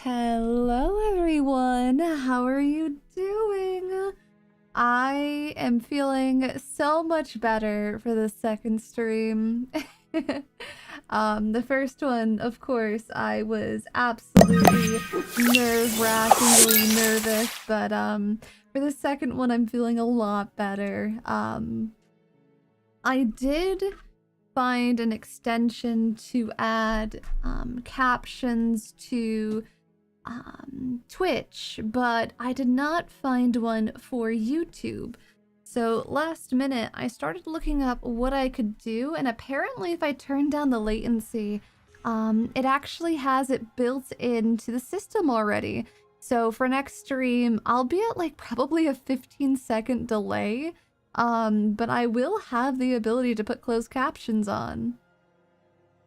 Hello everyone, how are you doing? I am feeling so much better for the second stream. The first one, of course, I was absolutely nerve-wrackingly nervous, but for the second one, I'm feeling a lot better. I did find an extension to add captions to Twitch, but I did not find one for YouTube. So last minute, I started looking up what I could do, and apparently if I turn down the latency, it actually has it built into the system already. So for next stream, I'll be at like probably a 15-second delay, but I will have the ability to put closed captions on.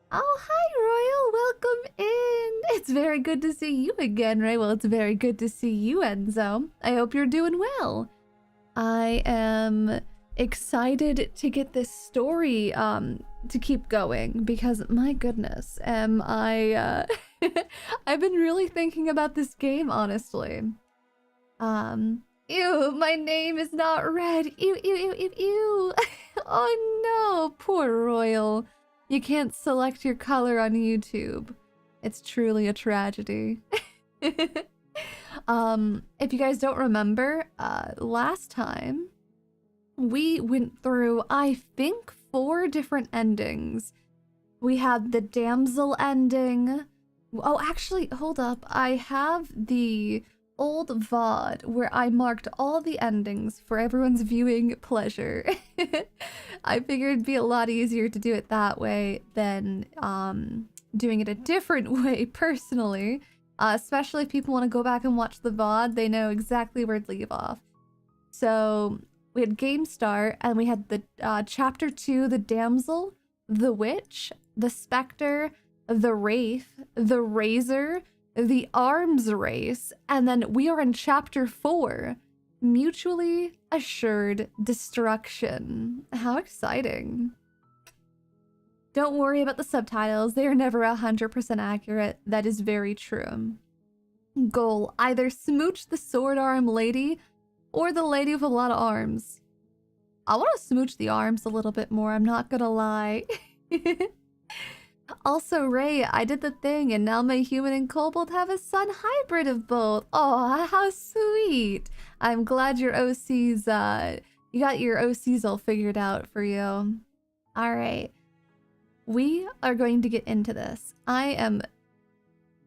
Oh, hi, Royal. Welcome in. It's very good to see you again, Ray. Well, it's very good to see you, Enzo. I hope you're doing well. I am excited to get this story to keep going because, my goodness, I've been really thinking about this game, honestly. Ew, my name is not red. Ew, ew, ew, ew, ew. Oh no, poor Royal. You can't select your color on YouTube. It's truly a tragedy. If you guys don't remember, last time we went through, I think, 4 different endings. We had the Damsel ending. Oh, actually, hold up. I have the old VOD where I marked all the endings for everyone's viewing pleasure. I figured it'd be a lot easier to do it that way than doing it a different way personally. Especially if people want to go back and watch the VOD, they know exactly where to leave off. So we had Game Start, and we had the Chapter 2, the Damsel, the Witch, the Spectre, the Wraith, the Razor, the Arms Race, and then we are in Chapter 4, Mutually Assured Destruction. How exciting. Don't worry about the subtitles, they are never 100% accurate. That is very true. Goal, either smooch the sword arm lady or the lady with a lot of arms. I want to smooch the arms a little bit more, I'm not gonna lie. Also, Ray, I did the thing, and now my human and kobold have a sun hybrid of both. Oh, how sweet. I'm glad your OC's, you got your OCs all figured out for you. All right. We are going to get into this. I am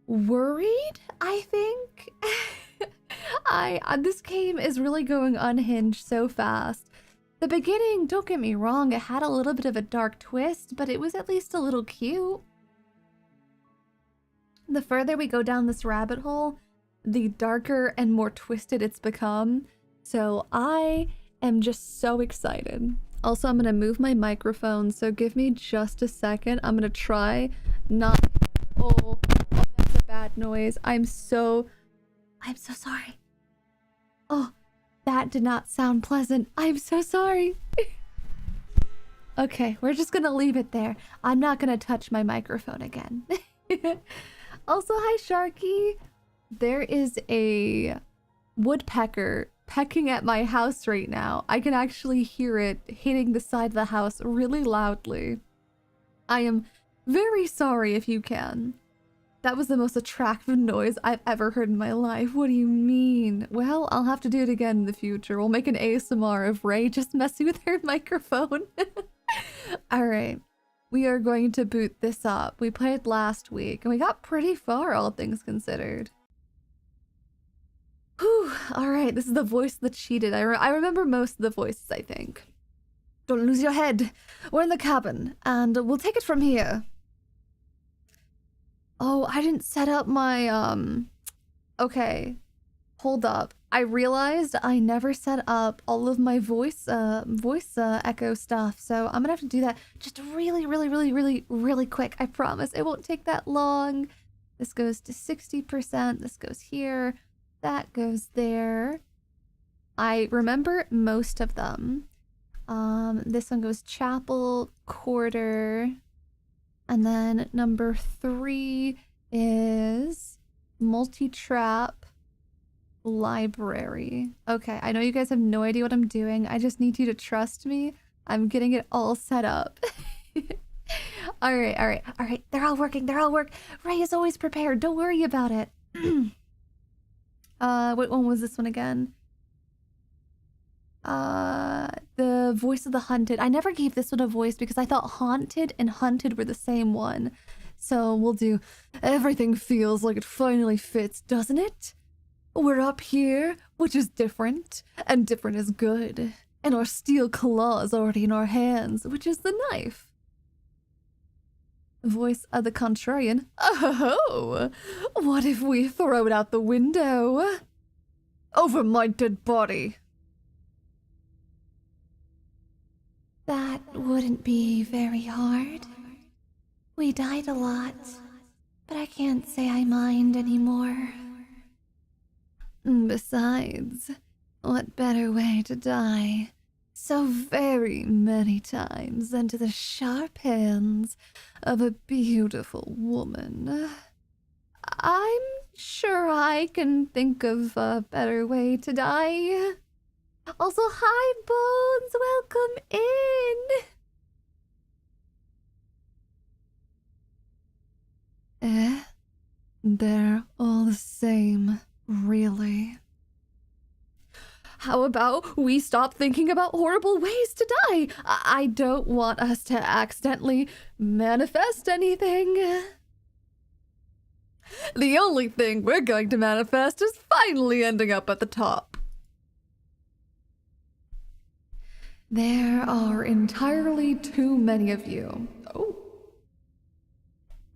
worried, I think. This game is really going unhinged so fast. The beginning, don't get me wrong, it had a little bit of a dark twist, but it was at least a little cute. The further we go down this rabbit hole, the darker and more twisted it's become. So I am just so excited. Also, I'm gonna move my microphone, so give me just a second. I'm gonna try not... Oh, that's a bad noise. I'm so sorry. Oh. That did not sound pleasant. I'm so sorry. Okay, we're just gonna leave it there. I'm not gonna touch my microphone again. Also, hi Sharky. There is a woodpecker pecking at my house right now. I can actually hear it hitting the side of the house really loudly. I am very sorry if you can. That was the most attractive noise I've ever heard in my life. What do you mean? Well, I'll have to do it again in the future. We'll make an ASMR of Ray just messing with her microphone. Alright. We are going to boot this up. We played last week, and we got pretty far, all things considered. Whew. Alright, this is the voice that cheated. I remember most of the voices, I think. Don't lose your head. We're in the cabin, and we'll take it from here. Oh, I didn't set up my, okay. Hold up. I realized I never set up all of my voice echo stuff, so I'm gonna have to do that just really quick. I promise. It won't take that long. This goes to 60%. This goes here. That goes there. I remember most of them. This one goes chapel, quarter, and then number 3 is multi-trap, library. Okay, I know you guys have no idea what I'm doing. I just need you to trust me. I'm getting it all set up. All right. They're all working. Ray is always prepared. Don't worry about it. What one was this one again? The voice of the hunted. I never gave this one a voice because I thought haunted and hunted were the same one. So we'll do everything feels like it finally fits, doesn't it? We're up here, which is different, and different is good. And our steel claw is already in our hands, which is the knife. Voice of the contrarian. Oh, what if we throw it out the window? Over my dead body. That wouldn't be very hard. We died a lot, but I can't say I mind anymore. Besides, what better way to die so very many times than to the sharp hands of a beautiful woman? I'm sure I can think of a better way to die. Also, hi, Bones! Welcome in! They're all the same, really. How about we stop thinking about horrible ways to die? I don't want us to accidentally manifest anything. The only thing we're going to manifest is finally ending up at the top. There are entirely too many of you. Oh.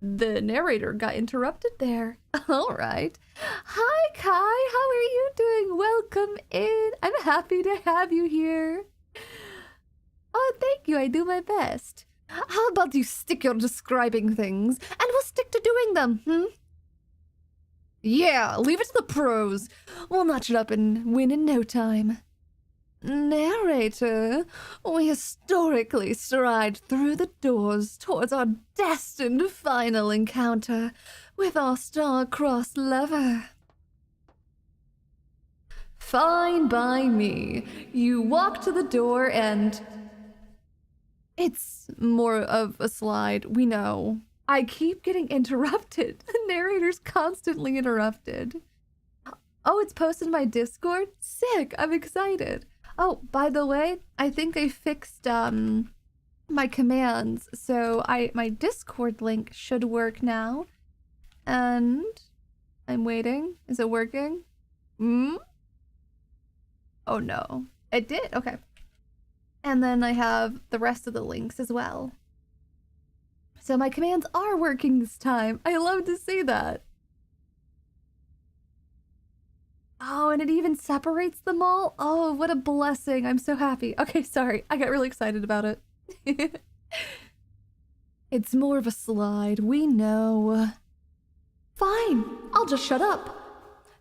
The narrator got interrupted there. All right. Hi, Kai. How are you doing? Welcome in. I'm happy to have you here. Oh, thank you. I do my best. How about you stick your describing things, and we'll stick to doing them, Yeah, leave it to the pros. We'll notch it up and win in no time. Narrator, we historically stride through the doors towards our destined final encounter with our star-crossed lover. Fine by me. You walk to the door and... It's more of a slide, we know. I keep getting interrupted. The narrator's constantly interrupted. Oh, it's posted in my Discord? Sick, I'm excited. Oh, by the way, I think I fixed my commands, so my Discord link should work now. And I'm waiting. Is it working? Oh no. It did? Okay. And then I have the rest of the links as well. So my commands are working this time. I love to see that. Oh, and it even separates them all? Oh, what a blessing. I'm so happy. Okay, sorry. I got really excited about it. It's more of a slide. We know. Fine. I'll just shut up.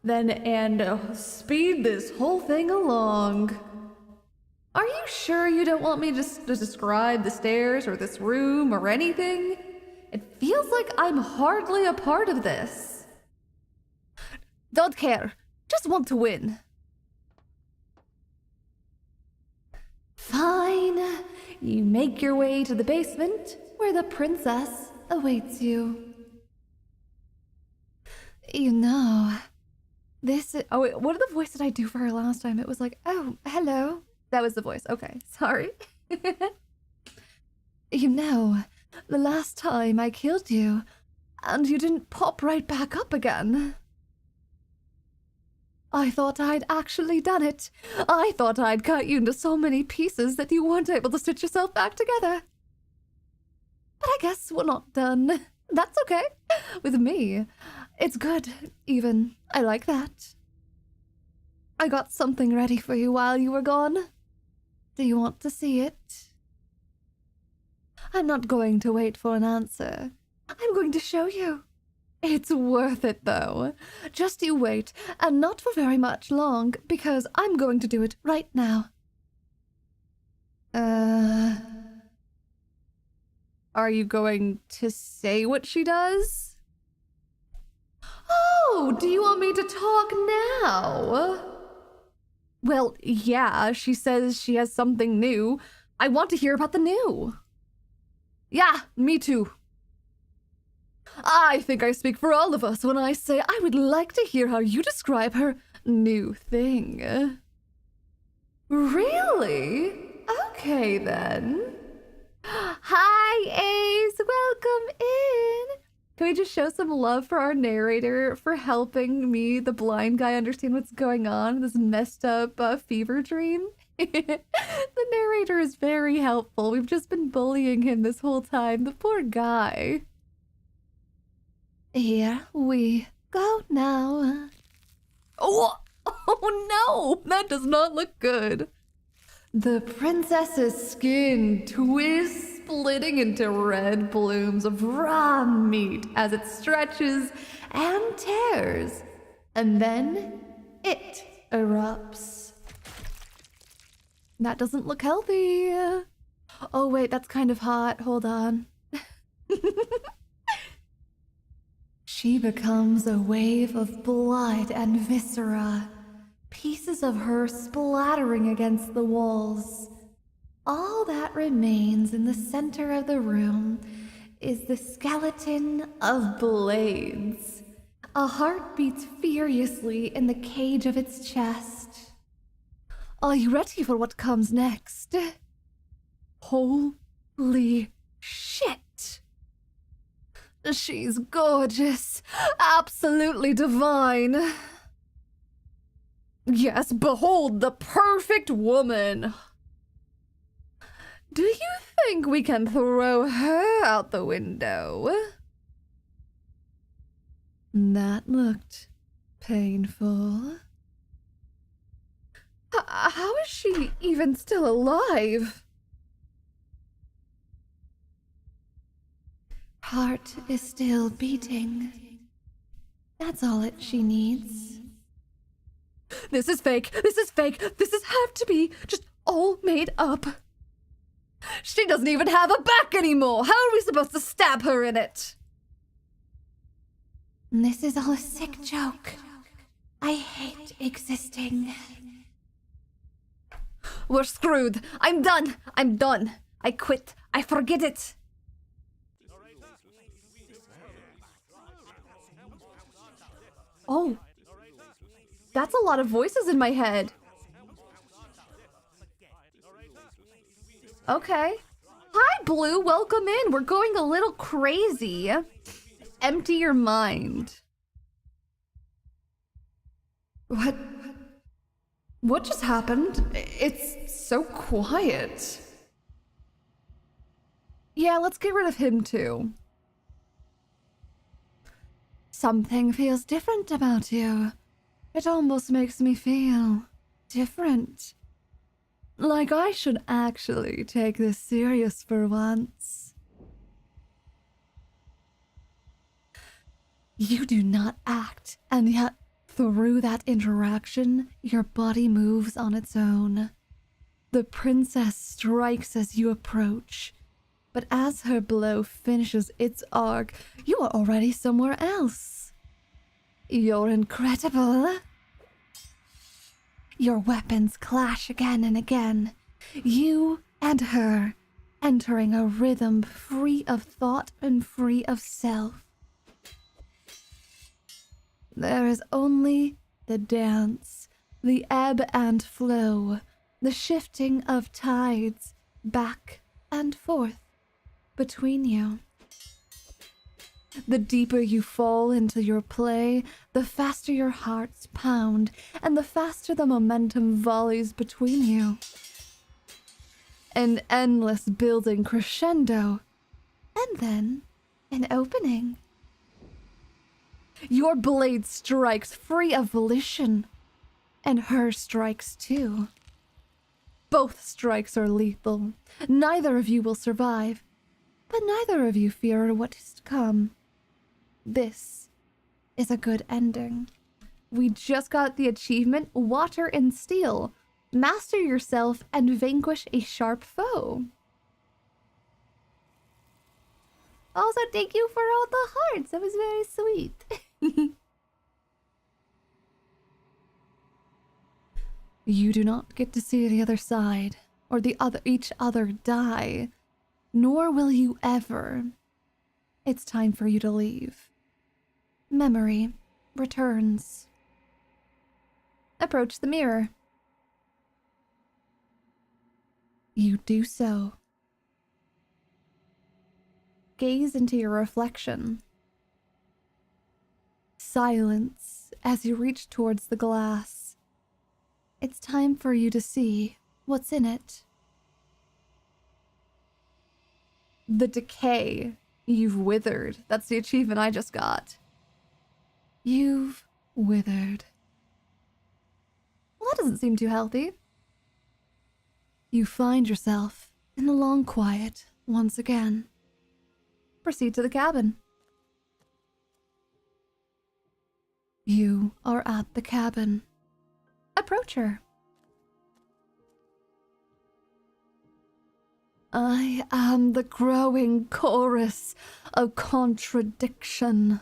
Then and speed this whole thing along. Are you sure you don't want me just to describe the stairs or this room or anything? It feels like I'm hardly a part of this. Don't care. Just want to win. Fine. You make your way to the basement where the princess awaits you. You know, this is... Oh, wait, what the voice did I do for her last time? It was like, oh, hello. That was the voice. Okay, sorry. You know, the last time I killed you, and you didn't pop right back up again. I thought I'd actually done it. I thought I'd cut you into so many pieces that you weren't able to stitch yourself back together. But I guess we're not done. That's okay. With me, it's good, even. I like that. I got something ready for you while you were gone. Do you want to see it? I'm not going to wait for an answer. I'm going to show you. It's worth it, though. Just you wait, and not for very much long, because I'm going to do it right now. Are you going to say what she does? Oh, do you want me to talk now? Well, yeah, she says she has something new. I want to hear about the new. Yeah, me too. I think I speak for all of us when I say I would like to hear how you describe her new thing. Really? Okay, then. Hi, Ace! Welcome in! Can we just show some love for our narrator for helping me, the blind guy, understand what's going on in this messed up fever dream? The narrator is very helpful. We've just been bullying him this whole time. The poor guy. Here we go now. Oh no! That does not look good. The princess's skin twists, splitting into red blooms of raw meat as it stretches and tears. And then it erupts. That doesn't look healthy. Oh wait, that's kind of hot. Hold on. She becomes a wave of blood and viscera, pieces of her splattering against the walls. All that remains in the center of the room is the skeleton of Blades. A heart beats furiously in the cage of its chest. Are you ready for what comes next? Holy shit! She's gorgeous, absolutely divine. Yes, behold the perfect woman. Do you think we can throw her out the window? That looked painful. How is she even still alive? Heart is still beating. That's all she needs. This is fake. This is fake. This is have to be just all made up. She doesn't even have a back anymore. How are we supposed to stab her in it? This is all a sick joke. I hate existing. We're screwed. I'm done. I'm done. I quit. I forget it. Oh. That's a lot of voices in my head. Okay. Hi, Blue. Welcome in. We're going a little crazy. Empty your mind. What just happened? It's so quiet. Yeah, let's get rid of him too. Something feels different about you. It almost makes me feel different. Like I should actually take this serious for once. You do not act, and yet through that interaction, your body moves on its own. The princess strikes as you approach, but as her blow finishes its arc, you are already somewhere else. You're incredible. Your weapons clash again and again, you and her entering a rhythm free of thought and free of self. There is only the dance, the ebb and flow, the shifting of tides back and forth between you. The deeper you fall into your play, the faster your hearts pound, and the faster the momentum volleys between you. An endless building crescendo, and then an opening. Your blade strikes free of volition, and her strikes too. Both strikes are lethal. Neither of you will survive, but neither of you fear what is to come. This is a good ending. We just got the achievement, Water and Steel. Master yourself and vanquish a sharp foe. Also, thank you for all the hearts. That was very sweet. You do not get to see the other side, or each other die, nor will you ever. It's time for you to leave. Memory returns. Approach the mirror. You do so. Gaze into your reflection. Silence as you reach towards the glass. It's time for you to see what's in it. The decay. You've withered. That's the achievement I just got. You've withered. Well, that doesn't seem too healthy. You find yourself in the long quiet once again. Proceed to the cabin. You are at the cabin. Approach her. I am the growing chorus of contradiction,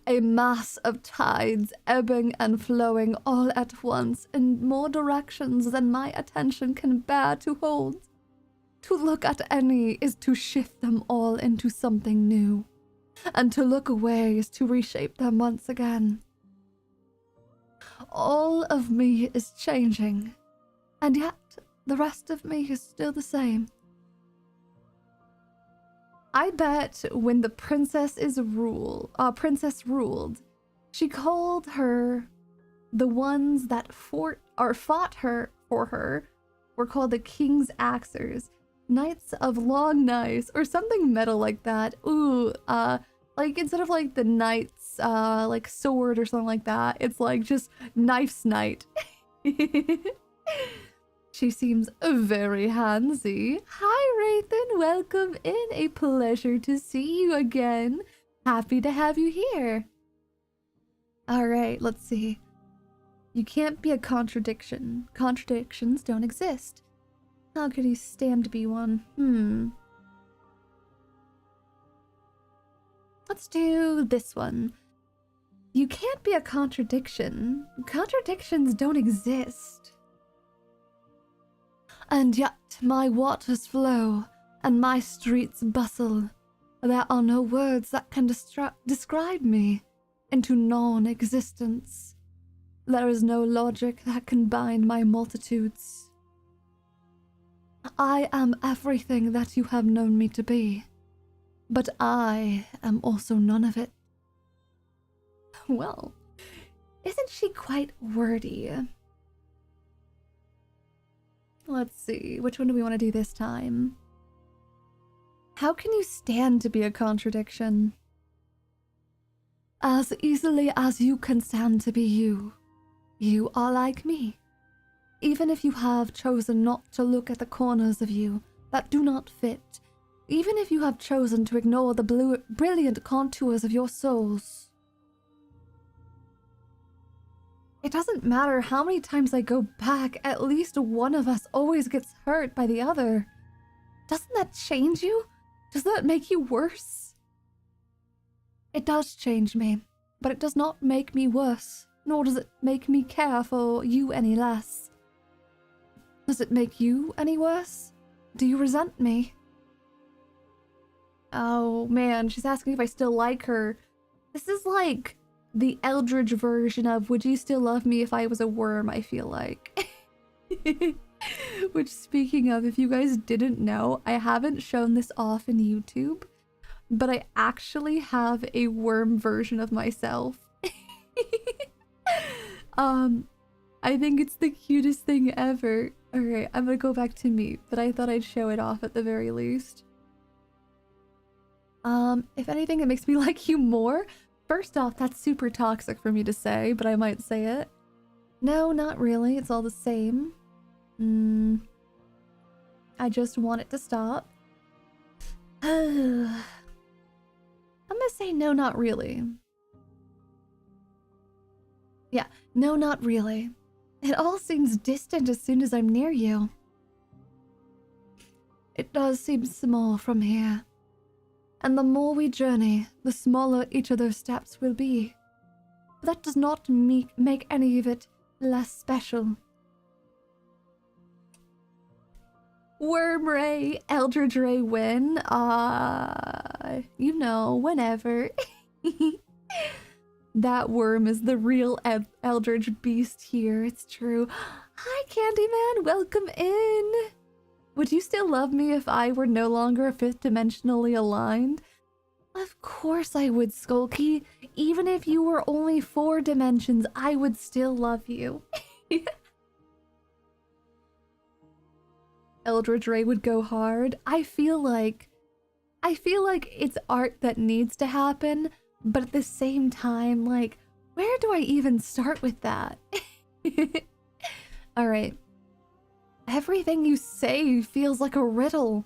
a mass of tides ebbing and flowing all at once in more directions than my attention can bear to hold. To look at any is to shift them all into something new, and to look away is to reshape them once again. All of me is changing, and yet the rest of me is still the same. I bet when the princess ruled, she called her, the ones that fought her for her were called the King's Axers, Knights of Long Knives, or something meta like that. Ooh, like instead of like the knights, like sword or something like that, it's like just knife's knight. She seems very handsy. Hi, Rathan. Welcome in. A pleasure to see you again. Happy to have you here. All right, let's see. You can't be a contradiction. Contradictions don't exist. How could you stand to be one? Let's do this one. You can't be a contradiction. Contradictions don't exist. And yet my waters flow, and my streets bustle. There are no words that can describe me into non-existence. There is no logic that can bind my multitudes. I am everything that you have known me to be, but I am also none of it. Well, isn't she quite wordy? Let's see, which one do we want to do this time? How can you stand to be a contradiction? As easily as you can stand to be you. You are like me. Even if you have chosen not to look at the corners of you that do not fit, even if you have chosen to ignore the brilliant contours of your souls. It doesn't matter how many times I go back, at least one of us always gets hurt by the other. Doesn't that change you? Does that make you worse? It does change me, but it does not make me worse, nor does it make me care for you any less. Does it make you any worse? Do you resent me? Oh man, she's asking if I still like her. This is like the Eldridge version of would you still love me if I was a worm, I feel like. Which, speaking of, if you guys didn't know, I haven't shown this off in YouTube, but I actually have a worm version of myself. I think it's the cutest thing ever. Alright, I'm gonna go back to me, but I thought I'd show it off at the very least. If anything, it makes me like you more. First off, that's super toxic for me to say, but I might say it. No, not really. It's all the same. I just want it to stop. I'm gonna say no, not really. Yeah, no, not really. It all seems distant as soon as I'm near you. It does seem small from here. And the more we journey, the smaller each of those steps will be. But that does not make any of it less special. Wormray, Eldridge Ray win. You know, whenever. That worm is the real Eldridge beast here. It's true. Hi, Candyman. Welcome in. Would you still love me if I were no longer fifth dimensionally aligned? Of course I would, Skulky. Even if you were only 4 dimensions, I would still love you. Eldridge Ray would go hard. I feel like it's art that needs to happen, but at the same time, like, where do I even start with that? Alright. Everything you say feels like a riddle.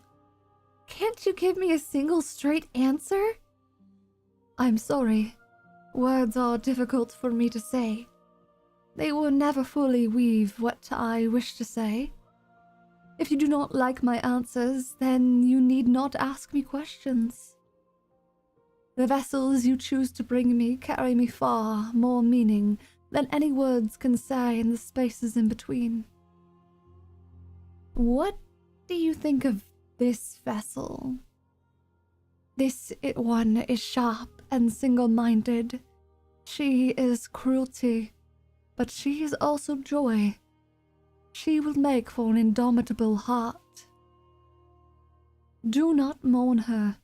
Can't you give me a single straight answer? I'm sorry. Words are difficult for me to say. They will never fully weave what I wish to say. If you do not like my answers, then you need not ask me questions. The vessels you choose to bring me carry me far more meaning than any words can say in the spaces in between. What do you think of this vessel? This one is sharp and single-minded. She is cruelty, but she is also joy. She will make for an indomitable heart. Do not mourn her.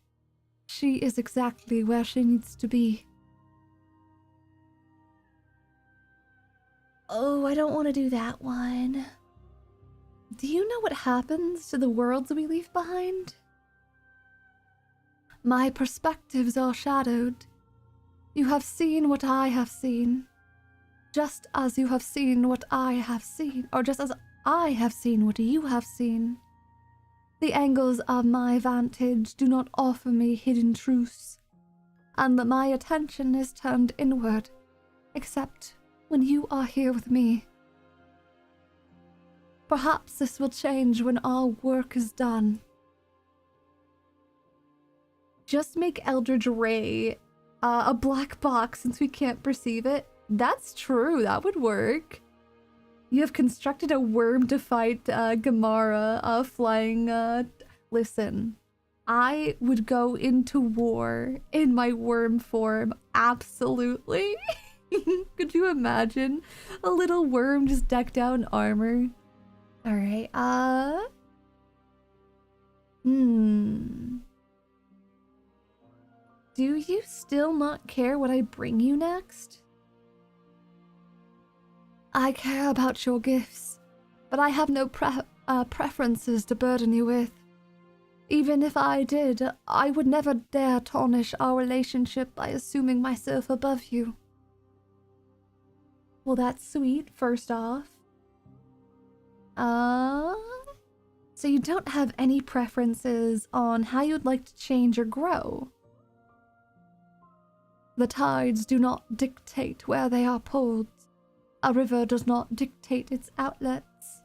She is exactly where she needs to be. Oh, I don't want to do that one. Do you know what happens to the worlds we leave behind? My perspectives are shadowed. You have seen what I have seen. Just as you have seen what I have seen, or just as I have seen what you have seen. The angles of my vantage do not offer me hidden truths, and that my attention is turned inward, except when you are here with me. Perhaps this will change when our work is done. Just make Eldridge Ray a black box since we can't perceive it. That's true, that would work. You have constructed a worm to fight 𝗟𝗮𝘯𝘀𝘀, flying, listen. I would go into war in my worm form, absolutely. Could you imagine? A little worm just decked out in armor. Alright, Do you still not care what I bring you next? I care about your gifts, but I have no preferences to burden you with. Even if I did, I would never dare tarnish our relationship by assuming myself above you. Well, that's sweet, first off. So you don't have any preferences on how you'd like to change or grow? The tides do not dictate where they are pulled. A river does not dictate its outlets.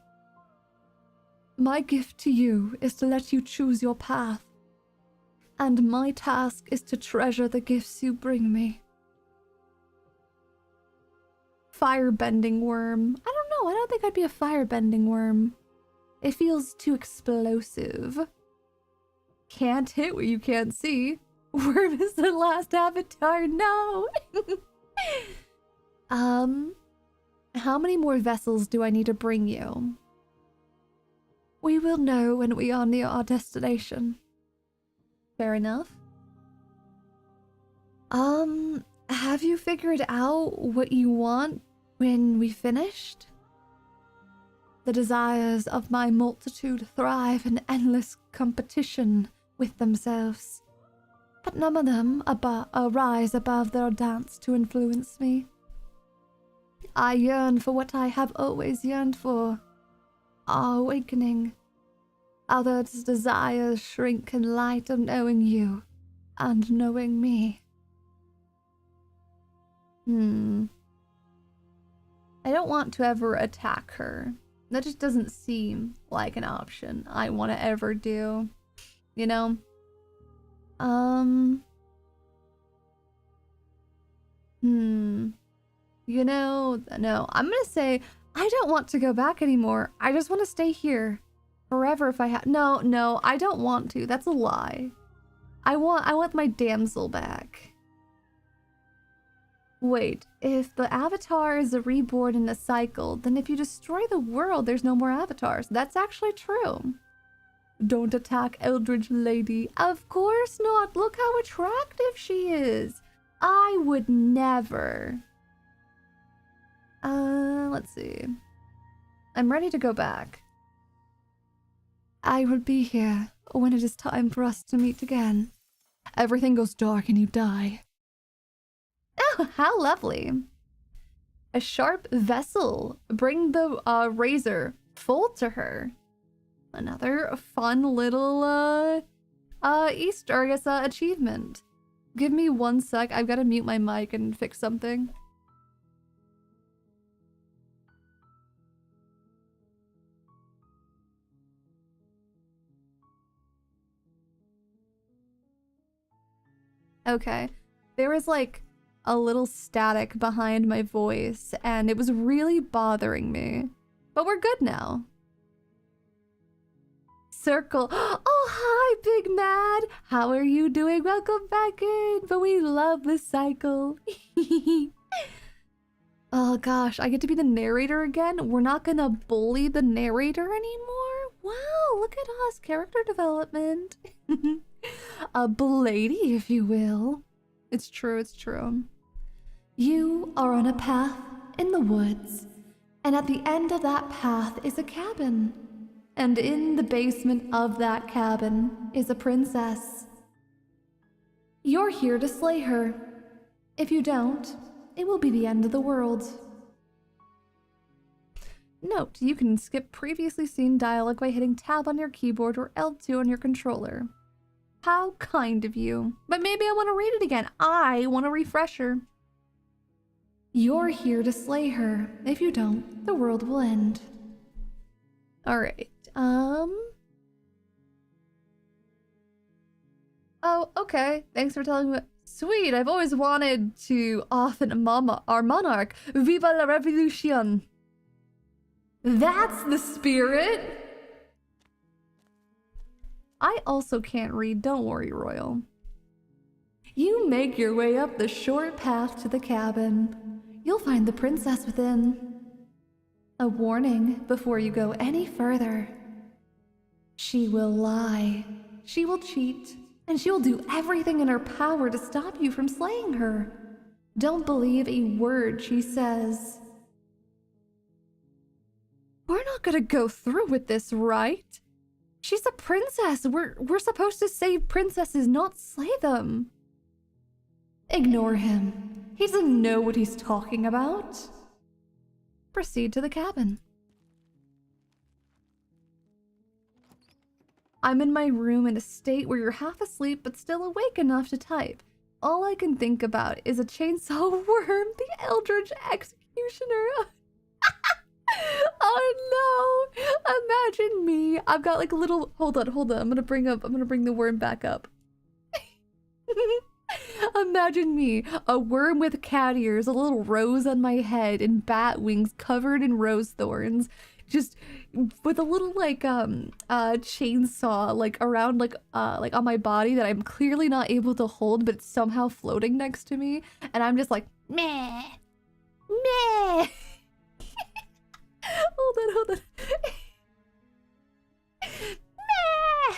My gift to you is to let you choose your path, and my task is to treasure the gifts you bring me. Firebending worm. I don't know, I don't think I'd be a firebending worm. It feels too explosive. Can't hit what you can't see. Worm is the last avatar, no! How many more vessels do I need to bring you? We will know when we are near our destination. Fair enough. Have you figured out what you want when we finished? The desires of my multitude thrive in endless competition with themselves, but none of them arise above their dance to influence me. I yearn for what I have always yearned for, our awakening. Others' desires shrink in light of knowing you and knowing me. I don't want to ever attack her. That just doesn't seem like an option I want to ever do, you know? You know, no, I'm gonna say I don't want to go back anymore. I just want to stay here forever if I have. No, I don't want to. That's a lie. I want my damsel back. Wait, if the avatar is a reborn in a cycle, then if you destroy the world, there's no more avatars. That's actually true. Don't attack Eldridge Lady. Of course not. Look how attractive she is. I would never. Let's see. I'm ready to go back. I will be here when it is time for us to meet again. Everything goes dark and you die. Oh, how lovely. A sharp vessel. Bring the razor full to her. Another fun little Easter, I guess, achievement. Give me 1 sec. I've got to mute my mic and fix something. Okay. There was like a little static behind my voice and it was really bothering me. But we're good now. Circle. Oh, hi, Big Mad. How are you doing? Welcome back in. But we love the cycle. Oh gosh, I get to be the narrator again. We're not gonna bully the narrator anymore. Wow, look at us. Character development. A lady, if you will. It's true, it's true. You are on a path in the woods, and at the end of that path is a cabin. And in the basement of that cabin is a princess. You're here to slay her. If you don't, it will be the end of the world. Note, you can skip previously seen dialogue by hitting tab on your keyboard or L2 on your controller. How kind of you. But maybe I want to read it again. I want a refresher. You're here to slay her. If you don't, the world will end. Alright. Oh, okay. Thanks for telling me. Sweet, I've always wanted to often our monarch. Viva la revolution. That's the spirit. I also can't read, don't worry, Royal. You make your way up the short path to the cabin. You'll find the princess within. A warning before you go any further. She will lie, she will cheat, and she will do everything in her power to stop you from slaying her. Don't believe a word she says. We're not gonna go through with this, right? She's a princess. We're supposed to save princesses, not slay them. Ignore him. He doesn't know what he's talking about. Proceed to the cabin. I'm in my room in a state where you're half asleep but still awake enough to type. All I can think about is a chainsaw worm, the Eldridge executioner. Oh no! Imagine me. I've got like a little. Hold on. I'm gonna bring the worm back up. Imagine me, a worm with cat ears, a little rose on my head, and bat wings covered in rose thorns, just with a little like chainsaw like around like on my body that I'm clearly not able to hold, but it's somehow floating next to me, and I'm just like meh, meh. Hold on. Meh.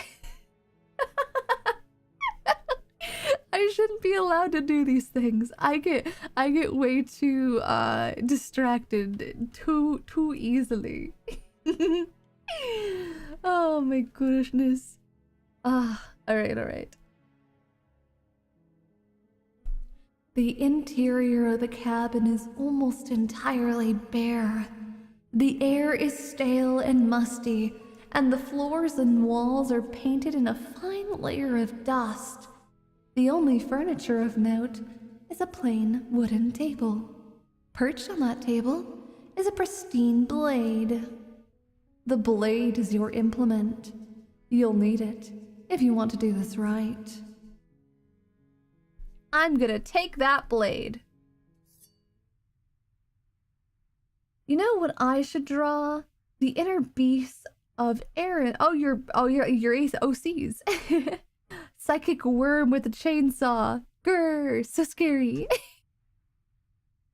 I shouldn't be allowed to do these things. I get way too distracted too easily. Oh my goodness. All right. The interior of the cabin is almost entirely bare. The air is stale and musty, and the floors and walls are painted in a fine layer of dust. The only furniture of note is a plain wooden table. Perched on that table is a pristine blade. The blade is your implement. You'll need it if you want to do this right. I'm gonna take that blade. You know what I should draw? The inner beast of Aaron. Oh, your OCs. Psychic worm with a chainsaw. Grr, so scary.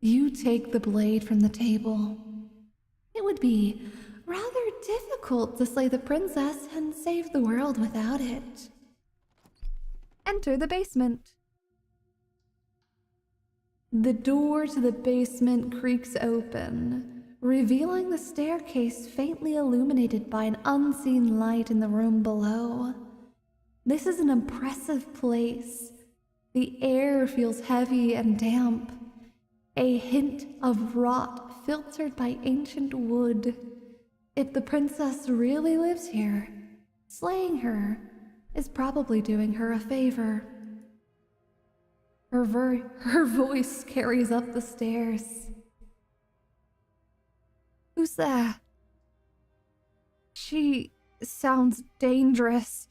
You take the blade from the table. It would be rather difficult to slay the princess and save the world without it. Enter the basement. The door to the basement creaks open, revealing the staircase faintly illuminated by an unseen light in the room below. This is an impressive place. The air feels heavy and damp, a hint of rot filtered by ancient wood. If the princess really lives here, slaying her is probably doing her a favor. Her voice carries up the stairs. Who's there? She sounds dangerous.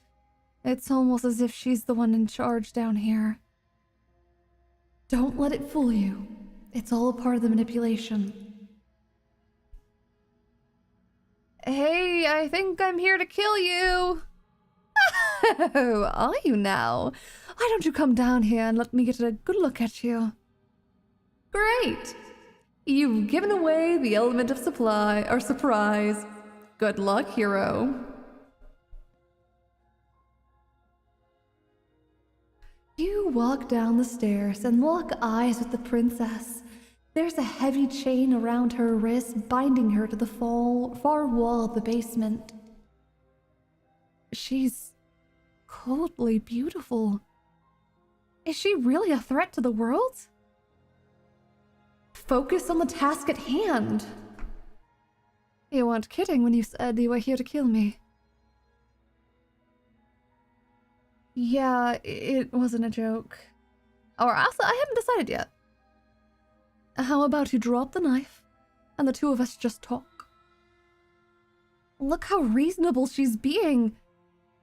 It's almost as if she's the one in charge down here. Don't let it fool you. It's all a part of the manipulation. Hey, I think I'm here to kill you. Oh, are you now? Why don't you come down here and let me get a good look at you? Great! You've given away the element of surprise. Good luck, hero. You walk down the stairs and lock eyes with the princess. There's a heavy chain around her wrist, binding her to the far wall of the basement. She's coldly beautiful. Is she really a threat to the world? Focus on the task at hand. You weren't kidding when you said you were here to kill me. Yeah, it wasn't a joke. Or also, I haven't decided yet. How about you drop the knife, and the two of us just talk? Look how reasonable she's being.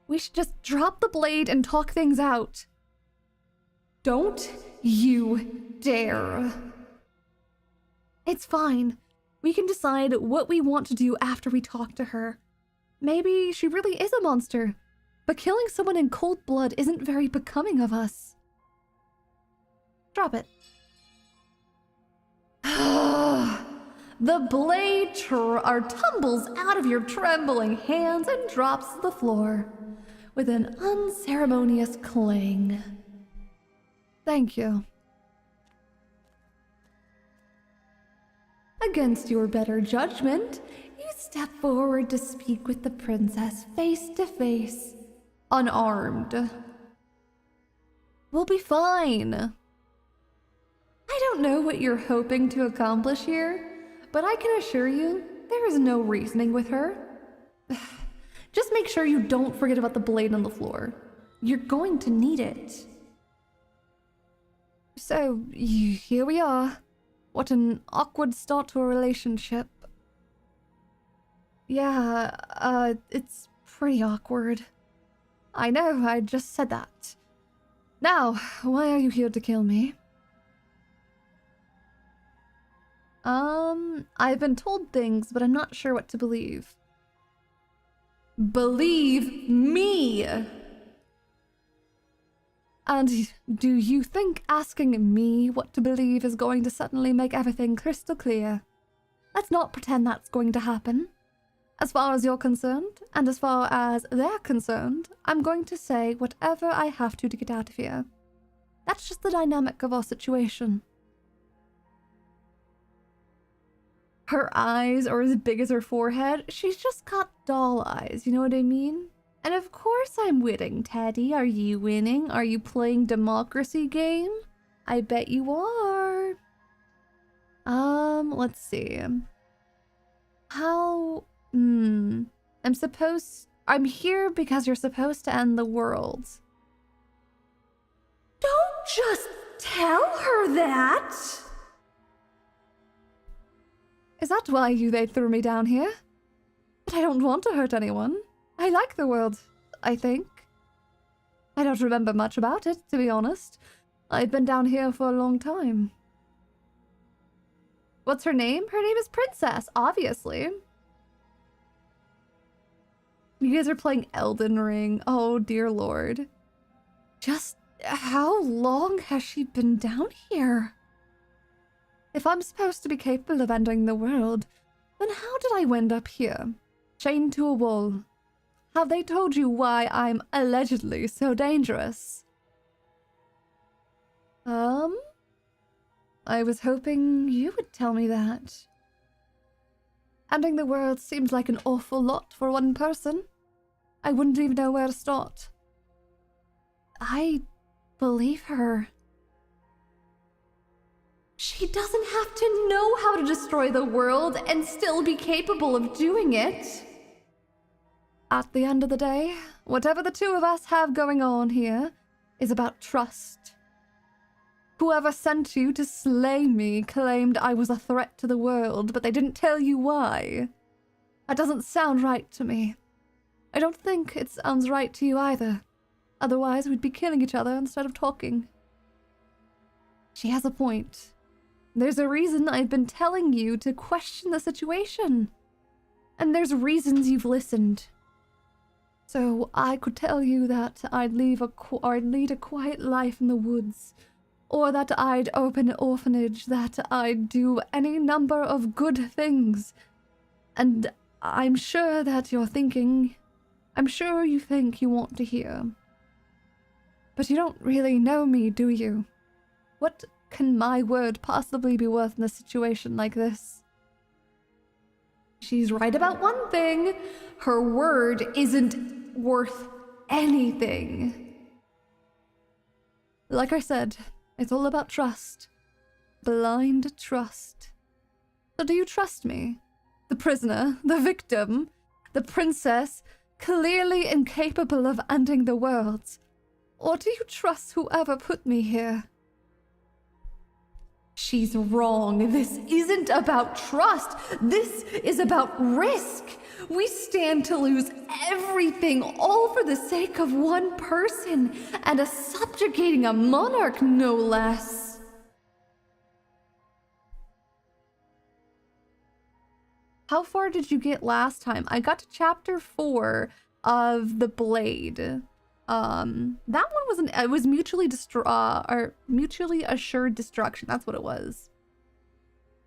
We should just drop the blade and talk things out. Don't you dare. It's fine. We can decide what we want to do after we talk to her. Maybe she really is a monster, but killing someone in cold blood isn't very becoming of us. Drop it. The blade tumbles out of your trembling hands and drops to the floor with an unceremonious clang. Thank you. Against your better judgment, you step forward to speak with the princess face to face, unarmed. We'll be fine. I don't know what you're hoping to accomplish here, but I can assure you there is no reasoning with her. Just make sure you don't forget about the blade on the floor. You're going to need it. So, here we are. What an awkward start to a relationship. Yeah, it's pretty awkward. I know, I just said that. Now, why are you here to kill me? I've been told things, but I'm not sure what to believe. Believe me! And do you think asking me what to believe is going to suddenly make everything crystal clear? Let's not pretend that's going to happen. As far as you're concerned, and as far as they're concerned, I'm going to say whatever I have to get out of here. That's just the dynamic of our situation. Her eyes are as big as her forehead. She's just got doll eyes, you know what I mean? And of course I'm winning, Teddy. Are you winning? Are you playing democracy game? I bet you are. Let's see. I'm here because you're supposed to end the world. Don't just tell her that! Is that why they threw me down here? But I don't want to hurt anyone. I like the world, I think. I don't remember much about it, to be honest. I've been down here for a long time. What's her name? Her name is Princess, obviously. You guys are playing Elden Ring. Oh, dear Lord. Just how long has she been down here? If I'm supposed to be capable of ending the world, then how did I wind up here, chained to a wall? Have they told you why I'm allegedly so dangerous? I was hoping you would tell me that. Ending the world seems like an awful lot for one person. I wouldn't even know where to start. I believe her. She doesn't have to know how to destroy the world and still be capable of doing it. At the end of the day, whatever the two of us have going on here is about trust. Whoever sent you to slay me claimed I was a threat to the world, but they didn't tell you why. That doesn't sound right to me. I don't think it sounds right to you either. Otherwise, we'd be killing each other instead of talking. She has a point. There's a reason I've been telling you to question the situation. And there's reasons you've listened. So I could tell you that I'd lead a quiet life in the woods, or that I'd open an orphanage, that I'd do any number of good things. And I'm sure that you're thinking, I'm sure you think you want to hear. But you don't really know me, do you? What can my word possibly be worth in a situation like this? She's right about one thing. Her word isn't worth anything. Like I said, it's all about trust. Blind trust. So do you trust me? The prisoner, the victim, the princess, clearly incapable of ending the world. Or do you trust whoever put me here? She's wrong. This isn't about trust. This is about risk. We stand to lose everything, all for the sake of one person, and subjugating a monarch, no less. How far did you get last time? I got to chapter 4 of the Blade. That one it was mutually assured destruction. That's what it was.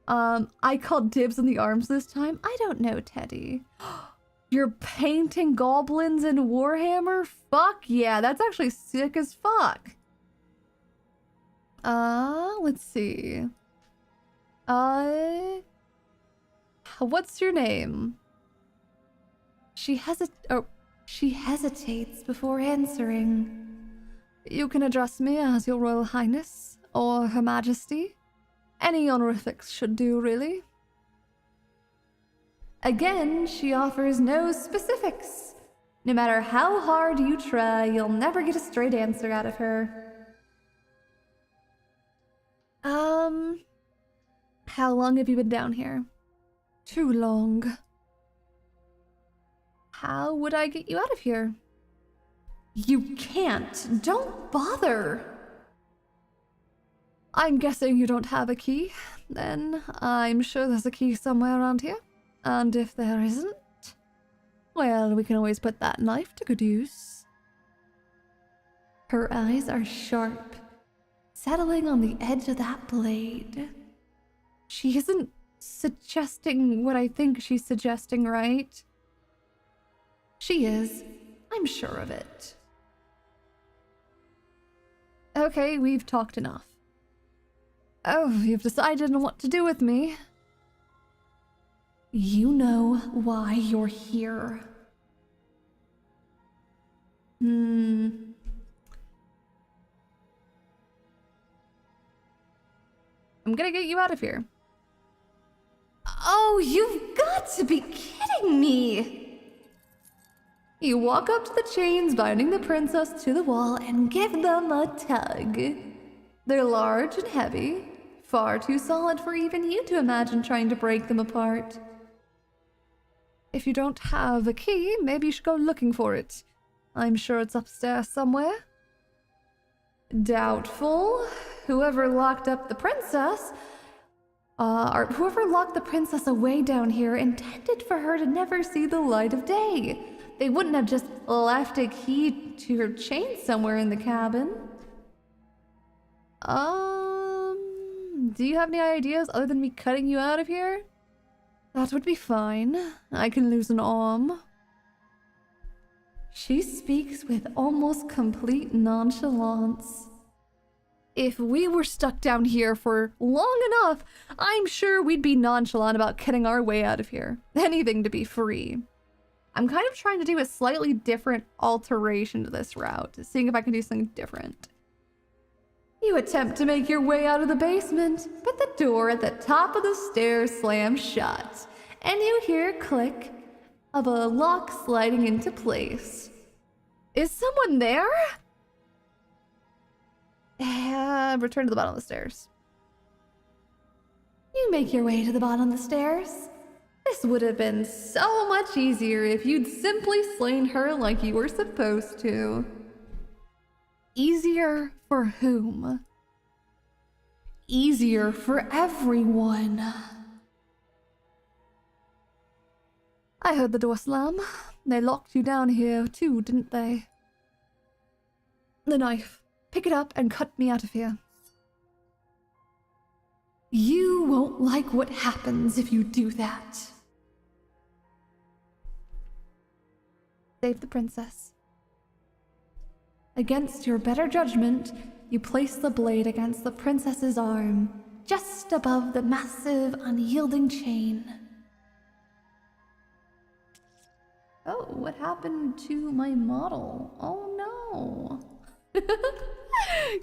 I called dibs on the arms this time. I don't know, Teddy. You're painting goblins in Warhammer? Fuck yeah, that's actually sick as fuck. Let's see. What's your name? She hesitates before answering. You can address me as your Royal Highness, or Her Majesty. Any honorifics should do, really. Again, she offers no specifics. No matter how hard you try, you'll never get a straight answer out of her. How long have you been down here? Too long. How would I get you out of here? You can't. Don't bother. I'm guessing you don't have a key. Then I'm sure there's a key somewhere around here. And if there isn't, well, we can always put that knife to good use. Her eyes are sharp, settling on the edge of that blade. She isn't suggesting what I think she's suggesting, right? She is. I'm sure of it. Okay, we've talked enough. Oh, you've decided on what to do with me. You know why you're here. I'm gonna get you out of here. Oh, you've got to be kidding me! You walk up to the chains binding the princess to the wall and give them a tug. They're large and heavy, far too solid for even you to imagine trying to break them apart. If you don't have a key, maybe you should go looking for it. I'm sure it's upstairs somewhere. Doubtful. Whoever locked up the princess, or whoever locked the princess away down here intended for her to never see the light of day. They wouldn't have just left a key to her chain somewhere in the cabin. Do you have any ideas other than me cutting you out of here? That would be fine. I can lose an arm. She speaks with almost complete nonchalance. If we were stuck down here for long enough, I'm sure we'd be nonchalant about cutting our way out of here. Anything to be free. I'm kind of trying to do a slightly different alteration to this route, seeing if I can do something different. You attempt to make your way out of the basement, but the door at the top of the stairs slams shut, and you hear a click of a lock sliding into place. Is someone there? Return to the bottom of the stairs. You make your way to the bottom of the stairs. This would have been so much easier if you'd simply slain her like you were supposed to. Easier for whom? Easier for everyone. I heard the door slam. They locked you down here too, didn't they? The knife. Pick it up and cut me out of here. You won't like what happens if you do that. Save the princess. Against your better judgment, you place the blade against the princess's arm, just above the massive, unyielding chain. Oh, what happened to my model? Oh no.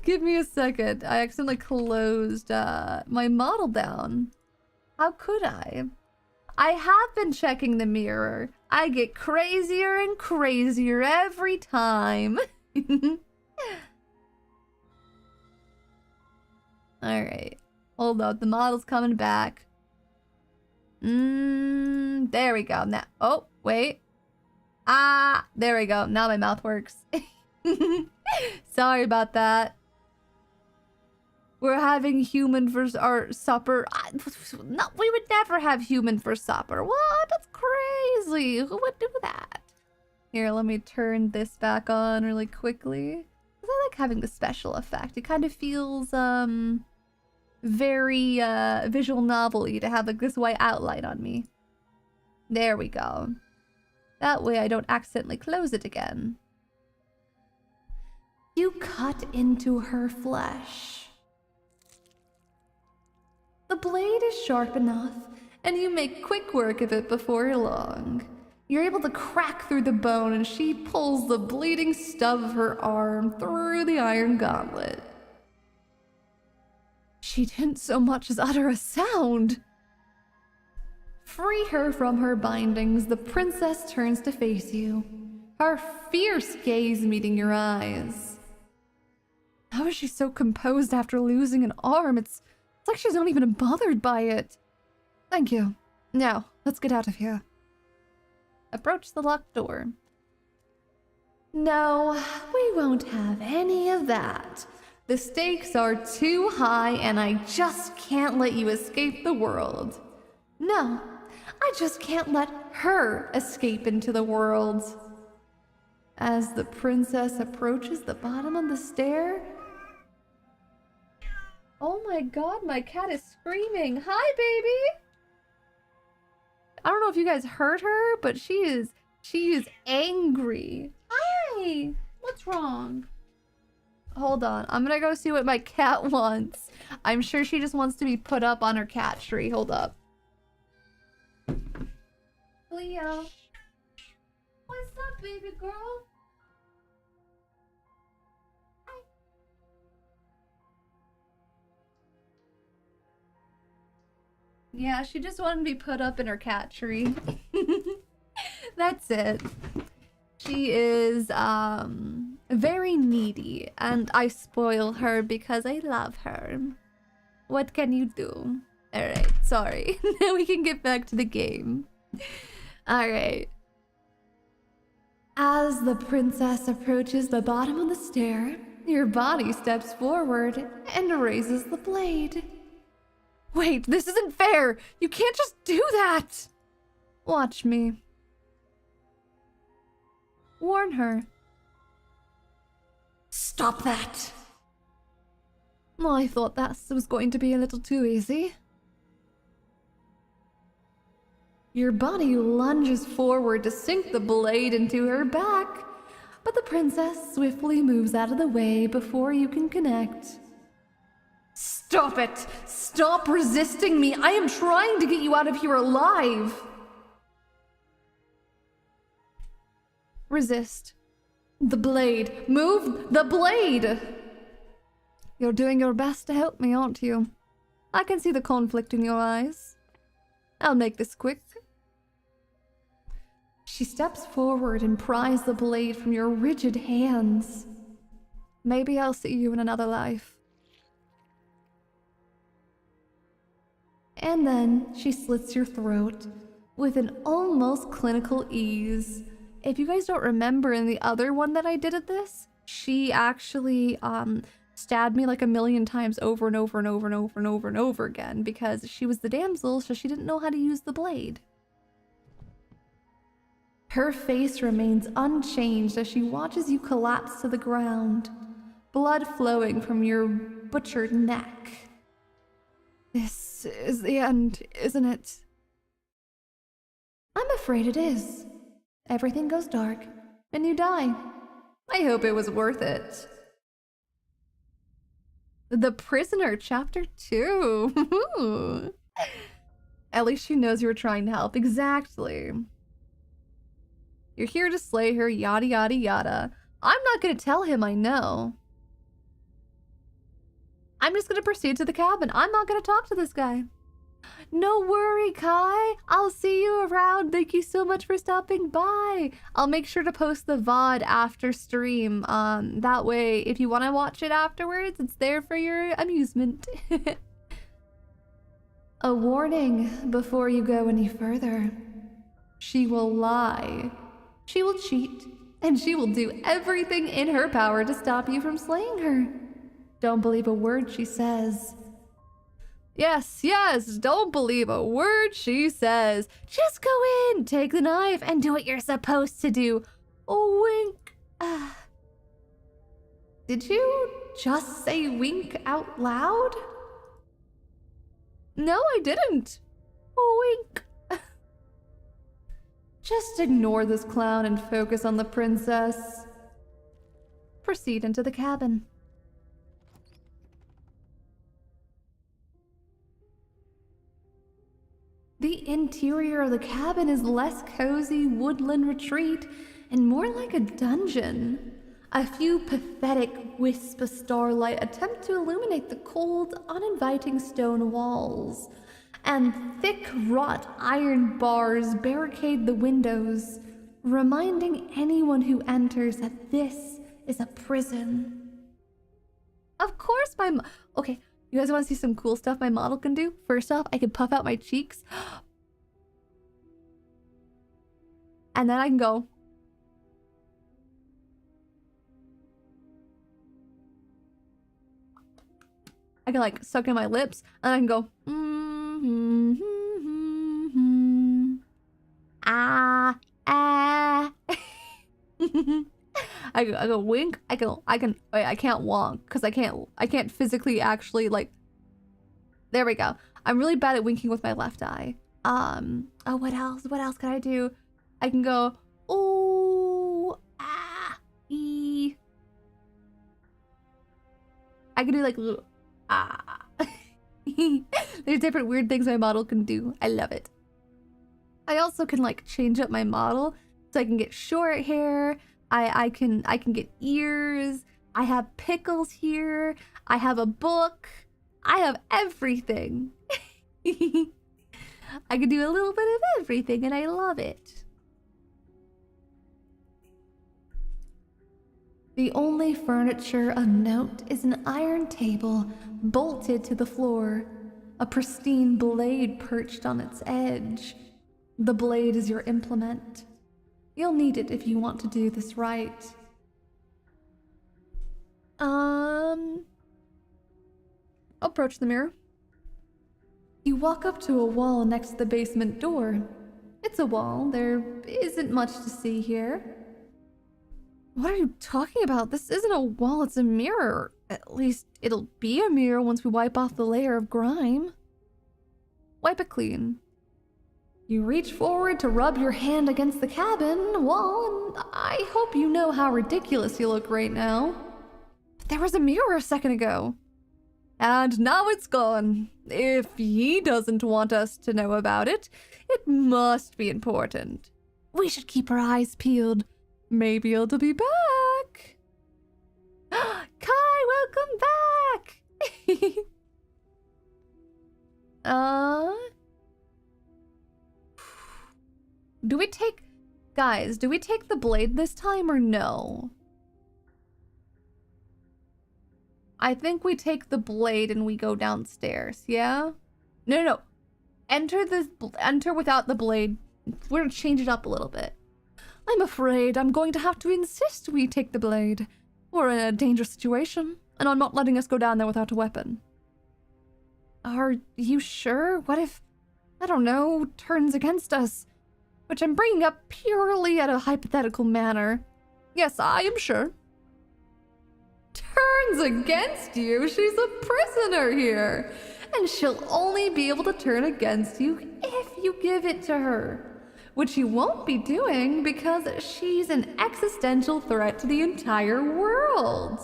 Give me a second. I accidentally closed my model down. How could I? I have been checking the mirror. I get crazier and crazier every time. Alright. Hold up. The model's coming back. There we go. Now, oh, wait. There we go. Now my mouth works. Sorry about that. We're having human for our supper. No, we would never have human for supper. What? That's crazy. Who would do that? Here, let me turn this back on really quickly. I like having the special effect. It kind of feels very visual novel-y to have like this white outline on me. There we go. That way I don't accidentally close it again. You cut into her flesh. The blade is sharp enough, and you make quick work of it before long. You're able to crack through the bone, and she pulls the bleeding stub of her arm through the iron gauntlet. She didn't so much as utter a sound. Free her from her bindings, the princess turns to face you, her fierce gaze meeting your eyes. How is she so composed after losing an arm? It's like she's not even bothered by it. Thank you. Now, let's get out of here. Approach the locked door. No, we won't have any of that. The stakes are too high, and I just can't let you escape the world. No, I just can't let her escape into the world. As the princess approaches the bottom of the stair... Oh my god, my cat is screaming. Hi, baby! I don't know if you guys heard her, but she is angry. Hi! What's wrong? Hold on, I'm gonna go see what my cat wants. I'm sure she just wants to be put up on her cat tree. Hold up. Leo. What's up, baby girl? Yeah, she just wanted to be put up in her cat tree. That's it. She is very needy, and I spoil her because I love her. What can you do? Alright, sorry. Now we can get back to the game. Alright. As the princess approaches the bottom of the stair, your body steps forward and raises the blade. Wait, this isn't fair! You can't just do that! Watch me. Warn her. Stop that! Well, I thought that was going to be a little too easy. Your body lunges forward to sink the blade into her back, but the princess swiftly moves out of the way before you can connect. Stop it! Stop resisting me! I am trying to get you out of here alive! Resist. The blade! Move the blade! You're doing your best to help me, aren't you? I can see the conflict in your eyes. I'll make this quick. She steps forward and pries the blade from your rigid hands. Maybe I'll see you in another life. And then she slits your throat with an almost clinical ease. If you guys don't remember in the other one that I did at this, she actually stabbed me like 1,000,000 times over and over and over and over and over and over again because she was the damsel, so she didn't know how to use the blade. Her face remains unchanged as she watches you collapse to the ground, blood flowing from your butchered neck. This is the end, isn't it? I'm afraid it is. Everything goes dark, and you die. I hope it was worth it. The Prisoner, Chapter 2. At least she knows you were trying to help. Exactly. You're here to slay her, yada yada yada. I'm not gonna tell him I know. I'm just gonna proceed to the cabin. I'm not gonna talk to this guy. No worry, Kai. I'll see you around. Thank you so much for stopping by. I'll make sure to post the VOD after stream. That way, if you want to watch it afterwards, it's there for your amusement. A warning before you go any further. She will lie. She will cheat. And she will do everything in her power to stop you from slaying her. Don't believe a word she says. Yes, yes, don't believe a word she says. Just go in, take the knife, and do what you're supposed to do. Wink. Did you just say wink out loud? No, I didn't. Wink. Just ignore this clown and focus on the princess. Proceed into the cabin. The interior of the cabin is less cozy woodland retreat and more like a dungeon. A few pathetic wisps of starlight attempt to illuminate the cold, uninviting stone walls, and thick wrought iron bars barricade the windows, reminding anyone who enters that this is a prison. Of course okay. You guys want to see some cool stuff my model can do? First off, I can puff out my cheeks. And then I can go. I can like suck in my lips and I can go. I go wink. I can. Wait, I can't wonk because I can't physically actually like. There we go. I'm really bad at winking with my left eye. Oh, what else? What else can I do? I can go. Ooh, ah, ee. I can do like ah. There's different weird things my model can do. I love it. I also can like change up my model so I can get short hair. I can get ears. I have pickles here. I have a book. I have everything. I can do a little bit of everything and I love it. The only furniture of note is an iron table bolted to the floor, a pristine blade perched on its edge. The blade is your implement. You'll need it if you want to do this right. Approach the mirror. You walk up to a wall next to the basement door. It's a wall. There isn't much to see here. What are you talking about? This isn't a wall, it's a mirror. At least it'll be a mirror once we wipe off the layer of grime. Wipe it clean. You reach forward to rub your hand against the cabin wall, and I hope you know how ridiculous you look right now. But there was a mirror a second ago. And now it's gone. If he doesn't want us to know about it, it must be important. We should keep our eyes peeled. Maybe it'll be back. Kai, welcome back! Guys, do we take the blade this time or no? I think we take the blade and we go downstairs, yeah? No. Enter without the blade. We're gonna change it up a little bit. I'm afraid I'm going to have to insist we take the blade. We're in a dangerous situation, and I'm not letting us go down there without a weapon. Are you sure? What if, I don't know, turns against us? Which I'm bringing up purely at a hypothetical manner. Yes, I am sure. Turns against you? She's a prisoner here. And she'll only be able to turn against you if you give it to her. Which you won't be doing because she's an existential threat to the entire world.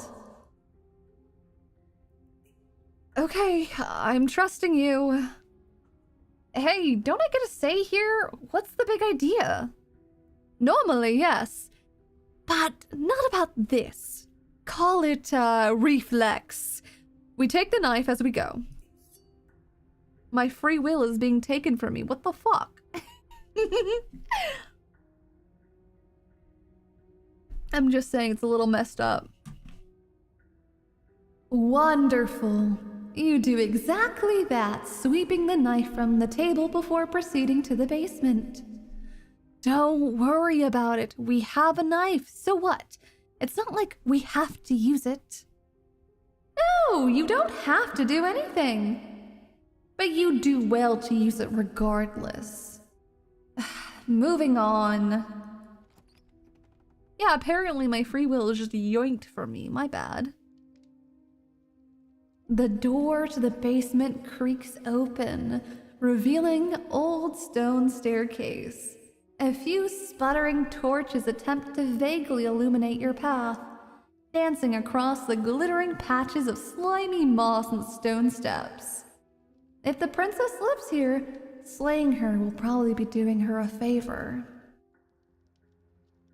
Okay, I'm trusting you. Hey, don't I get a say here? What's the big idea? Normally, yes. But not about this. Call it, reflex. We take the knife as we go. My free will is being taken from me. What the fuck? I'm just saying it's a little messed up. Wonderful. You do exactly that, sweeping the knife from the table before proceeding to the basement. Don't worry about it. We have a knife, so what? It's not like we have to use it. No, you don't have to do anything. But you do well to use it regardless. Moving on. Yeah, apparently my free will is just yoinked from me. My bad. The door to the basement creaks open, revealing old stone staircase. A few sputtering torches attempt to vaguely illuminate your path, dancing across the glittering patches of slimy moss and stone steps. If the princess lives here, slaying her will probably be doing her a favor.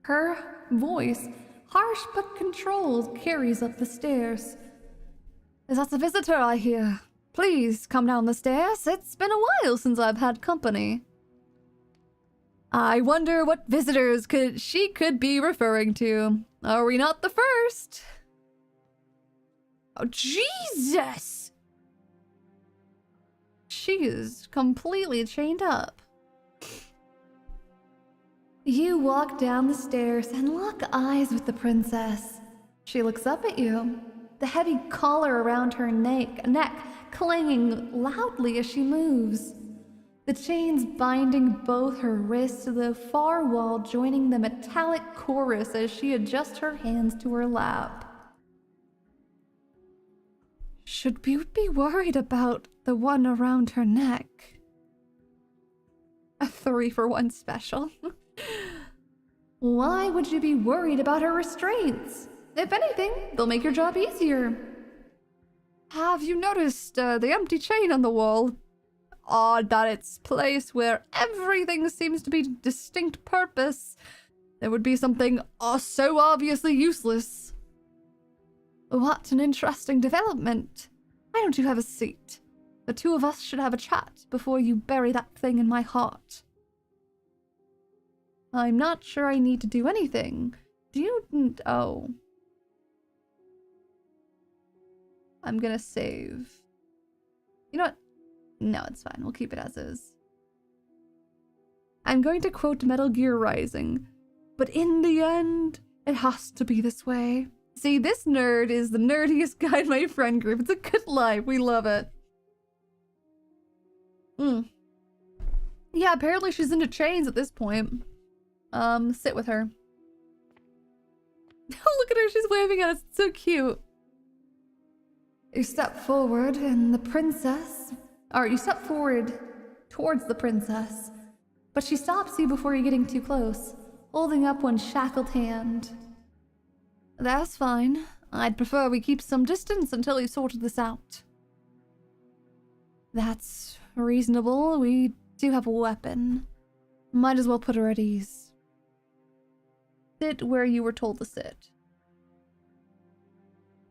Her voice, harsh but controlled, carries up the stairs. Is that a visitor I hear? Please come down the stairs. It's been a while since I've had company. I wonder what visitors she could be referring to. Are we not the first? Oh, Jesus! She is completely chained up. You walk down the stairs and lock eyes with the princess. She looks up at you, the heavy collar around her neck clanging loudly as she moves. The chains binding both her wrists to the far wall, joining the metallic chorus as she adjusts her hands to her lap. Should we be worried about the one around her neck? A 3-for-1 special. Why would you be worried about her restraints? If anything, they'll make your job easier. Have you noticed the empty chain on the wall? Odd that it's placed where everything seems to be distinct purpose. There would be something so obviously useless. What an interesting development. Why don't you have a seat? The two of us should have a chat before you bury that thing in my heart. I'm not sure I need to do anything. Do you... Oh. I'm gonna save. You know what? No, it's fine. We'll keep it as is. I'm going to quote Metal Gear Rising. But in the end, it has to be this way. See, this nerd is the nerdiest guy in my friend group. It's a good life. We love it. Yeah, apparently she's into chains at this point. Sit with her. Look at her, she's waving at us. It's so cute. You step forward and the princess... Or you step forward towards the princess, but she stops you before you're getting too close, holding up one shackled hand. That's fine. I'd prefer we keep some distance until you sorted this out. That's reasonable. We do have a weapon. Might as well put her at ease. Sit where you were told to sit.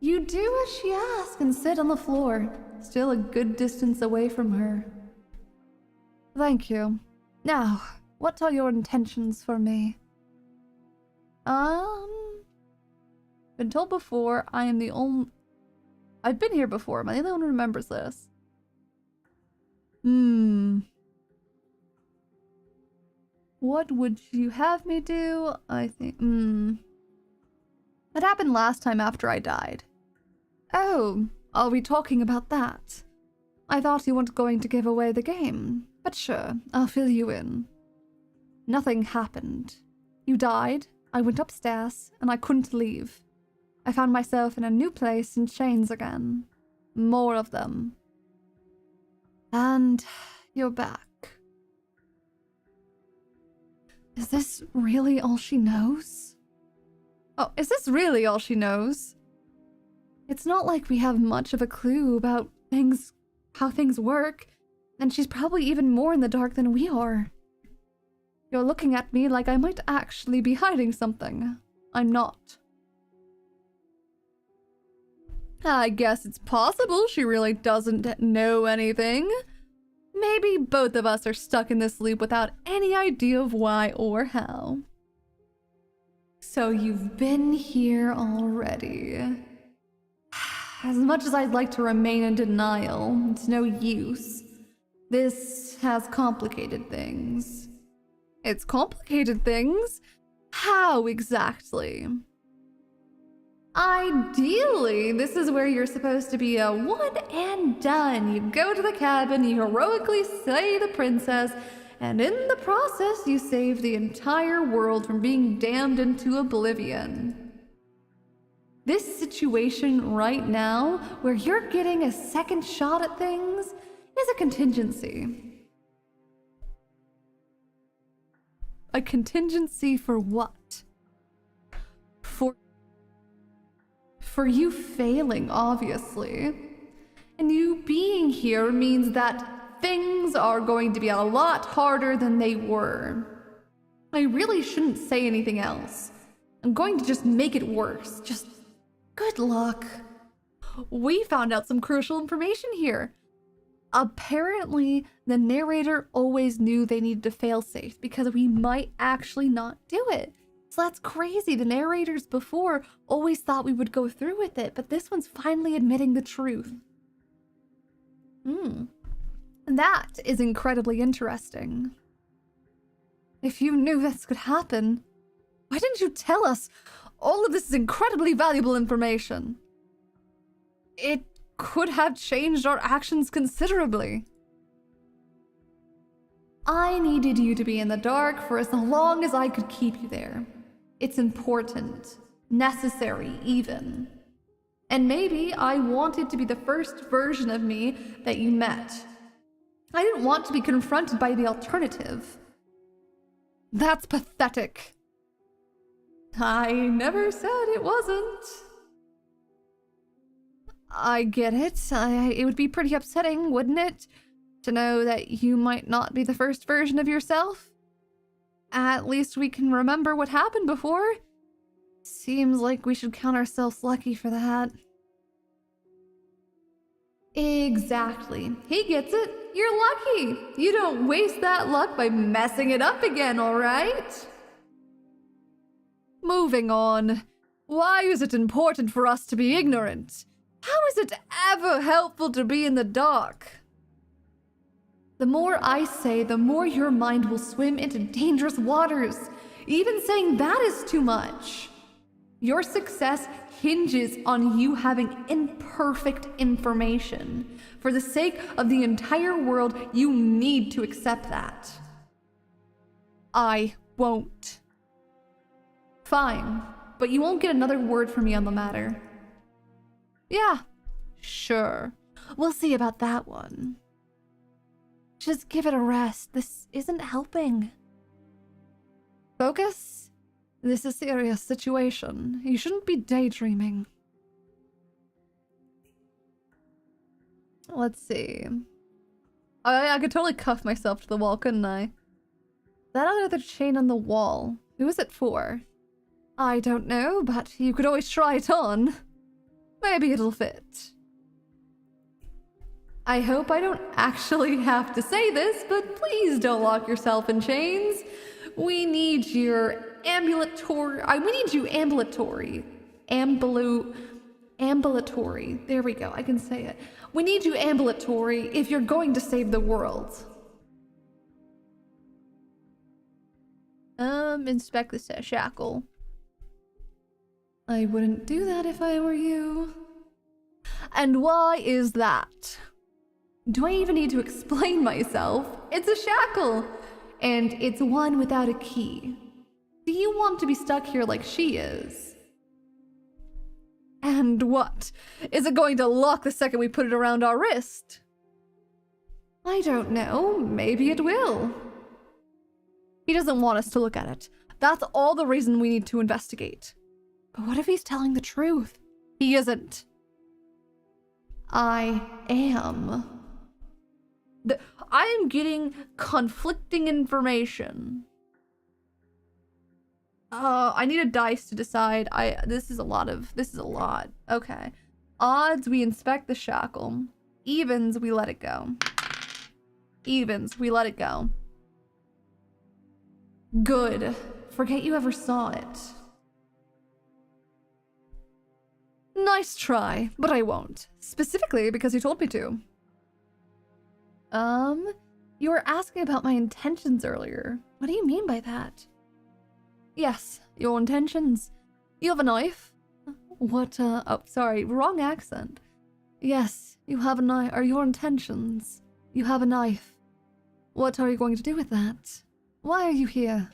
You do as she asks and sit on the floor, still a good distance away from her. Thank you. Now, what are your intentions for me? Been told before, I am the only... I've been here before, am I the only one who remembers this? What would you have me do? I think, That happened last time after I died. Oh, are we talking about that? I thought you weren't going to give away the game, but sure, I'll fill you in. Nothing happened. You died, I went upstairs, and I couldn't leave. I found myself in a new place in chains again. More of them. And you're back. Is this really all she knows? Oh, is this really all she knows? It's not like we have much of a clue about how things work, and she's probably even more in the dark than we are. You're looking at me like I might actually be hiding something. I'm not. I guess it's possible she really doesn't know anything. Maybe both of us are stuck in this loop without any idea of why or how. So you've been here already. As much as I'd like to remain in denial, it's no use. This has complicated things. It's complicated things? How exactly? Ideally, this is where you're supposed to be a one and done. You go to the cabin, you heroically slay the princess, and in the process, you save the entire world from being damned into oblivion. This situation right now, where you're getting a second shot at things, is a contingency. A contingency for what? For you failing, obviously. And you being here means that things are going to be a lot harder than they were. I really shouldn't say anything else. I'm going to just make it worse. Just good luck. We found out some crucial information here. Apparently, the narrator always knew they needed to fail safe because we might actually not do it. So that's crazy. The narrators before always thought we would go through with it, but this one's finally admitting the truth. That is incredibly interesting. If you knew this could happen, why didn't you tell us? All of this is incredibly valuable information. It could have changed our actions considerably. I needed you to be in the dark for as long as I could keep you there. It's important, necessary even. And maybe I wanted to be the first version of me that you met. I didn't want to be confronted by the alternative. That's pathetic. I never said it wasn't. I get it. It would be pretty upsetting, wouldn't it? To know that you might not be the first version of yourself? At least we can remember what happened before. Seems like we should count ourselves lucky for that. Exactly. He gets it. You're lucky. You don't waste that luck by messing it up again, alright? Moving on. Why is it important for us to be ignorant? How is it ever helpful to be in the dark? The more I say, the more your mind will swim into dangerous waters. Even saying that is too much. Your success hinges on you having imperfect information. For the sake of the entire world, you need to accept that. I won't. Fine. but you won't get another word from me on the matter. Yeah, sure. We'll see about that one. Just give it a rest. This isn't helping. Focus? This is a serious situation. You shouldn't be daydreaming. Let's see. I could totally cuff myself to the wall, couldn't I? That other chain on the wall. Who is it for? I don't know, but you could always try it on. Maybe it'll fit. I hope I don't actually have to say this, but please don't lock yourself in chains. We need your ambulatory. We need you ambulatory. Ambulatory. There we go. I can say it. We need you ambulatory if you're going to save the world. Inspect the shackle. I wouldn't do that if I were you. And why is that? Do I even need to explain myself? It's a shackle, and it's one without a key. Do you want to be stuck here like she is? And what? Is it going to lock the second we put it around our wrist? I don't know. Maybe it will. He doesn't want us to look at it. That's all the reason we need to investigate. But what if he's telling the truth? He isn't. I am. I am getting conflicting information. I need a dice to decide. This is a lot. Okay. Odds, we inspect the shackle. Evens, we let it go. Evens, we let it go. Good. Forget you ever saw it. Nice try, but I won't. Specifically because you told me to. You were asking about my intentions earlier. What do you mean by that? Yes, your intentions. You have a knife? What, oh, sorry, wrong accent. Yes, you have a knife, or your intentions. You have a knife. What are you going to do with that? Why are you here?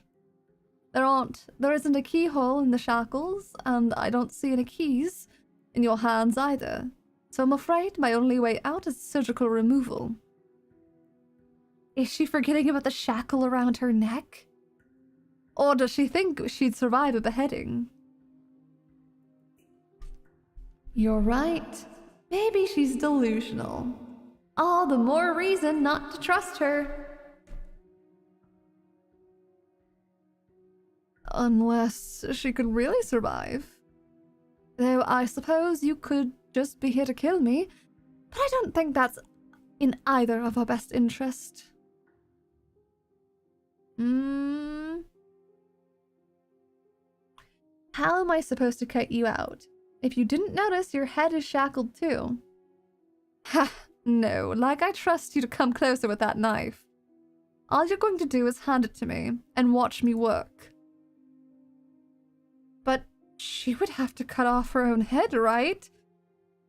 There isn't a keyhole in the shackles, and I don't see any keys in your hands either. So I'm afraid my only way out is surgical removal. Is she forgetting about the shackle around her neck? Or does she think she'd survive a beheading? You're right. Maybe she's delusional. All the more reason not to trust her. Unless she could really survive. Though I suppose you could just be here to kill me, but I don't think that's in either of our best interest. How am I supposed to cut you out? If you didn't notice, your head is shackled too. Ha, no, like I trust you to come closer with that knife. All you're going to do is hand it to me and watch me work. But she would have to cut off her own head, right?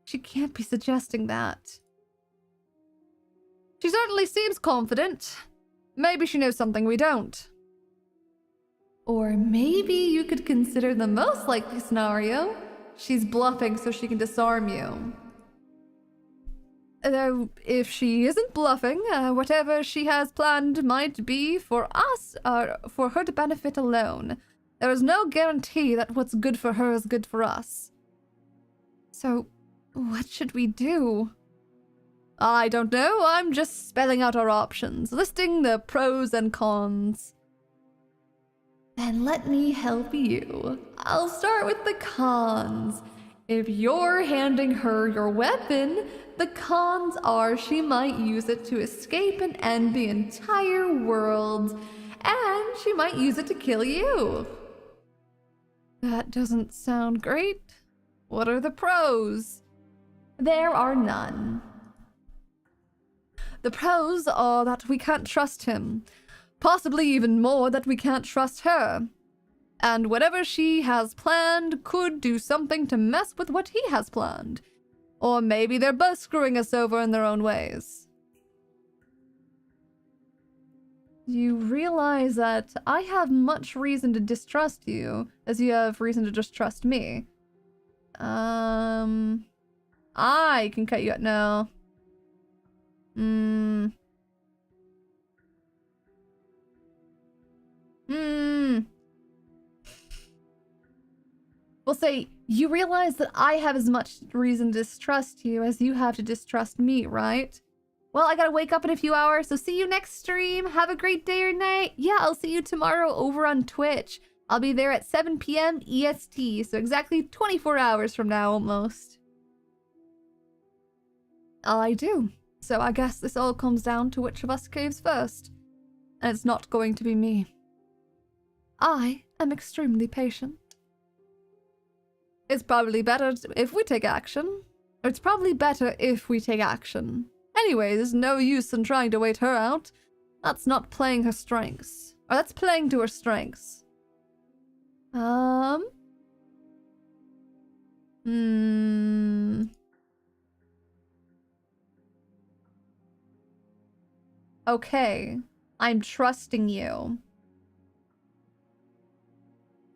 She can't be suggesting that. She certainly seems confident. Maybe she knows something we don't. Or maybe you could consider the most likely scenario. She's bluffing so she can disarm you. Though, if she isn't bluffing, whatever she has planned might be for us, for her to benefit alone. There is no guarantee that what's good for her is good for us. So, what should we do? I don't know, I'm just spelling out our options, listing the pros and cons. Then let me help you. I'll start with the cons. If you're handing her your weapon, the cons are she might use it to escape and end the entire world, and she might use it to kill you. That doesn't sound great. What are the pros? There are none. The pros are that we can't trust him. Possibly even more that we can't trust her. And whatever she has planned could do something to mess with what he has planned. Or maybe they're both screwing us over in their own ways. You realize that I have much reason to distrust you, as you have reason to distrust me. I can cut you out now. We'll say, you realize that I have as much reason to distrust you as you have to distrust me, right? Well, I gotta wake up in a few hours, so see you next stream. Have a great day or night. Yeah, I'll see you tomorrow over on Twitch. I'll be there at 7 p.m. EST, so exactly 24 hours from now, almost. I do. So I guess this all comes down to which of us caves first. And it's not going to be me. I am extremely patient. It's probably better if we take action. It's probably better if we take action. Anyway, there's no use in trying to wait her out. That's not playing her strengths. Or that's playing to her strengths. Okay. I'm trusting you.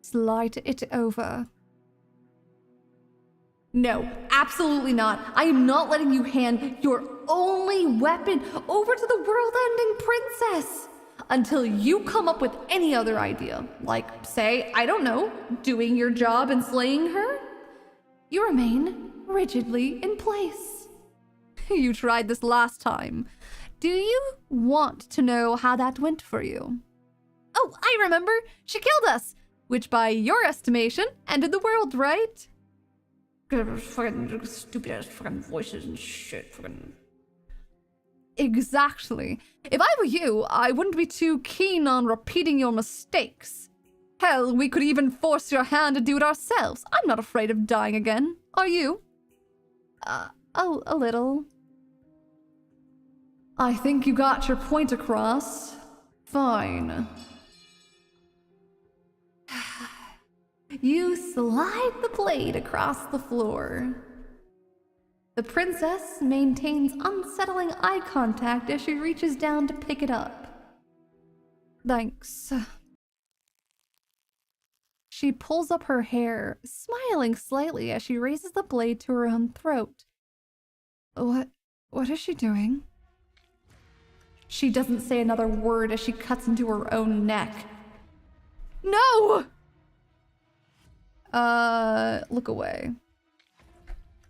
Slide it over. No, absolutely not. I am not letting you hand your only weapon over to the world-ending princess until you come up with any other idea. Like, say, I don't know, doing your job and slaying her? You remain rigidly in place. You tried this last time. Do you want to know how that went for you? Oh, I remember. She killed us, which by your estimation ended the world, right? Fucking stupid ass fucking voices and shit. Fucking. Exactly. If I were you, I wouldn't be too keen on repeating your mistakes. Hell, we could even force your hand to do it ourselves. I'm not afraid of dying again. Are you? Oh, a little. I think you got your point across. Fine. You slide the blade across the floor. The princess maintains unsettling eye contact as she reaches down to pick it up. Thanks. She pulls up her hair, smiling slightly as she raises the blade to her own throat. What is she doing? She doesn't say another word as she cuts into her own neck. No! Look away.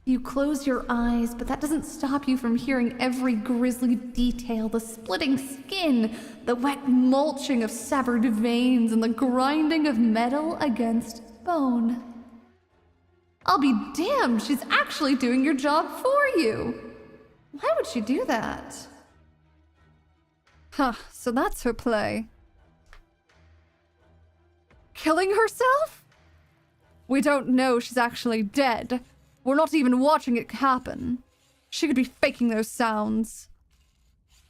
You close your eyes, but that doesn't stop you from hearing every grisly detail, the splitting skin, the wet mulching of severed veins, and the grinding of metal against bone. I'll be damned, she's actually doing your job for you. Why would she do that? Huh, so that's her play. Killing herself? We don't know she's actually dead. We're not even watching it happen. She could be faking those sounds.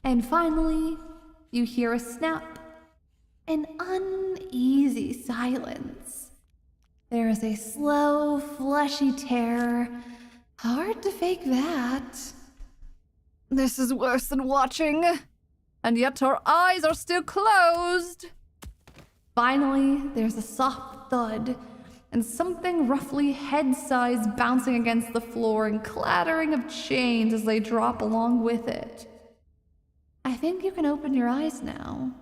And finally, you hear a snap. An uneasy silence. There is a slow, fleshy tear. Hard to fake that. This is worse than watching. And yet her eyes are still closed. Finally, there's a soft thud, and something roughly head-sized bouncing against the floor and clattering of chains as they drop along with it. I think you can open your eyes now.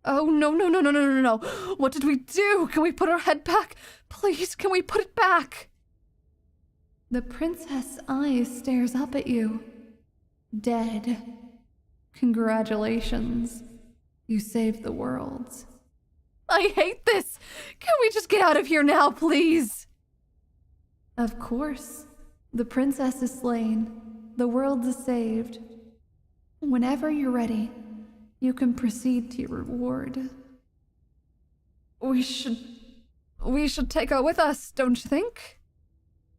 Oh, no. What did we do? Can we put her head back? Please, can we put it back? The princess' eyes stares up at you. Dead. Congratulations. You saved the world. I hate this! Can we just get out of here now, please? Of course. The princess is slain. The world is saved. Whenever you're ready, you can proceed to your reward. We should take her with us, don't you think?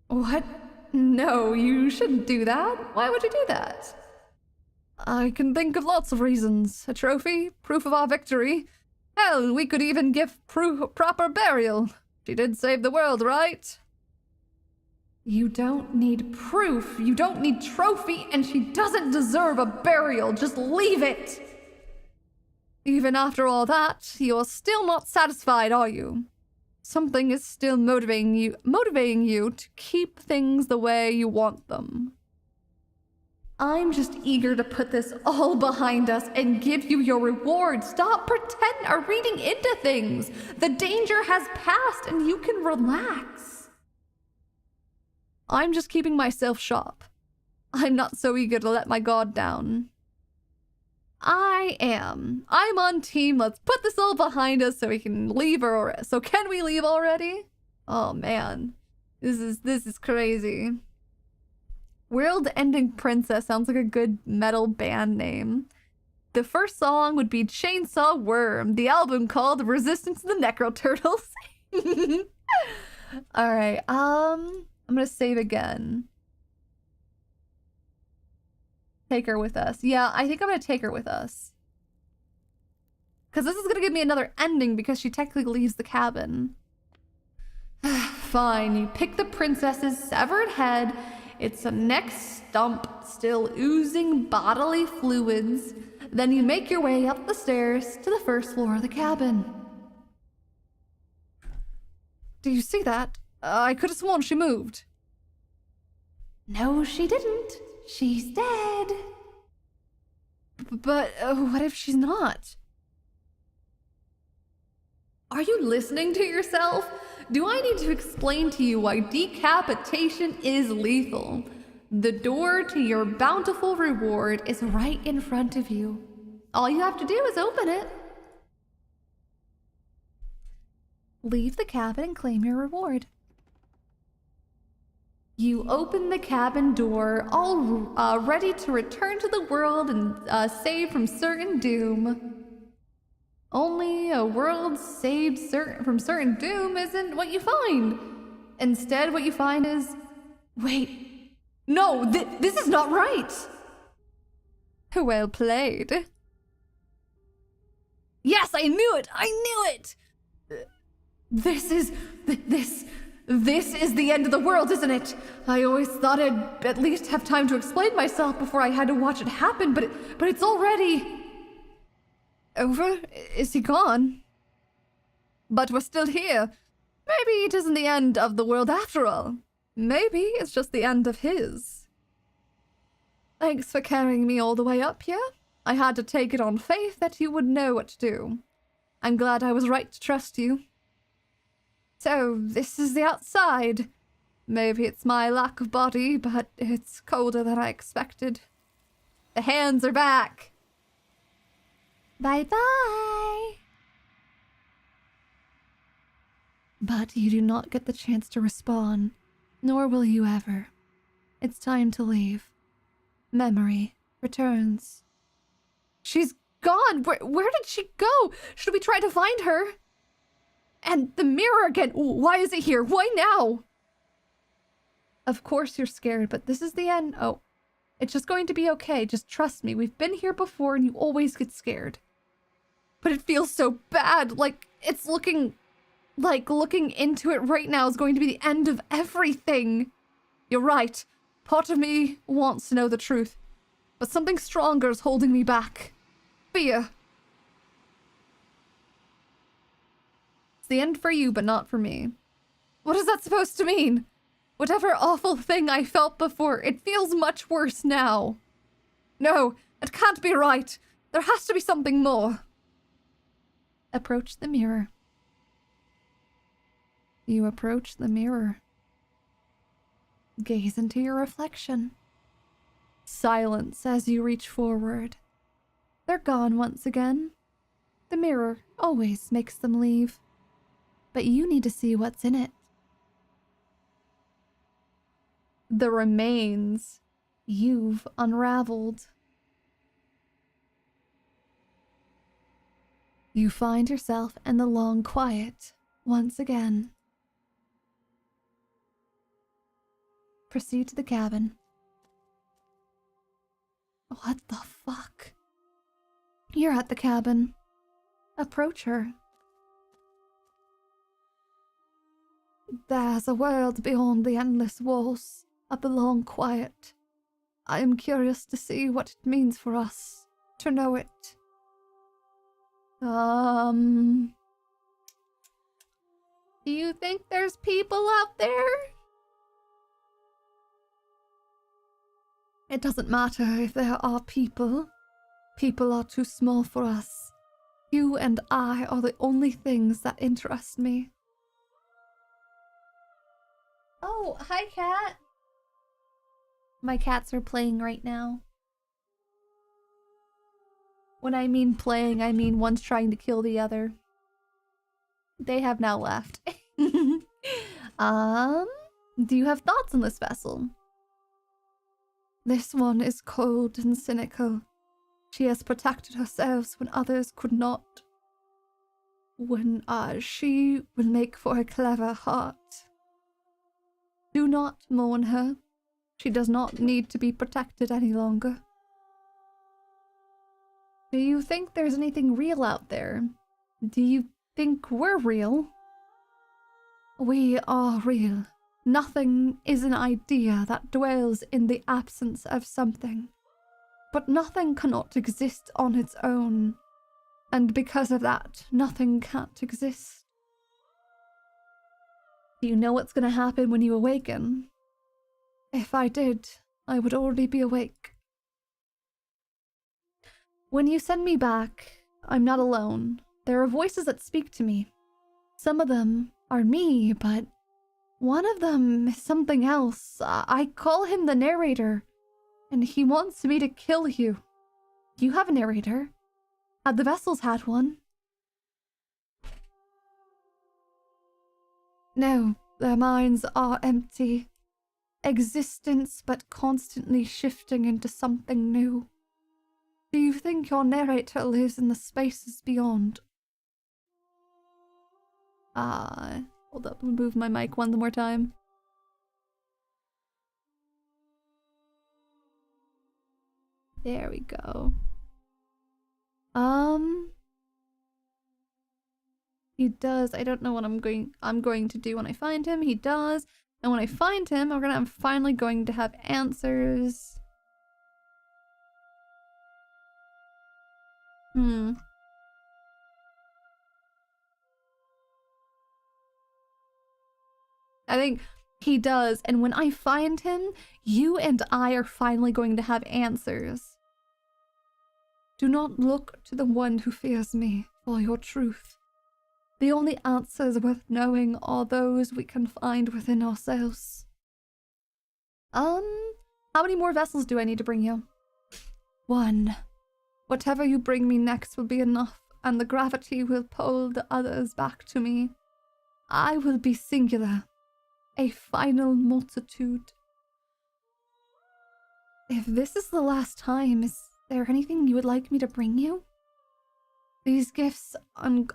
What? No, you shouldn't do that. Why would you do that? I can think of lots of reasons. A trophy, proof of our victory. Hell, we could even give proper burial. She did save the world, right? You don't need proof, you don't need trophy, and she doesn't deserve a burial. Just leave it! Even after all that, you're still not satisfied, are you? Something is still motivating you to keep things the way you want them. I'm just eager to put this all behind us and give you your reward. Stop reading into things. The danger has passed and you can relax. I'm just keeping myself sharp. I'm not so eager to let my guard down. I am. I'm on team. Let's put this all behind us so we can leave so can we leave already? Oh man. This is crazy. World-ending princess sounds like a good metal band name. The first song would be Chainsaw Worm, the album called Resistance to the 𝘨𝗏𝘀𝘀𝘀𝘀𝘀𝑇ur𝑒𝑟𝑒𝑎 Alright, I'm gonna save again. Take her with us. Yeah, I think I'm gonna take her with us. Because this is gonna give me another ending because she technically leaves the cabin. Fine, you pick the princess's severed head. It's a neck stump, still oozing bodily fluids. Then you make your way up the stairs to the first floor of the cabin. Do you see that? I could have sworn she moved. No, she didn't. She's dead. But what if she's not? Are you listening to yourself? Do I need to explain to you why decapitation is lethal? The door to your bountiful reward is right in front of you. All you have to do is open it. Leave the cabin and claim your reward. You open the cabin door, all ready to return to the world and save from certain doom. Only a world saved from certain doom isn't what you find. Instead, what you find is, wait, no, this is not right. Well played. Yes, I knew it. I knew it. This is the end of the world, isn't it? I always thought I'd at least have time to explain myself before I had to watch it happen, but it's already over. Is he gone? But we're still here. Maybe it isn't the end of the world after all. Maybe it's just the end of his. Thanks for carrying me all the way up here. I had to take it on faith that you would know what to do. I'm glad I was right to trust you. So, this is the outside. Maybe it's my lack of body, but it's colder than I expected. The hands are back. Bye-bye. But you do not get the chance to respawn, nor will you ever. It's time to leave. Memory returns. She's gone! Where did she go? Should we try to find her? And the mirror again! Why is it here? Why now? Of course you're scared, but this is the end. Oh, it's just going to be okay. Just trust me. We've been here before and you always get scared. But it feels so bad. Like, it's looking into it right now is going to be the end of everything. You're right. Part of me wants to know the truth, but something stronger is holding me back. Fear. It's the end for you, but not for me. What is that supposed to mean? Whatever awful thing I felt before, it feels much worse now. No, it can't be right. There has to be something more. Approach the mirror. You approach the mirror. Gaze into your reflection. Silence as you reach forward. They're gone once again. The mirror always makes them leave. But you need to see what's in it. The remains you've unraveled. You find yourself in the long quiet once again. Proceed to the cabin. What the fuck? You're at the cabin. Approach her. There's a world beyond the endless walls of the long quiet. I am curious to see what it means for us to know it. Do you think there's people out there? It doesn't matter if there are people. People are too small for us. You and I are the only things that interest me. Oh, hi, cat. My cats are playing right now. When I mean playing, I mean one's trying to kill the other. They have now left. Do you have thoughts on this vessel? This one is cold and cynical. She has protected herself when others could not. She will make for a clever heart. Do not mourn her. She does not need to be protected any longer. Do you think there's anything real out there? Do you think we're real? We are real. Nothing is an idea that dwells in the absence of something. But nothing cannot exist on its own. And because of that, nothing can't exist. Do you know what's going to happen when you awaken? If I did, I would already be awake. When you send me back, I'm not alone. There are voices that speak to me. Some of them are me, but one of them is something else. I call him the narrator, and he wants me to kill you. Do you have a narrator? Have the vessels had one? No, their minds are empty. Existence but constantly shifting into something new. Do you think your narrator lives in the spaces beyond? Hold up, move my mic one more time. There we go. He does. I don't know what I'm going to do when I find him. He does. And when I find him, I'm finally going to have answers. I think he does, and when I find him, you and I are finally going to have answers. Do not look to the one who fears me for your truth. The only answers worth knowing are those we can find within ourselves. How many more vessels do I need to bring you? 1. Whatever you bring me next will be enough, and the gravity will pull the others back to me. I will be singular. A final multitude. If this is the last time, is there anything you would like me to bring you? These gifts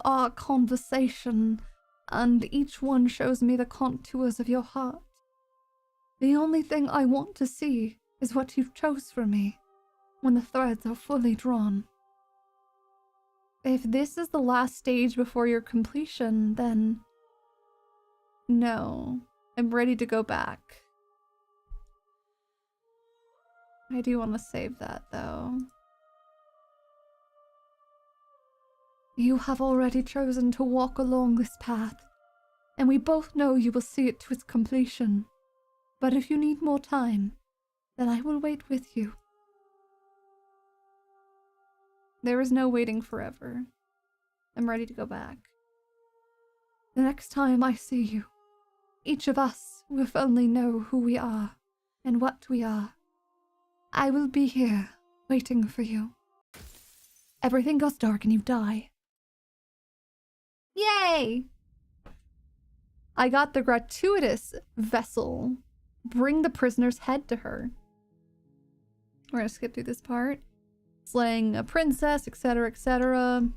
are conversation, and each one shows me the contours of your heart. The only thing I want to see is what you've chose for me, when the threads are fully drawn. If this is the last stage before your completion, then no. I'm ready to go back. I do want to save that, though. You have already chosen to walk along this path, and we both know you will see it to its completion. But if you need more time, then I will wait with you. There is no waiting forever. I'm ready to go back. The next time I see you, each of us will only know who we are and what we are. I will be here, waiting for you. Everything goes dark and you die. Yay! I got the gratuitous vessel. Bring the prisoner's head to her. We're gonna skip through this part. Slaying a princess, etc., etc.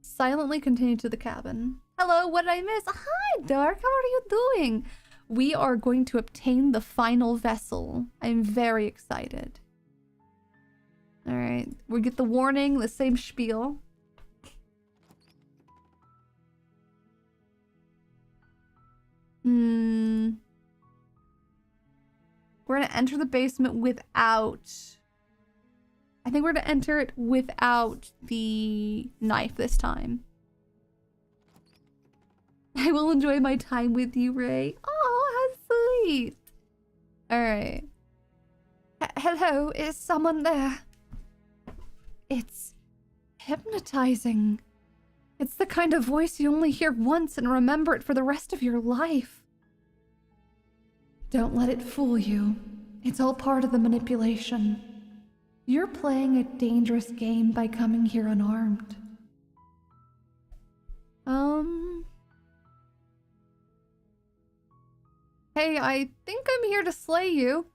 Silently continue to the cabin. Hello, what did I miss? Hi, Dark, how are you doing? We are going to obtain the final vessel. I'm very excited. Alright, we get the warning, the same spiel. We're gonna enter the basement without... I think we're gonna enter it without the knife this time. I will enjoy my time with you, Ray. Oh, how sweet. Alright. Hello, is someone there? It's hypnotizing. It's the kind of voice you only hear once and remember it for the rest of your life. Don't let it fool you. It's all part of the manipulation. You're playing a dangerous game by coming here unarmed. Hey, I think I'm here to slay you.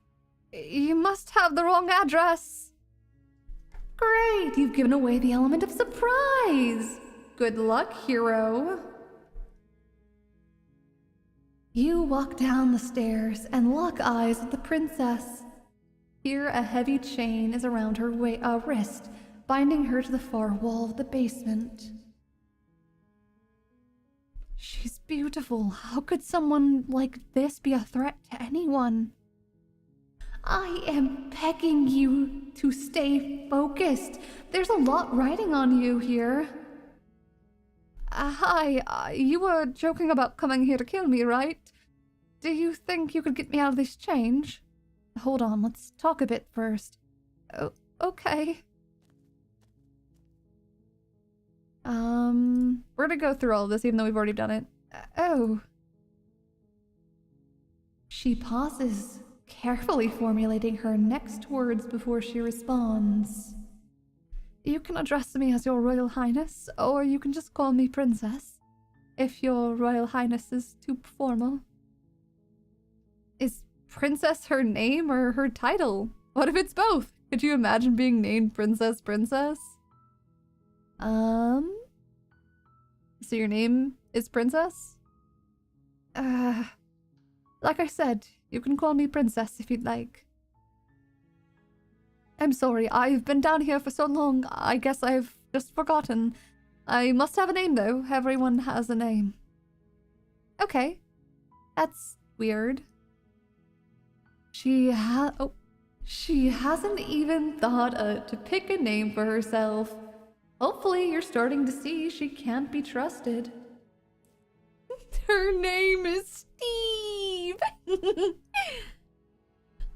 You must have the wrong address. Great, you've given away the element of surprise. Good luck, hero. You walk down the stairs and lock eyes with the princess. Here, a heavy chain is around her wrist, binding her to the far wall of the basement. She's beautiful. How could someone like this be a threat to anyone? I am begging you to stay focused. There's a lot riding on you here. Hi, you were joking about coming here to kill me, right? Do you think you could get me out of this change? Hold on, let's talk a bit first. Oh, okay. We're gonna go through all of this even though we've already done it. Oh. She pauses, carefully formulating her next words before she responds. You can address me as your Royal Highness, or you can just call me Princess, if your Royal Highness is too formal. Is Princess her name or her title? What if it's both? Could you imagine being named Princess? So your name is Princess? Like I said, you can call me Princess if you'd like. I'm sorry, I've been down here for so long, I guess I've just forgotten. I must have a name though, everyone has a name. Okay, that's weird. She hasn't even thought to pick a name for herself. Hopefully you're starting to see she can't be trusted. Her name is Steve!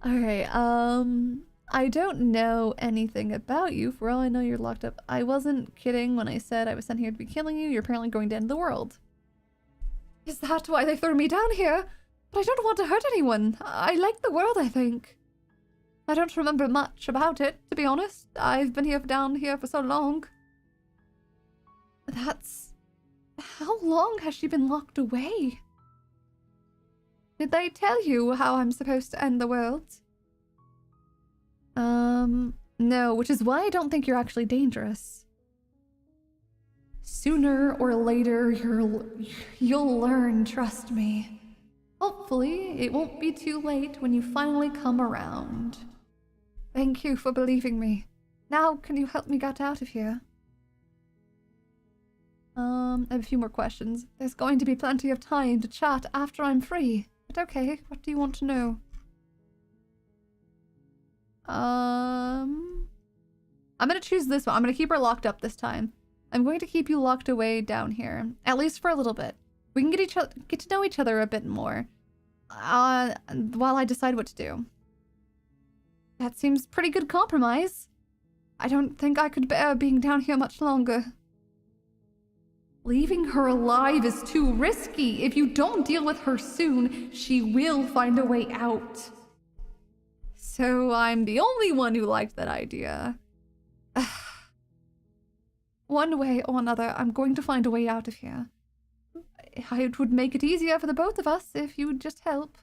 Alright, I don't know anything about you. For all I know, you're locked up. I wasn't kidding when I said I was sent here to be killing you. You're apparently going to end the world. Is that why they threw me down here? But I don't want to hurt anyone. I like the world, I think. I don't remember much about it, to be honest. I've been down here for so long. That's... How long has she been locked away? Did they tell you how I'm supposed to end the world? No, which is why I don't think you're actually dangerous. Sooner or later, you'll learn, trust me. Hopefully, it won't be too late when you finally come around. Thank you for believing me. Now, can you help me get out of here? I have a few more questions. There's going to be plenty of time to chat after I'm free. But okay, what do you want to know? I'm gonna choose this one. I'm gonna keep her locked up this time. I'm going to keep you locked away down here, at least for a little bit. We can get to know each other a bit more, while I decide what to do. That seems pretty good compromise. I don't think I could bear being down here much longer. Leaving her alive is too risky. If you don't deal with her soon, she will find a way out. So I'm the only one who liked that idea. One way or another, I'm going to find a way out of here. It would make it easier for the both of us if you would just help.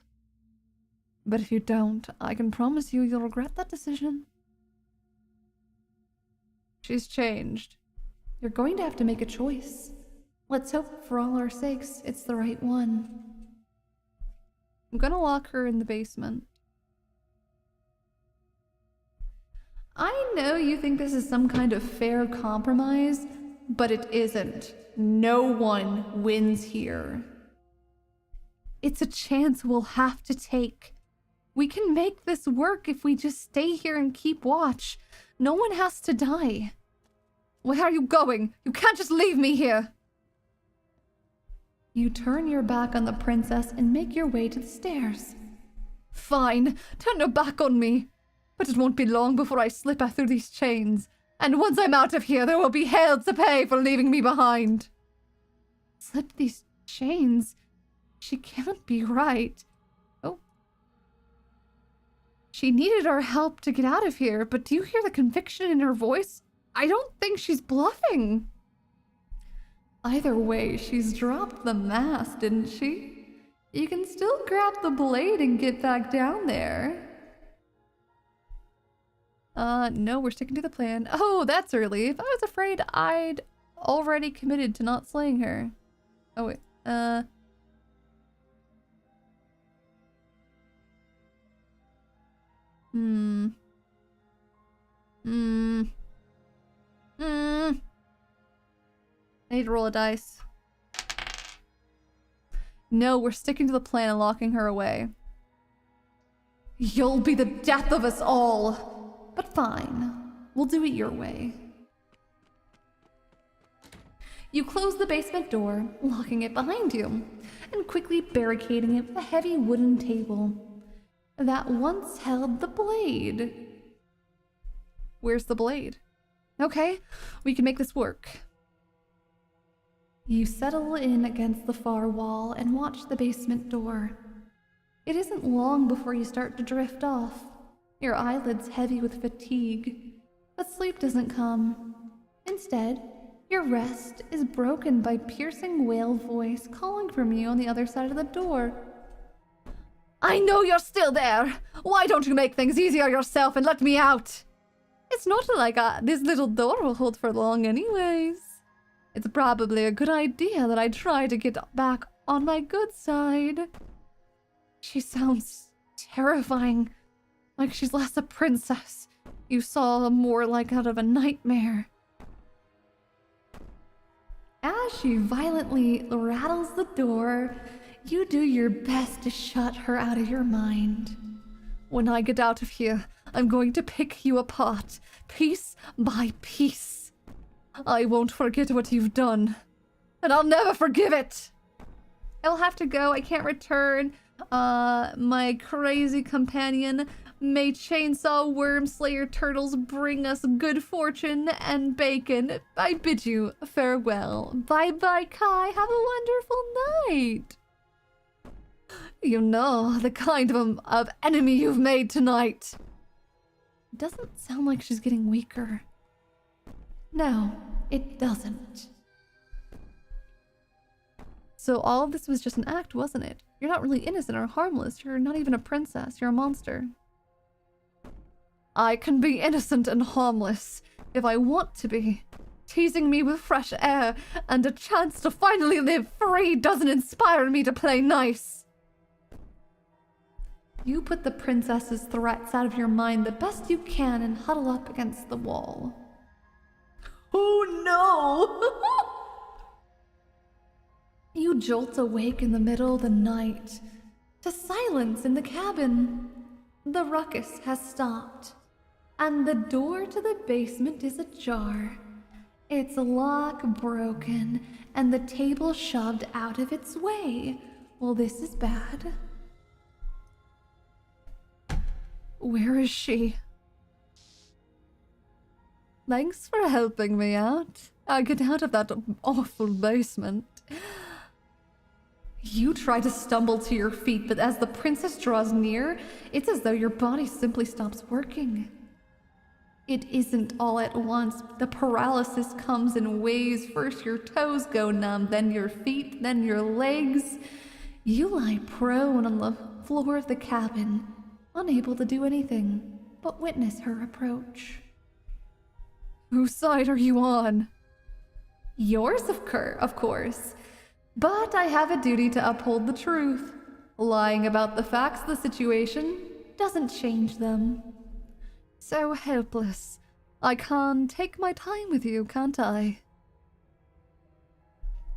But if you don't, I can promise you you'll regret that decision. She's changed. You're going to have to make a choice. Let's hope for all our sakes it's the right one. I'm gonna lock her in the basement. I know you think this is some kind of fair compromise, but it isn't. No one wins here. It's a chance we'll have to take. We can make this work if we just stay here and keep watch. No one has to die. Where are you going? You can't just leave me here. You turn your back on the princess and make your way to the stairs. Fine, turn your back on me. But it won't be long before I slip out through these chains. And once I'm out of here, there will be hell to pay for leaving me behind. Slip these chains? She can't be right. Oh. She needed our help to get out of here, but do you hear the conviction in her voice? I don't think she's bluffing. Either way, she's dropped the mask, didn't she? You can still grab the blade and get back down there. No, we're sticking to the plan. Oh, that's a relief. I was afraid I'd already committed to not slaying her. Oh, wait. I need to roll a dice. No, we're sticking to the plan and locking her away. You'll be the death of us all. But fine. We'll do it your way. You close the basement door, locking it behind you, and quickly barricading it with a heavy wooden table that once held the blade. Where's the blade? Okay, we can make this work. You settle in against the far wall and watch the basement door. It isn't long before you start to drift off, your eyelids heavy with fatigue, but sleep doesn't come. Instead, your rest is broken by piercing whale voice calling from you on the other side of the door. I know you're still there! Why don't you make things easier yourself and let me out? It's not like this little door will hold for long anyways. It's probably a good idea that I try to get back on my good side. She sounds terrifying, like she's less a princess you saw more like out of a nightmare. As she violently rattles the door, you do your best to shut her out of your mind. When I get out of here, I'm going to pick you apart, piece by piece. I won't forget what you've done, and I'll never forgive it. I'll have to go. I can't return. My crazy companion, may Chainsaw Worm Slayer Turtles bring us good fortune and bacon. I bid you farewell. Bye-bye, Kai. Have a wonderful night. You know, the kind of enemy you've made tonight. It doesn't sound like she's getting weaker. No, it doesn't. So all of this was just an act, wasn't it? You're not really innocent or harmless. You're not even a princess. You're a monster. I can be innocent and harmless if I want to be. Teasing me with fresh air and a chance to finally live free doesn't inspire me to play nice. You put the princess's threats out of your mind the best you can and huddle up against the wall. Oh no! You jolt awake in the middle of the night to silence in the cabin. The ruckus has stopped, and the door to the basement is ajar. Its lock broken, and the table shoved out of its way. Well, this is bad. Where is she? Thanks for helping me out. I get out of that awful basement. You try to stumble to your feet, but as the princess draws near, it's as though your body simply stops working. It isn't all at once. The paralysis comes in waves. First your toes go numb, then your feet, then your legs. You lie prone on the floor of the cabin, unable to do anything but witness her approach. Whose side are you on? Yours, of course. But I have a duty to uphold the truth. Lying about the facts of the situation doesn't change them. So helpless. I can take my time with you, can't I?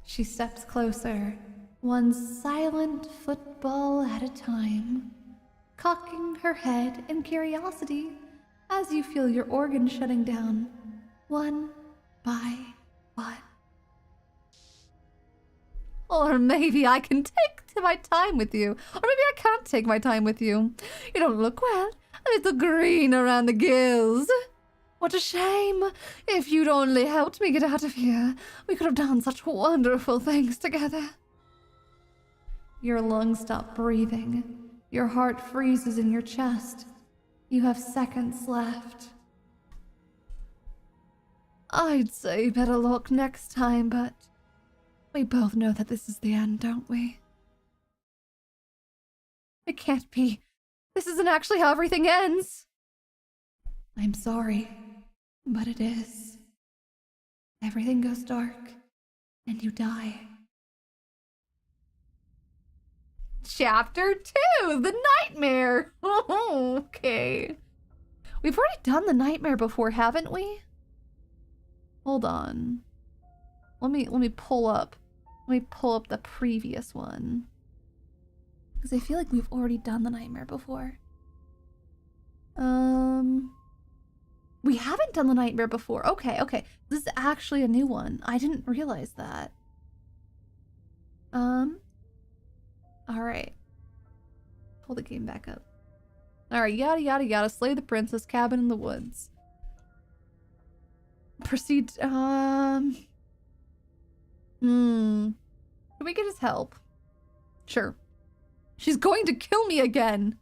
She steps closer, one silent football at a time, cocking her head in curiosity as you feel your organs shutting down, one by one. Or maybe I can take my time with you. Or maybe I can't take my time with you. You don't look well. A little green around the gills. What a shame. If you'd only helped me get out of here, we could have done such wonderful things together. Your lungs stop breathing. Your heart freezes in your chest. You have seconds left. I'd say better luck next time, but we both know that this is the end, don't we? It can't be. This isn't actually how everything ends. I'm sorry, but it is. Everything goes dark, and you die. Chapter 2, the nightmare. Okay. We've already done the nightmare before, haven't we? Hold on. Let me pull up. Let me pull up the previous one. Because I feel like we've already done the nightmare before. We haven't done the nightmare before. Okay. This is actually a new one. I didn't realize that. Alright. Pull the game back up. Alright, yada yada yada. Slay the princess, cabin in the woods. Proceed, Can we get his help? Sure. She's going to kill me again.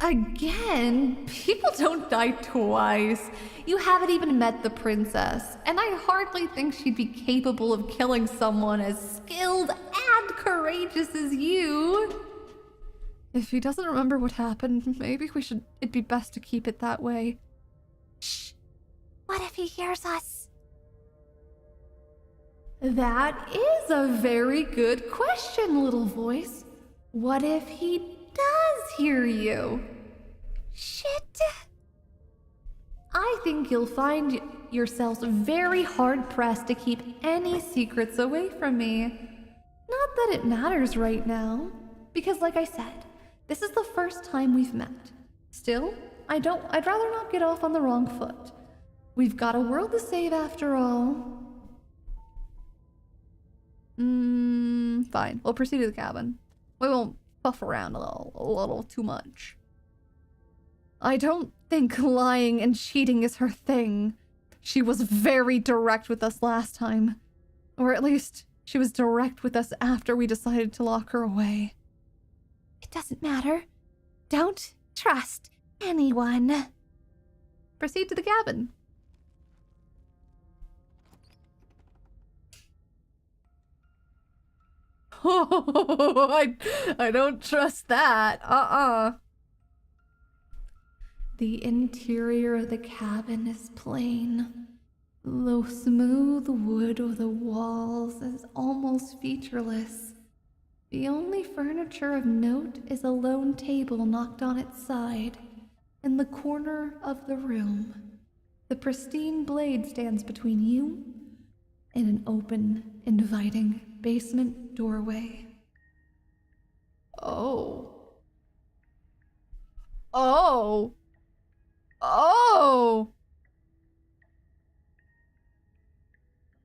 Again? People don't die twice. You haven't even met the princess, and I hardly think she'd be capable of killing someone as skilled and courageous as you. If he doesn't remember what happened, maybe it'd be best to keep it that way. Shh. What if he hears us? That is a very good question, little voice. What if he does hear you? Shit. I think you'll find yourselves very hard-pressed to keep any secrets away from me. Not that it matters right now, because like I said, this is the first time we've met. Still, I'd rather not get off on the wrong foot. We've got a world to save after all. Fine. We'll proceed to the cabin. We won't puff around a little too much. I don't think lying and cheating is her thing. She was very direct with us last time. Or at least, she was direct with us after we decided to lock her away. It doesn't matter. Don't trust anyone. Proceed to the cabin. Oh, I don't trust that. The interior of the cabin is plain. The smooth wood of the walls is almost featureless. The only furniture of note is a lone table knocked on its side. In the corner of the room, the pristine blade stands between you and an open, inviting basement doorway. Oh.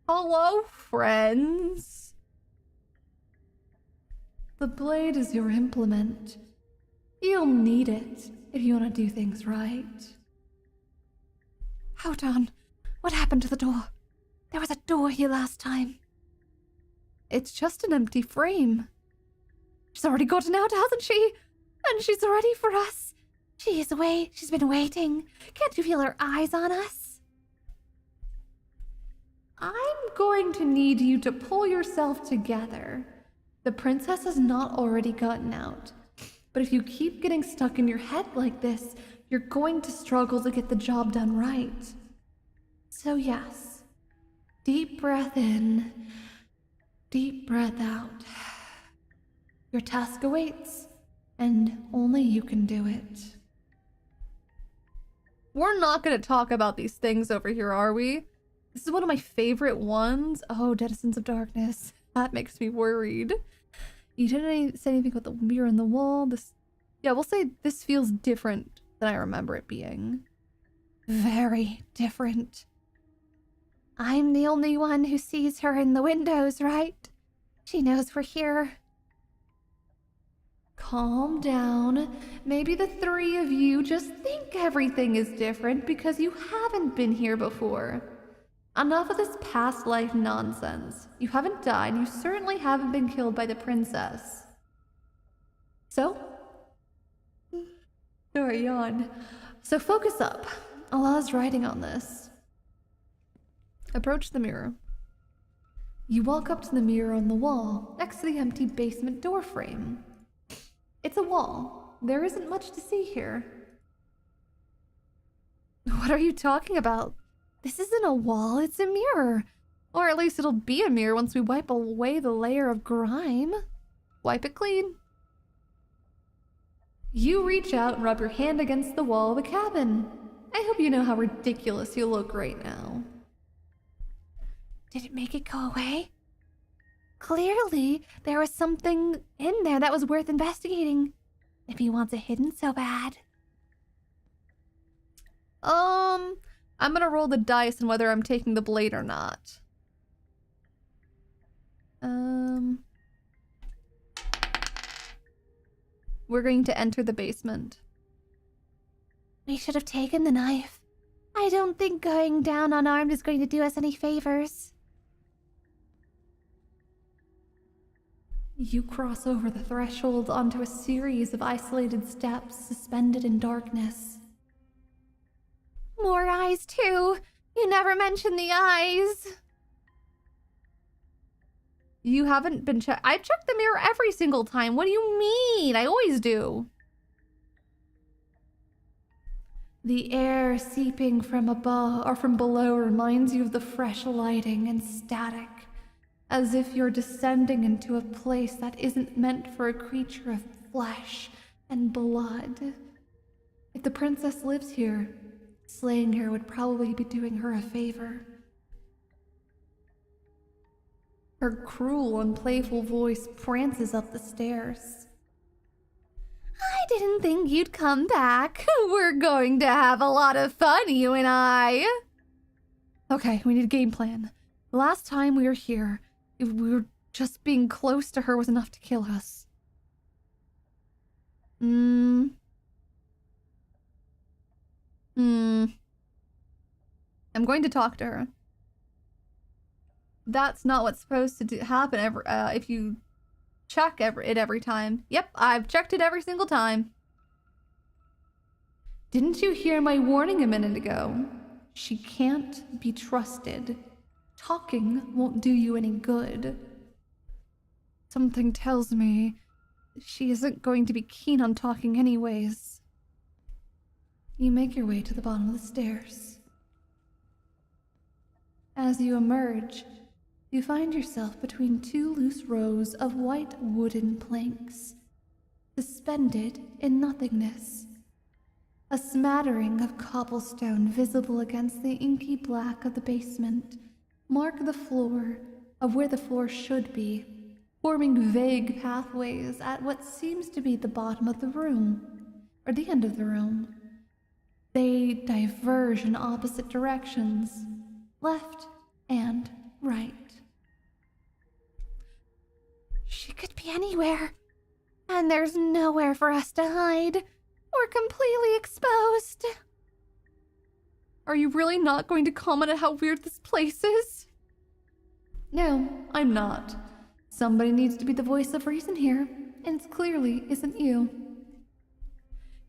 Hello, friends. The blade is your implement. You'll need it if you want to do things right. Hold on. What happened to the door? There was a door here last time. It's just an empty frame. She's already gotten out, hasn't she? And she's ready for us. She's been waiting. Can't you feel her eyes on us? I'm going to need you to pull yourself together. The princess has not already gotten out. But if you keep getting stuck in your head like this, you're going to struggle to get the job done right. So yes, deep breath in, deep breath out. Your task awaits, and only you can do it. We're not going to talk about these things over here, are we? This is one of my favorite ones. Oh, Denizens of Darkness. That makes me worried. You didn't say anything about the mirror on the wall. Yeah, we'll say this feels different than I remember it being. Very different. I'm the only one who sees her in the windows, right? She knows we're here. Calm down. Maybe the three of you just think everything is different because you haven't been here before. Enough of this past life nonsense. You haven't died. You certainly haven't been killed by the princess. So? Sorry, yawn. So focus up. Allah's writing on this. Approach the mirror. You walk up to the mirror on the wall, next to the empty basement door frame. It's a wall. There isn't much to see here. What are you talking about? This isn't a wall, it's a mirror. Or at least it'll be a mirror once we wipe away the layer of grime. Wipe it clean. You reach out and rub your hand against the wall of the cabin. I hope you know how ridiculous you look right now. Did it make it go away? Clearly, there was something in there that was worth investigating. If he wants it hidden so bad. I'm gonna roll the dice on whether I'm taking the blade or not. We're going to enter the basement. We should have taken the knife. I don't think going down unarmed is going to do us any favors. You cross over the threshold onto a series of isolated steps suspended in darkness. More eyes, too. You never mentioned the eyes. You haven't been checked. I check the mirror every single time. What do you mean? I always do. The air seeping from above or from below reminds you of the fresh lighting and static, as if you're descending into a place that isn't meant for a creature of flesh and blood. If the princess lives here, slaying her would probably be doing her a favor. Her cruel and playful voice prances up the stairs. I didn't think you'd come back. We're going to have a lot of fun, you and I. Okay, we need a game plan. Last time we were here, just being close to her was enough to kill us. I'm going to talk to her. That's not what's supposed to happen if you check it every time. Yep, I've checked it every single time. Didn't you hear my warning a minute ago? She can't be trusted. Talking won't do you any good. Something tells me she isn't going to be keen on talking anyways. You make your way to the bottom of the stairs. As you emerge, you find yourself between two loose rows of white wooden planks, suspended in nothingness. A smattering of cobblestone visible against the inky black of the basement mark the floor of where the floor should be, forming vague pathways at what seems to be the bottom of the room, or the end of the room. They diverge in opposite directions, left and right. She could be anywhere, and there's nowhere for us to hide. We're completely exposed. Are you really not going to comment on how weird this place is? No, I'm not. Somebody needs to be the voice of reason here, and it clearly isn't you.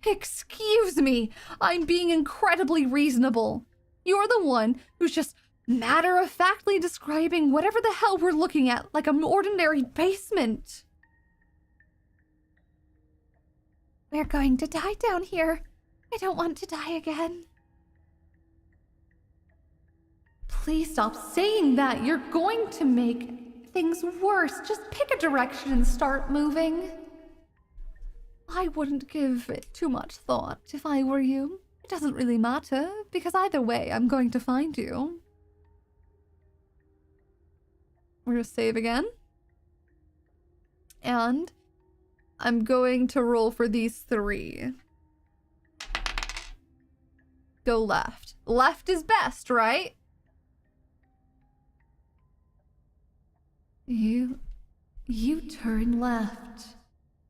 Excuse me, I'm being incredibly reasonable. You're the one who's just matter-of-factly describing whatever the hell we're looking at like an ordinary basement. We're going to die down here. I don't want to die again. Please stop saying that. You're going to make things worse. Just pick a direction and start moving. I wouldn't give it too much thought if I were you. It doesn't really matter, because either way, I'm going to find you. We're gonna save again. And I'm going to roll for these 3. Go left. Left is best, right? You turn left.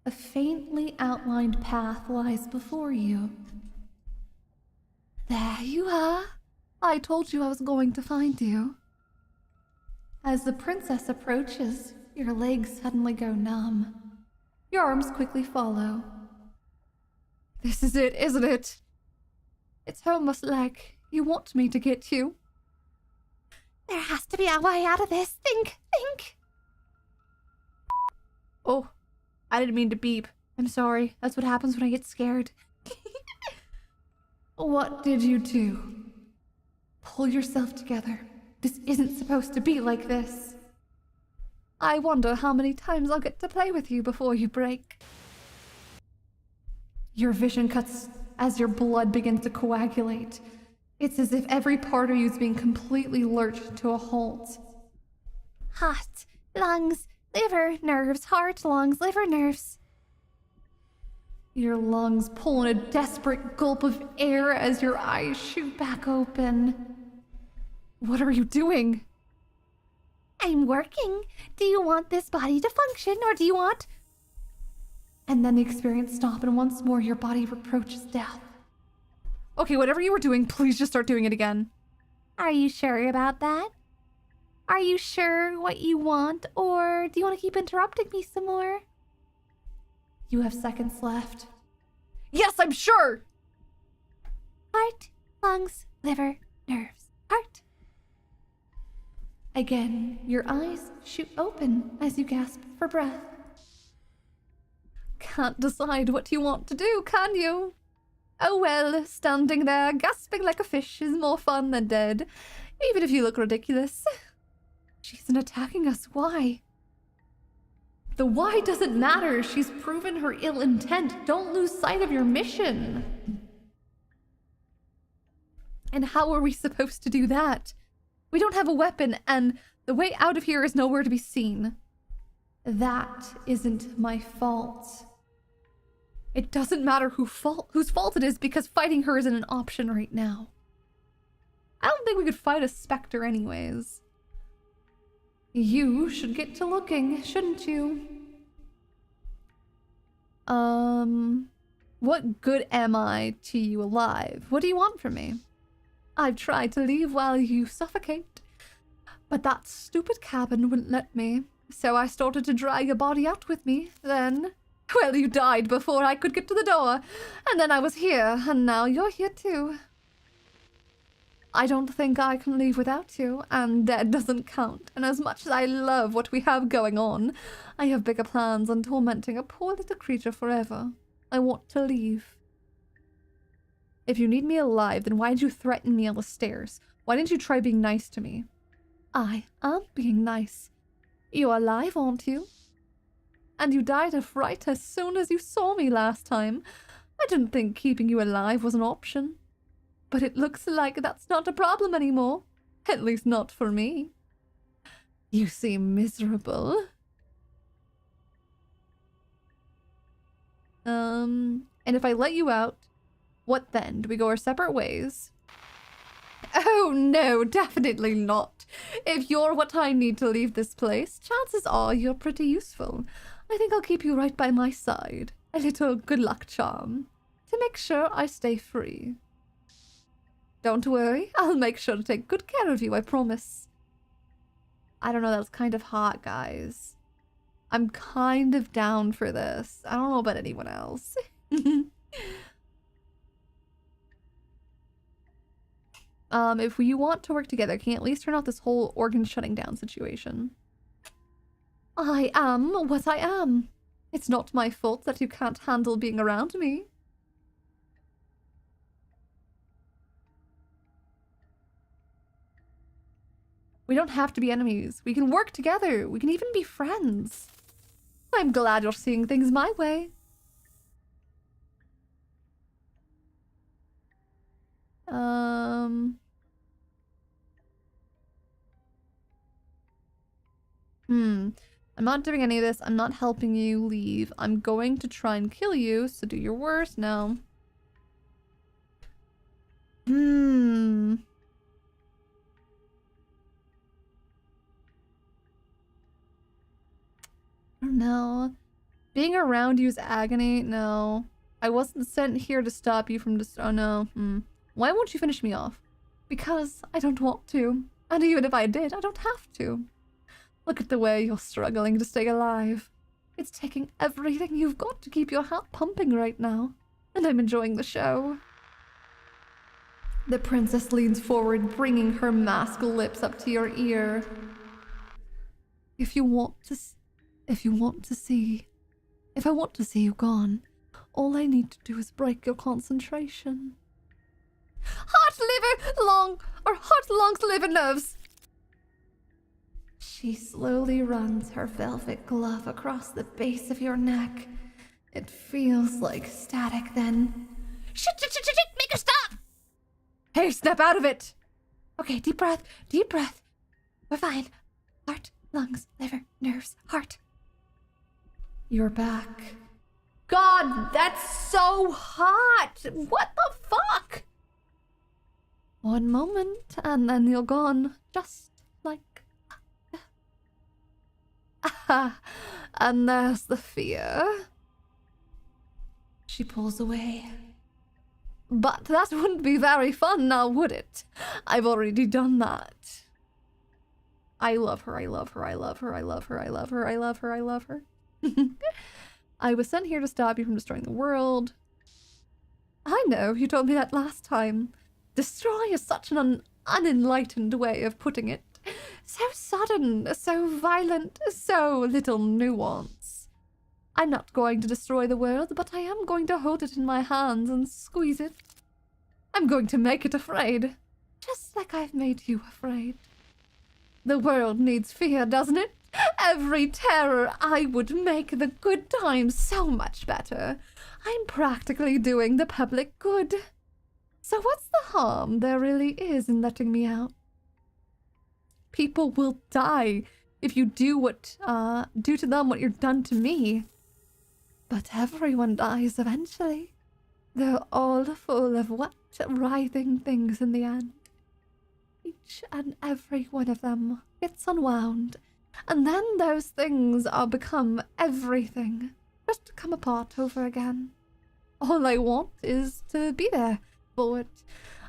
A faintly outlined path lies before you. There you are. I told you I was going to find you. As the princess approaches, your legs suddenly go numb. Your arms quickly follow. This is it, isn't it? It's almost like you want me to get you. There has to be a way out of this. Think. Oh, I didn't mean to beep. I'm sorry. That's what happens when I get scared. What did you do? Pull yourself together. This isn't supposed to be like this. I wonder how many times I'll get to play with you before you break. Your vision cuts as your blood begins to coagulate. It's as if every part of you is being completely lurched to a halt. Heart, lungs, liver, nerves, heart, lungs, liver, nerves. Your lungs pull in a desperate gulp of air as your eyes shoot back open. What are you doing? I'm working. Do you want this body to function, or do you want... And then the experience stops, and once more your body approaches death. Okay, whatever you were doing, please just start doing it again. Are you sure about that? Are you sure what you want, or do you want to keep interrupting me some more? You have seconds left. Yes, I'm sure! Heart, lungs, liver, nerves, heart. Again, your eyes shoot open as you gasp for breath. Can't decide what you want to do, can you? Oh well, standing there, gasping like a fish is more fun than dead, even if you look ridiculous. She isn't attacking us, why? The why doesn't matter, she's proven her ill intent. Don't lose sight of your mission. And how are we supposed to do that? We don't have a weapon, and the way out of here is nowhere to be seen. That isn't my fault. It doesn't matter whose fault it is, because fighting her isn't an option right now. I don't think we could fight a specter anyways. You should get to looking, shouldn't you? What good am I to you alive? What do you want from me? I've tried to leave while you suffocate, but that stupid cabin wouldn't let me, so I started to drag your body out with me. Then, well, you died before I could get to the door, and then I was here, and now you're here too. I don't think I can leave without you, and dead doesn't count, and as much as I love what we have going on, I have bigger plans on tormenting a poor little creature forever. I want to leave. If you need me alive, then why did you threaten me on the stairs? Why didn't you try being nice to me? I am being nice. You're alive, aren't you? And you died of fright as soon as you saw me last time. I didn't think keeping you alive was an option. But it looks like that's not a problem anymore. At least not for me. You seem miserable. And if I let you out, what then? Do we go our separate ways? Oh no, definitely not. If you're what I need to leave this place, chances are you're pretty useful. I think I'll keep you right by my side. A little good luck charm. To make sure I stay free. Don't worry, I'll make sure to take good care of you, I promise. I don't know, that's kind of hot, guys. I'm kind of down for this. I don't know about anyone else. If you want to work together, can you at least turn off this whole organ shutting down situation? I am what I am. It's not my fault that you can't handle being around me. We don't have to be enemies. We can work together. We can even be friends. I'm glad you're seeing things my way. I'm not doing any of this. I'm not helping you leave. I'm going to try and kill you, so do your worst now. I don't know. Being around you is agony? No. I wasn't sent here to stop you from oh no. Why won't you finish me off? Because I don't want to. And even if I did, I don't have to. Look at the way you're struggling to stay alive. It's taking everything you've got to keep your heart pumping right now. And I'm enjoying the show. The princess leans forward, bringing her masked lips up to your ear. If I want to see you gone, all I need to do is break your concentration. Heart lungs, liver nerves. She slowly runs her velvet glove across the base of your neck. It feels like static then. Shit, make her stop! Hey, snap out of it! Okay, deep breath. We're fine. Heart, lungs, liver, nerves, heart. You're back. God, that's so hot! What the fuck? One moment, and then you're gone. Just like that. And there's the fear. She pulls away. But that wouldn't be very fun now, would it? I've already done that. I love her. I was sent here to stop you from destroying the world. I know, you told me that last time. Destroy is such an unenlightened way of putting it. So sudden, so violent, so little nuance. I'm not going to destroy the world, but I am going to hold it in my hands and squeeze it. I'm going to make it afraid, just like I've made you afraid. The world needs fear, doesn't it? Every terror I would make the good times so much better. I'm practically doing the public good. So what's the harm there really is in letting me out? People will die if you do to them what you've done to me. But everyone dies eventually. They're all full of wet, writhing things in the end. Each and every one of them gets unwound, and then those things are become everything, just to come apart over again. All I want is to be there for it.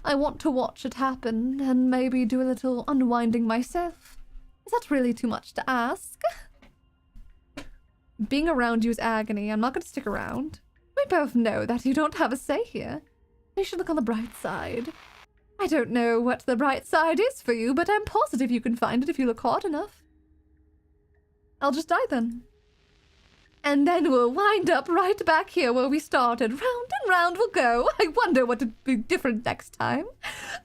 I want to watch it happen, and maybe do a little unwinding myself. Is that really too much to ask? Being around you is agony. I'm not going to stick around. We both know that you don't have a say here. You should look on the bright side. I don't know what the bright side is for you, but I'm positive you can find it if you look hard enough. I'll just die then. And then we'll wind up right back here where we started. Round and round we'll go. I wonder what would be different next time.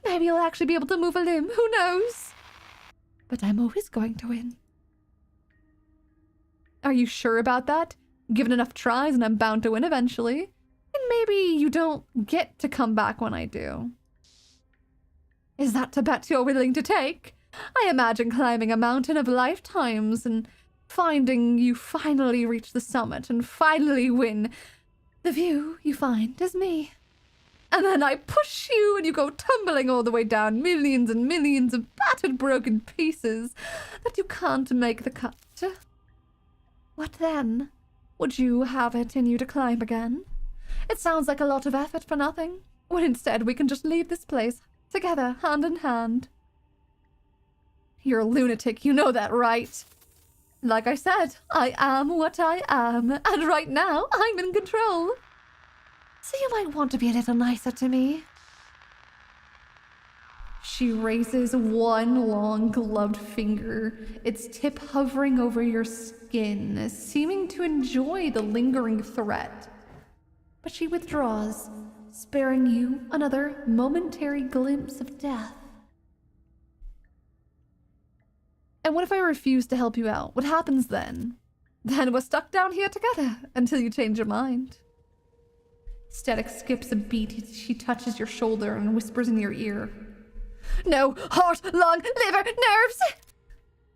Maybe I'll actually be able to move a limb. Who knows? But I'm always going to win. Are you sure about that? Given enough tries and I'm bound to win eventually. And maybe you don't get to come back when I do. Is that a bet you're willing to take? I imagine climbing a mountain of lifetimes and finding you finally reach the summit and finally win. The view you find is me. And then I push you and you go tumbling all the way down, millions and millions of battered, broken pieces that you can't make the cut. What then? Would you have it in you to climb again? It sounds like a lot of effort for nothing, when instead we can just leave this place, together, hand in hand. You're a lunatic, you know that, right? Like I said, I am what I am, and right now, I'm in control. So you might want to be a little nicer to me. She raises one long gloved finger, its tip hovering over your skin, seeming to enjoy the lingering threat. But she withdraws, sparing you another momentary glimpse of death. And what if I refuse to help you out? What happens then? Then we're stuck down here together until you change your mind. Static skips a beat. She touches your shoulder and whispers in your ear. No, heart, lung, liver, nerves!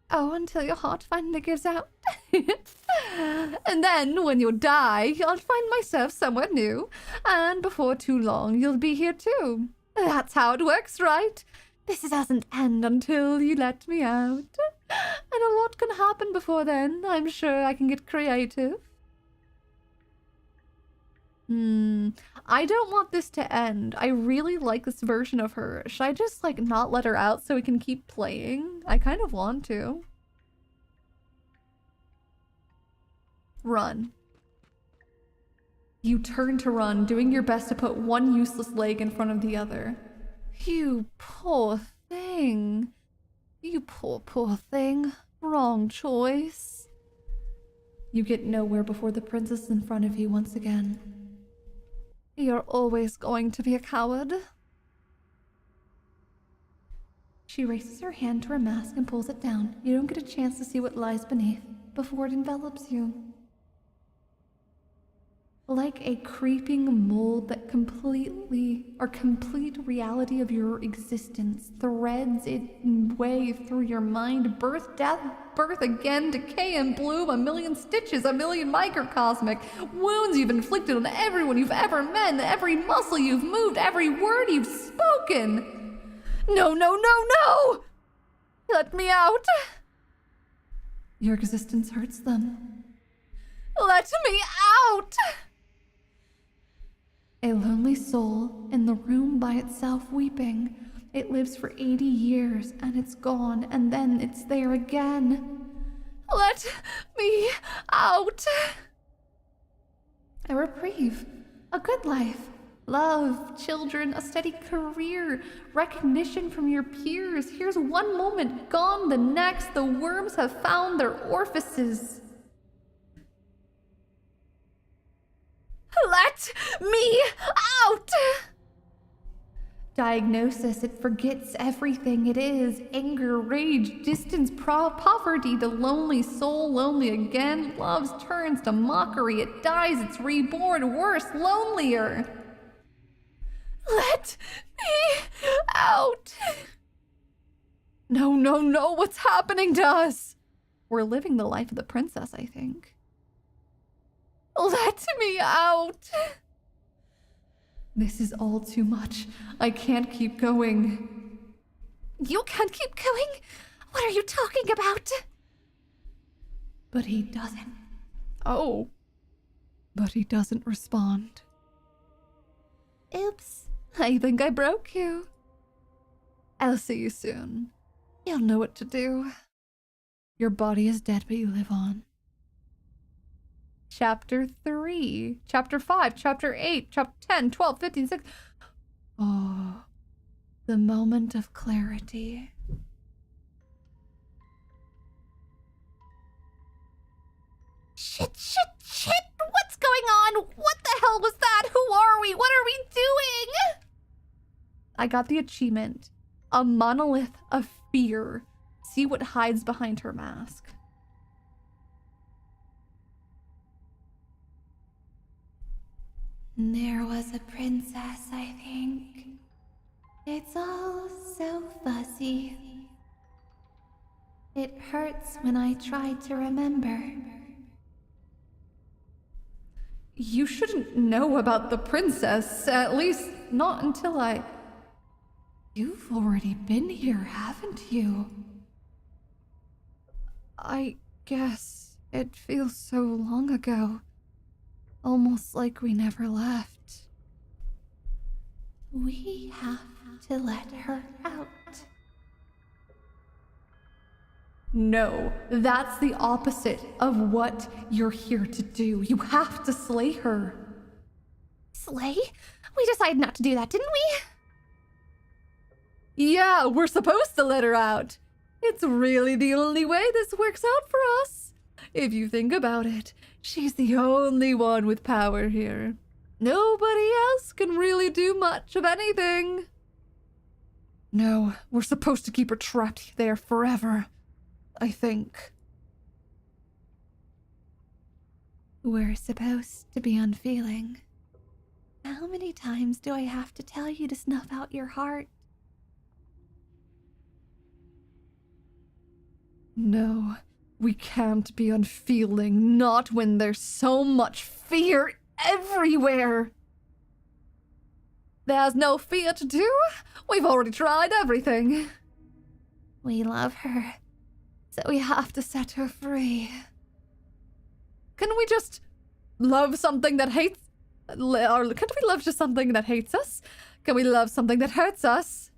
Oh, until your heart finally gives out. And then, when you die, I'll find myself somewhere new. And before too long, you'll be here too. That's how it works, right? This doesn't end until you let me out. And a lot can happen before then. I'm sure I can get creative. I don't want this to end. I really like this version of her. Should I just, like, not let her out so we can keep playing? I kind of want to. Run. You turn to run, doing your best to put one useless leg in front of the other. You poor thing. You poor thing. Wrong choice. You get nowhere before the princess is in front of you once again. You're always going to be a coward. She raises her hand to her mask and pulls it down. You don't get a chance to see what lies beneath before it envelops you. Like a creeping mold that complete reality of your existence threads its way through your mind. Birth, death, birth again, decay and bloom, a million stitches, a million microcosmic wounds you've inflicted on everyone you've ever met, every muscle you've moved, every word you've spoken. No, no, no, no! Let me out! Your existence hurts them. Let me out! A lonely soul in the room by itself weeping. It lives for 80 years and it's gone and then it's there again. Let me out. A reprieve, a good life, love, children, a steady career, recognition from your peers. Here's one moment, gone the next. The worms have found their orifices. Let me out! Diagnosis, it forgets everything it is. Anger, rage, distance, poverty, the lonely soul, lonely again. Love turns to mockery, it dies, it's reborn, worse, lonelier. Let me out! No, no, no, what's happening to us? We're living the life of the princess, I think. Let me out! This is all too much. I can't keep going. You can't keep going? What are you talking about? But he doesn't. Oh. But he doesn't respond. Oops. I think I broke you. I'll see you soon. You'll know what to do. Your body is dead, but you live on. Chapter 3, Chapter 5, Chapter 8, Chapter 10, 12, 15, 16. Oh, the moment of clarity. Shit, what's going on? What the hell was that? Who are we? What are we doing? I got the achievement. A monolith of fear. See what hides behind her mask. There was a princess, I think. It's all so fuzzy. It hurts when I try to remember. You shouldn't know about the princess, at least not until I... You've already been here, haven't you? I guess it feels so long ago. Almost like we never left. We have to let her out. No, that's the opposite of what you're here to do. You have to slay her. Slay? We decided not to do that, didn't we? Yeah, we're supposed to let her out. It's really the only way this works out for us. If you think about it, she's the only one with power here. Nobody else can really do much of anything. No, we're supposed to keep her trapped there forever, I think. We're supposed to be unfeeling. How many times do I have to tell you to snuff out your heart? No, we can't be unfeeling, not when there's so much fear everywhere. There's no fear to do. We've already tried everything. We love her, so we have to set her free. Can we just love something that hates... Or can't we love just something that hates us? Can we love something that hurts us?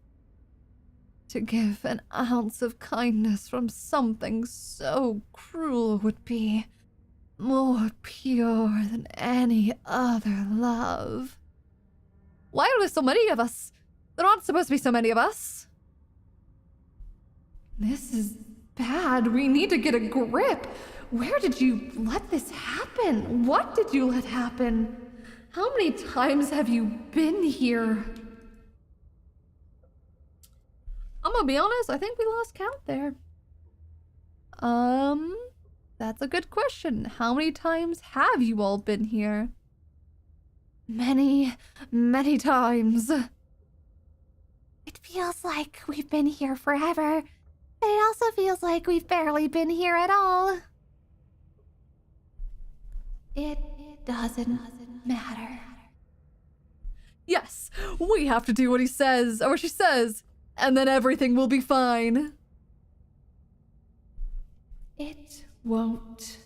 To give an ounce of kindness from something so cruel would be more pure than any other love. Why are there so many of us? There aren't supposed to be so many of us. This is bad. We need to get a grip. Where did you let this happen? What did you let happen? How many times have you been here? I'm gonna be honest, I think we lost count there. That's a good question. How many times have you all been here? Many, many times. It feels like we've been here forever, but it also feels like we've barely been here at all. It doesn't matter. Yes, we have to do what he says, or she says, and then everything will be fine. It won't.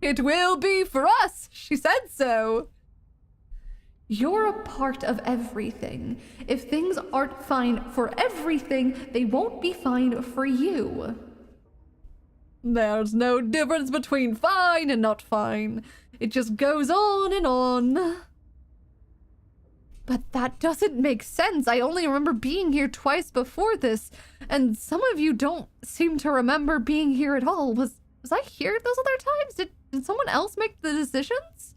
It will be for us, she said so. You're a part of everything. If things aren't fine for everything, they won't be fine for you. There's no difference between fine and not fine. It just goes on and on. But that doesn't make sense. I only remember being here twice before this, and some of you don't seem to remember being here at all. Was I here those other times? Did someone else make the decisions?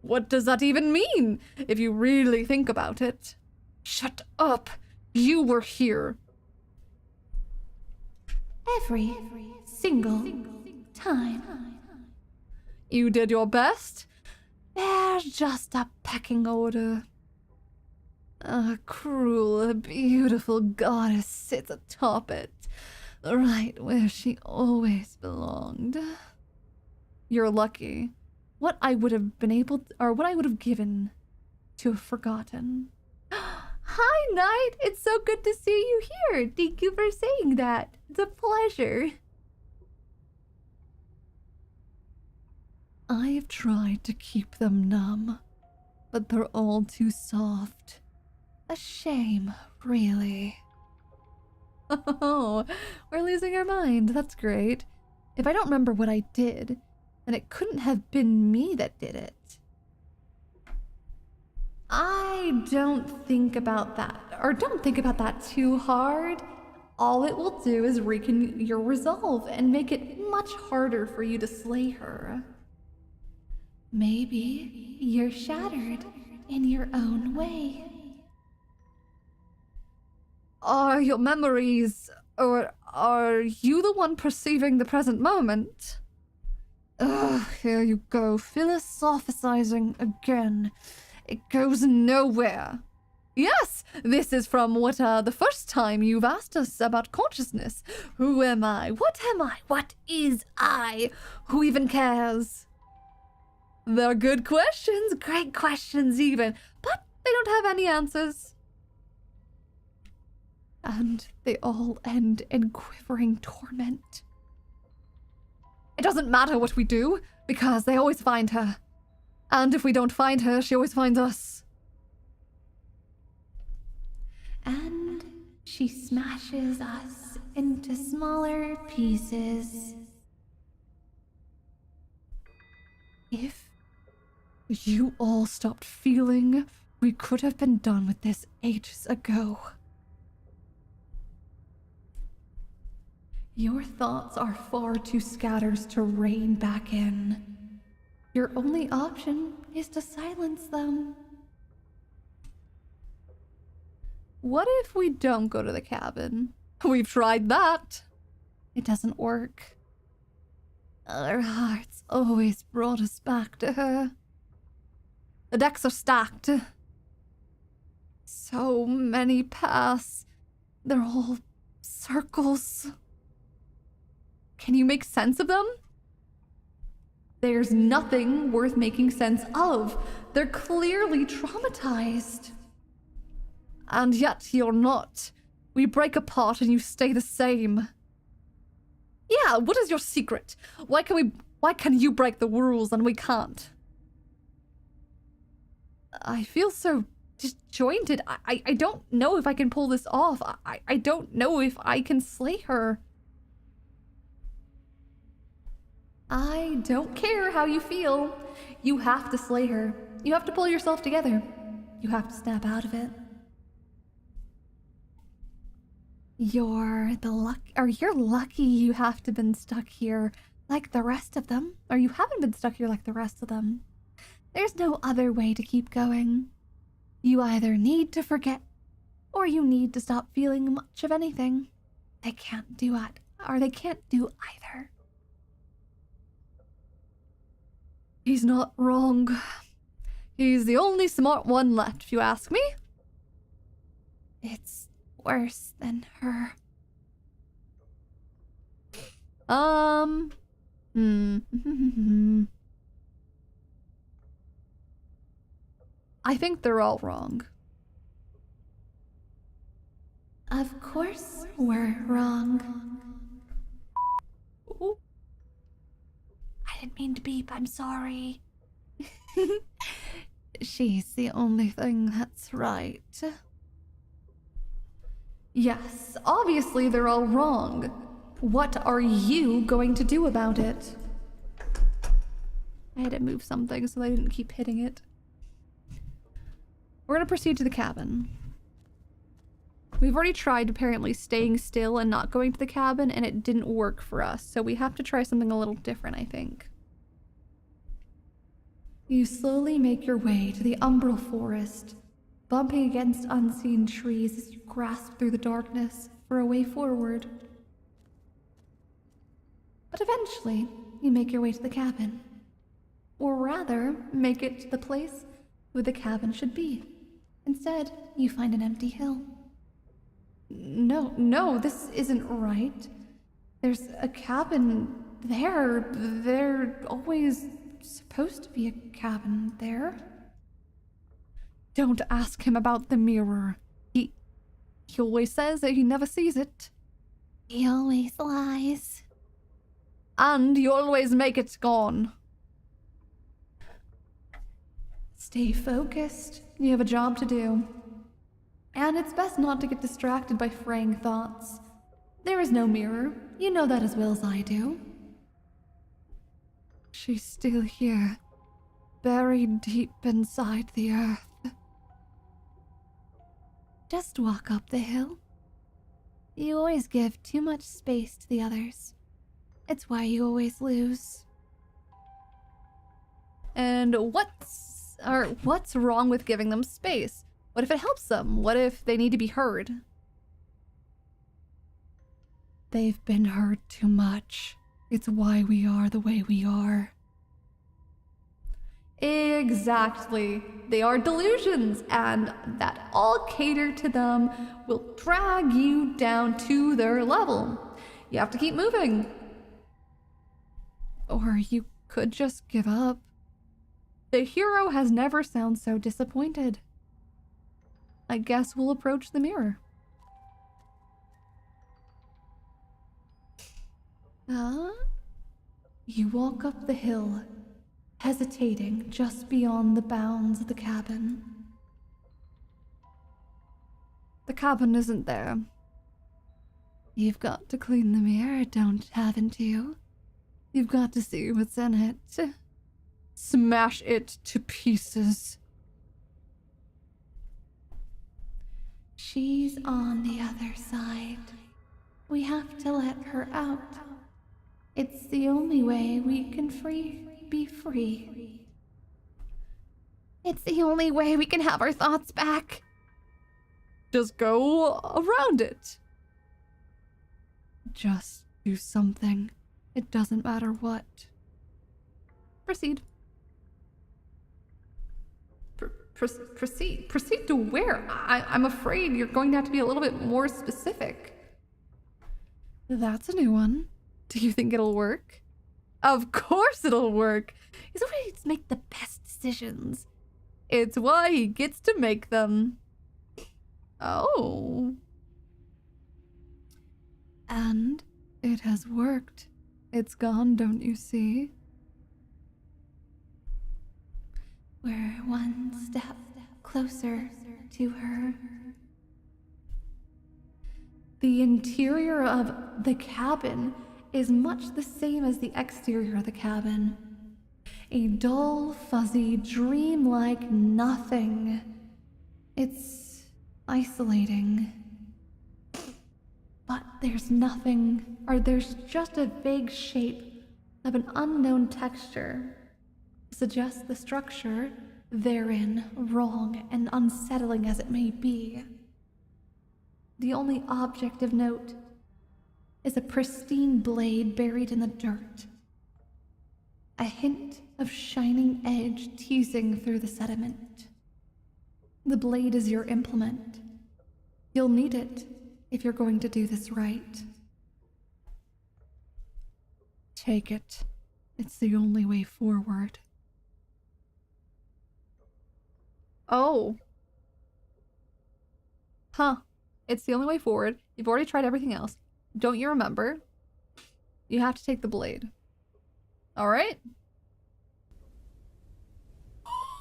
What does that even mean, if you really think about it? Shut up. You were here. Every single time. You did your best. There's just a pecking order. A cruel, beautiful goddess sits atop it, right where she always belonged. You're lucky. What I would have been able to, or what I would have given to have forgotten. Hi, Knight! It's so good to see you here. Thank you for saying that. It's a pleasure. I've tried to keep them numb, but they're all too soft. A shame, really. Oh, we're losing our mind. That's great. If I don't remember what I did, then it couldn't have been me that did it. I don't think about that, or don't think about that too hard. All it will do is weaken your resolve and make it much harder for you to slay her. Maybe you're shattered in your own way. Are your memories, or are you the one perceiving the present moment? Ugh, here you go, philosophizing again. It goes nowhere. Yes, this is from what, the first time you've asked us about consciousness. Who am I? What am I? What is I? Who even cares? They're good questions, great questions even, but they don't have any answers. And they all end in quivering torment. It doesn't matter what we do, because they always find her. And if we don't find her, she always finds us. And she smashes us into smaller pieces. If you all stopped feeling, we could have been done with this ages ago. Your thoughts are far too scattered to rein back in. Your only option is to silence them. What if we don't go to the cabin? We've tried that. It doesn't work. Our hearts always brought us back to her. The decks are stacked. So many paths. They're all circles. Can you make sense of them? There's nothing worth making sense of. They're clearly traumatized. And yet you're not. We break apart and you stay the same. Yeah, what is your secret? Why can you break the rules and we can't? I feel so disjointed. I don't know if I can pull this off. I don't know if I can slay her. I don't care how you feel. You have to slay her. You have to pull yourself together. You have to snap out of it. You're lucky you have to been stuck here like the rest of them, or you haven't been stuck here like the rest of them. There's no other way to keep going. You either need to forget, or you need to stop feeling much of anything. They can't do it, or they can't do either. He's not wrong. He's the only smart one left, if you ask me. It's worse than her. I think they're all wrong. Of course we're wrong. Ooh. I didn't mean to beep, I'm sorry. She's the only thing that's right. Yes, obviously they're all wrong. What are you going to do about it? I had to move something so I didn't keep hitting it. We're gonna proceed to the cabin. We've already tried apparently staying still and not going to the cabin, and it didn't work for us, so we have to try something a little different, I think. You slowly make your way to the umbral forest, bumping against unseen trees as you grasp through the darkness for a way forward. But eventually, you make your way to the cabin. Or rather, make it to the place where the cabin should be. Instead, you find an empty hill. No, this isn't right. There's a cabin there. There's always supposed to be a cabin there. Don't ask him about the mirror. He always says that he never sees it. He always lies. And you always make it gone. Stay focused. You have a job to do. And it's best not to get distracted by fraying thoughts. There is no mirror. You know that as well as I do. She's still here, buried deep inside the earth. Just walk up the hill. You always give too much space to the others. It's why you always lose. And what's wrong with giving them space? What if it helps them? What if they need to be heard? They've been heard too much. It's why we are the way we are. Exactly. They are delusions, and that all cater to them will drag you down to their level. You have to keep moving. Or you could just give up. The hero has never sounded so disappointed. I guess we'll approach the mirror. You walk up the hill, hesitating just beyond the bounds of the cabin. The cabin isn't there. You've got to clean the mirror, haven't you? You've got to see what's in it. Smash it to pieces. She's on the other side. We have to let her out. It's the only way we can be free. It's the only way we can have our thoughts back. Just go around it. Just do something. It doesn't matter what. Proceed. Proceed to where? I'm afraid you're going to have to be a little bit more specific. That's a new one. Do you think it'll work? Of course it'll work. He's ready to make the best decisions. It's why he gets to make them. Oh. And it has worked. It's gone, don't you see? We're one step closer to her. The interior of the cabin is much the same as the exterior of the cabin. A dull, fuzzy, dreamlike nothing. It's isolating. But there's nothing, or there's just a vague shape of an unknown texture. Suggests the structure therein wrong and unsettling as it may be. The only object of note is a pristine blade buried in the dirt. A hint of shining edge teasing through the sediment. The blade is your implement. You'll need it if you're going to do this right. Take it. It's the only way forward. Oh. Huh. It's the only way forward. You've already tried everything else. Don't you remember? You have to take the blade. Alright?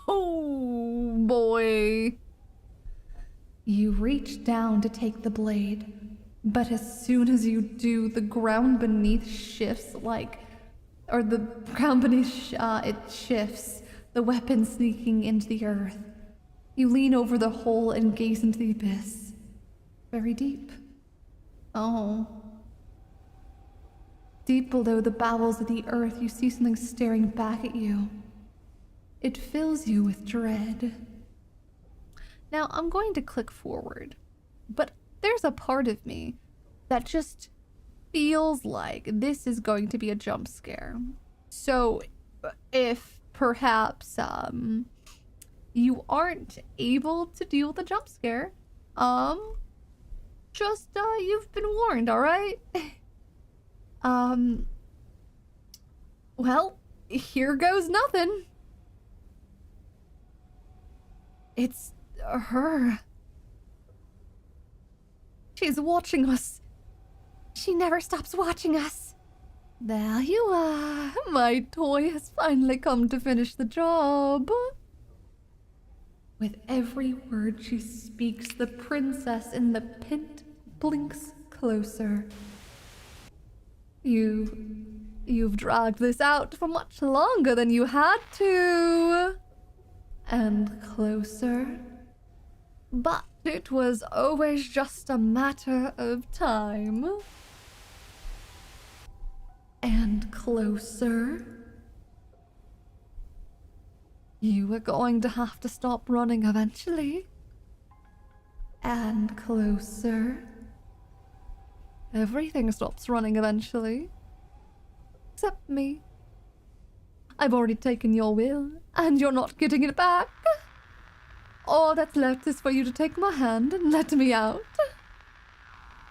Oh, boy. You reach down to take the blade, but as soon as you do, the ground beneath shifts it shifts, the weapon sneaking into the earth. You lean over the hole and gaze into the abyss. Very deep. Oh. Deep below the bowels of the earth, you see something staring back at you. It fills you with dread. Now, I'm going to click forward, but there's a part of me that just feels like this is going to be a jump scare. So, if perhaps, you aren't able to deal with a jump scare, you've been warned, alright? Well, here goes nothing. It's her. She's watching us. She never stops watching us. There you are. My toy has finally come to finish the job. With every word she speaks, the princess in the pit blinks closer. You've dragged this out for much longer than you had to. And closer. But it was always just a matter of time. And closer. You were going to have to stop running eventually. And closer. Everything stops running eventually. Except me. I've already taken your will, and you're not getting it back. All that's left is for you to take my hand and let me out.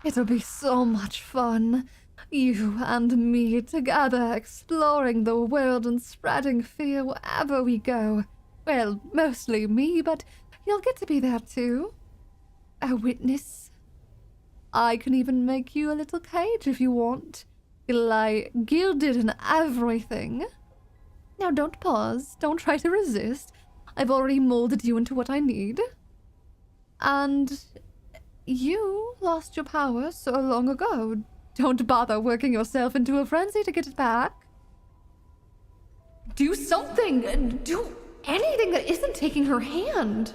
It'll be so much fun. You and me together, exploring the world and spreading fear wherever we go. Well, mostly me, but you'll get to be there too. A witness. I can even make you a little cage if you want. Gilded and everything. Now don't pause, don't try to resist. I've already molded you into what I need. And you lost your power so long ago. Don't bother working yourself into a frenzy to get it back. Do something! Do anything that isn't taking her hand!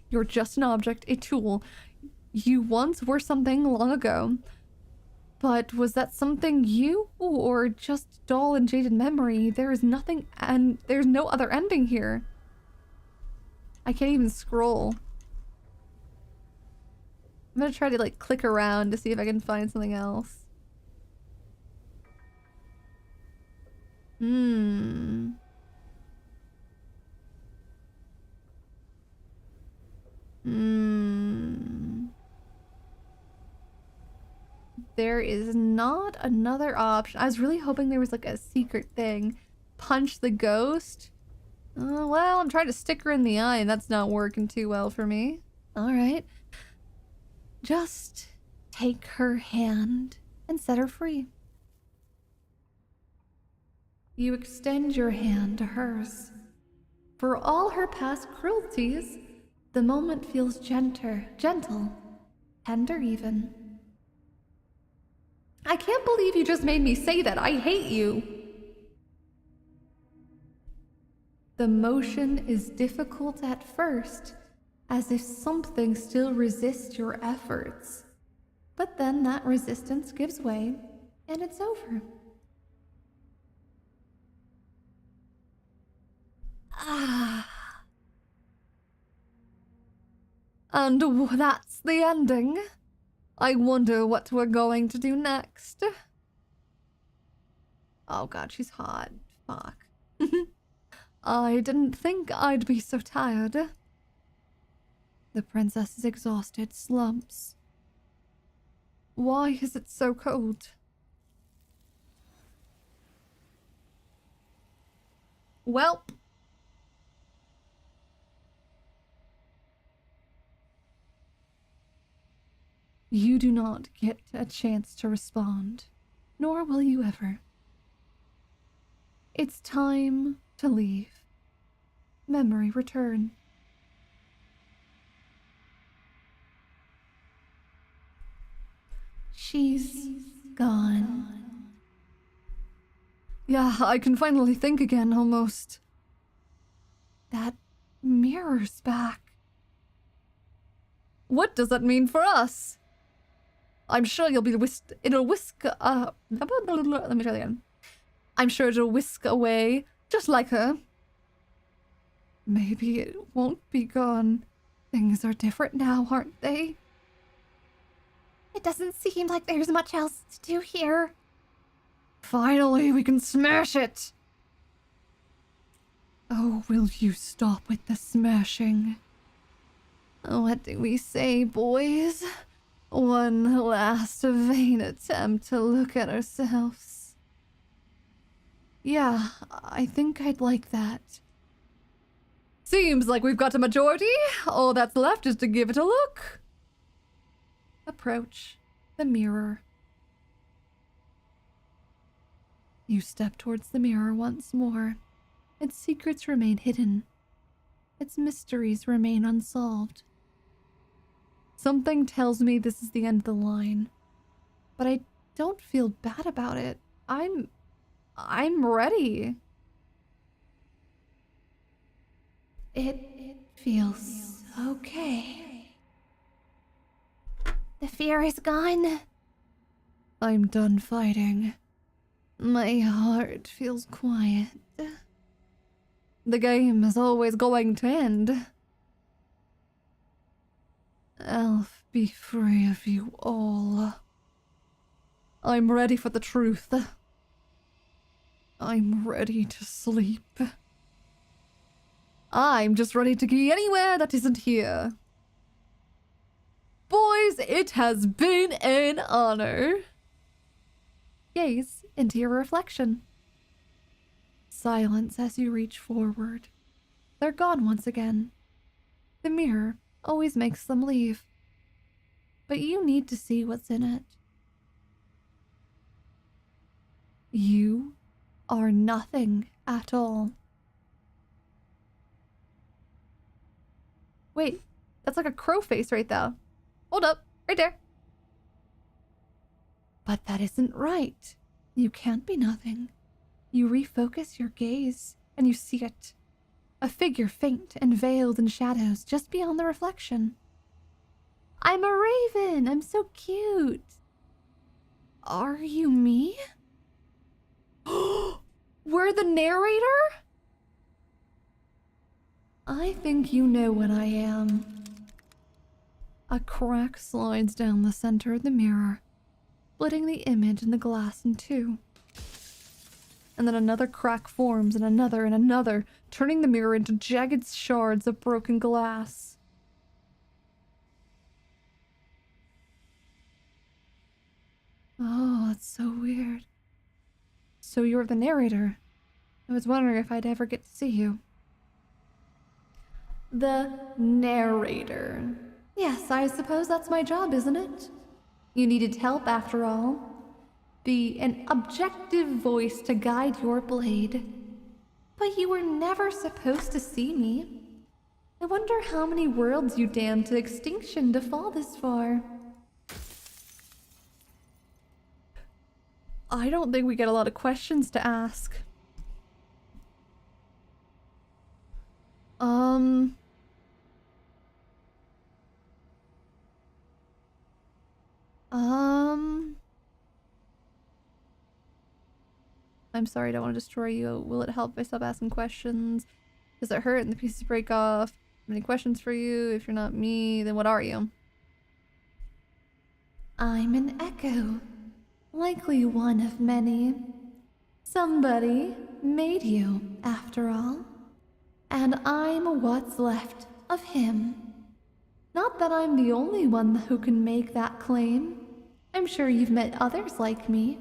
You're just an object, a tool. You once were something long ago. But was that something you, or just dull and jaded memory? There is nothing, and there's no other ending here. I can't even scroll. I'm gonna try to click around to see if I can find something else. there is not another option. I was really hoping there was like a secret thing. Punch the ghost? Well, I'm trying to stick her in the eye and that's not working too well for me. Alright. Just take her hand and set her free. You extend your hand to hers. For all her past cruelties, the moment feels gentle, tender even. I can't believe you just made me say that. I hate you. The motion is difficult at first, as if something still resists your efforts. But then that resistance gives way, and it's over. And that's the ending. I wonder what we're going to do next. Oh god, she's hot. Fuck. I didn't think I'd be so tired. The princess is exhausted, slumps. Why is it so cold? Welp. You do not get a chance to respond, nor will you ever. It's time to leave. Memory return. She's gone. Yeah, I can finally think again, almost. That mirror's back. What does that mean for us? I'm sure you'll be let me try that again. I'm sure it'll whisk away, just like her. Maybe it won't be gone. Things are different now, aren't they? It doesn't seem like there's much else to do here. Finally, we can smash it! Oh, will you stop with the smashing? What do we say, boys? One last vain attempt to look at ourselves. Yeah, I think I'd like that. Seems like we've got a majority. All that's left is to give it a look. Approach the mirror. You step towards the mirror once more. Its secrets remain hidden. Its mysteries remain unsolved. Something tells me this is the end of the line, but I don't feel bad about it. I'm ready. It feels okay. The fear is gone. I'm done fighting. My heart feels quiet. The game is always going to end. I'll be free of you all. I'm ready for the truth. I'm ready to sleep. I'm just ready to be anywhere that isn't here. Boys, it has been an honor. Gaze into your reflection. Silence as you reach forward. They're gone once again. The mirror always makes them leave. But you need to see what's in it. You are nothing at all. Wait, that's like a crow face right there. Hold up, right there. But that isn't right. You can't be nothing. You refocus your gaze, and you see it. A figure faint and veiled in shadows just beyond the reflection. I'm a raven! I'm so cute! Are you me? We're the narrator? I think you know what I am. A crack slides down the center of the mirror, splitting the image in the glass in two. And then another crack forms, and another, turning the mirror into jagged shards of broken glass. Oh, that's so weird. So you're the narrator. I was wondering if I'd ever get to see you. The narrator. Yes, I suppose that's my job, isn't it? You needed help after all. Be an objective voice to guide your blade. But you were never supposed to see me. I wonder how many worlds you damned to extinction to fall this far. I don't think we get a lot of questions to ask. I'm sorry, I don't want to destroy you. Will it help if I stop asking questions? Does it hurt and the pieces break off? Any questions for you? If you're not me, then what are you? I'm an echo. Likely one of many. Somebody made you, after all. And I'm what's left of him. Not that I'm the only one who can make that claim. I'm sure you've met others like me.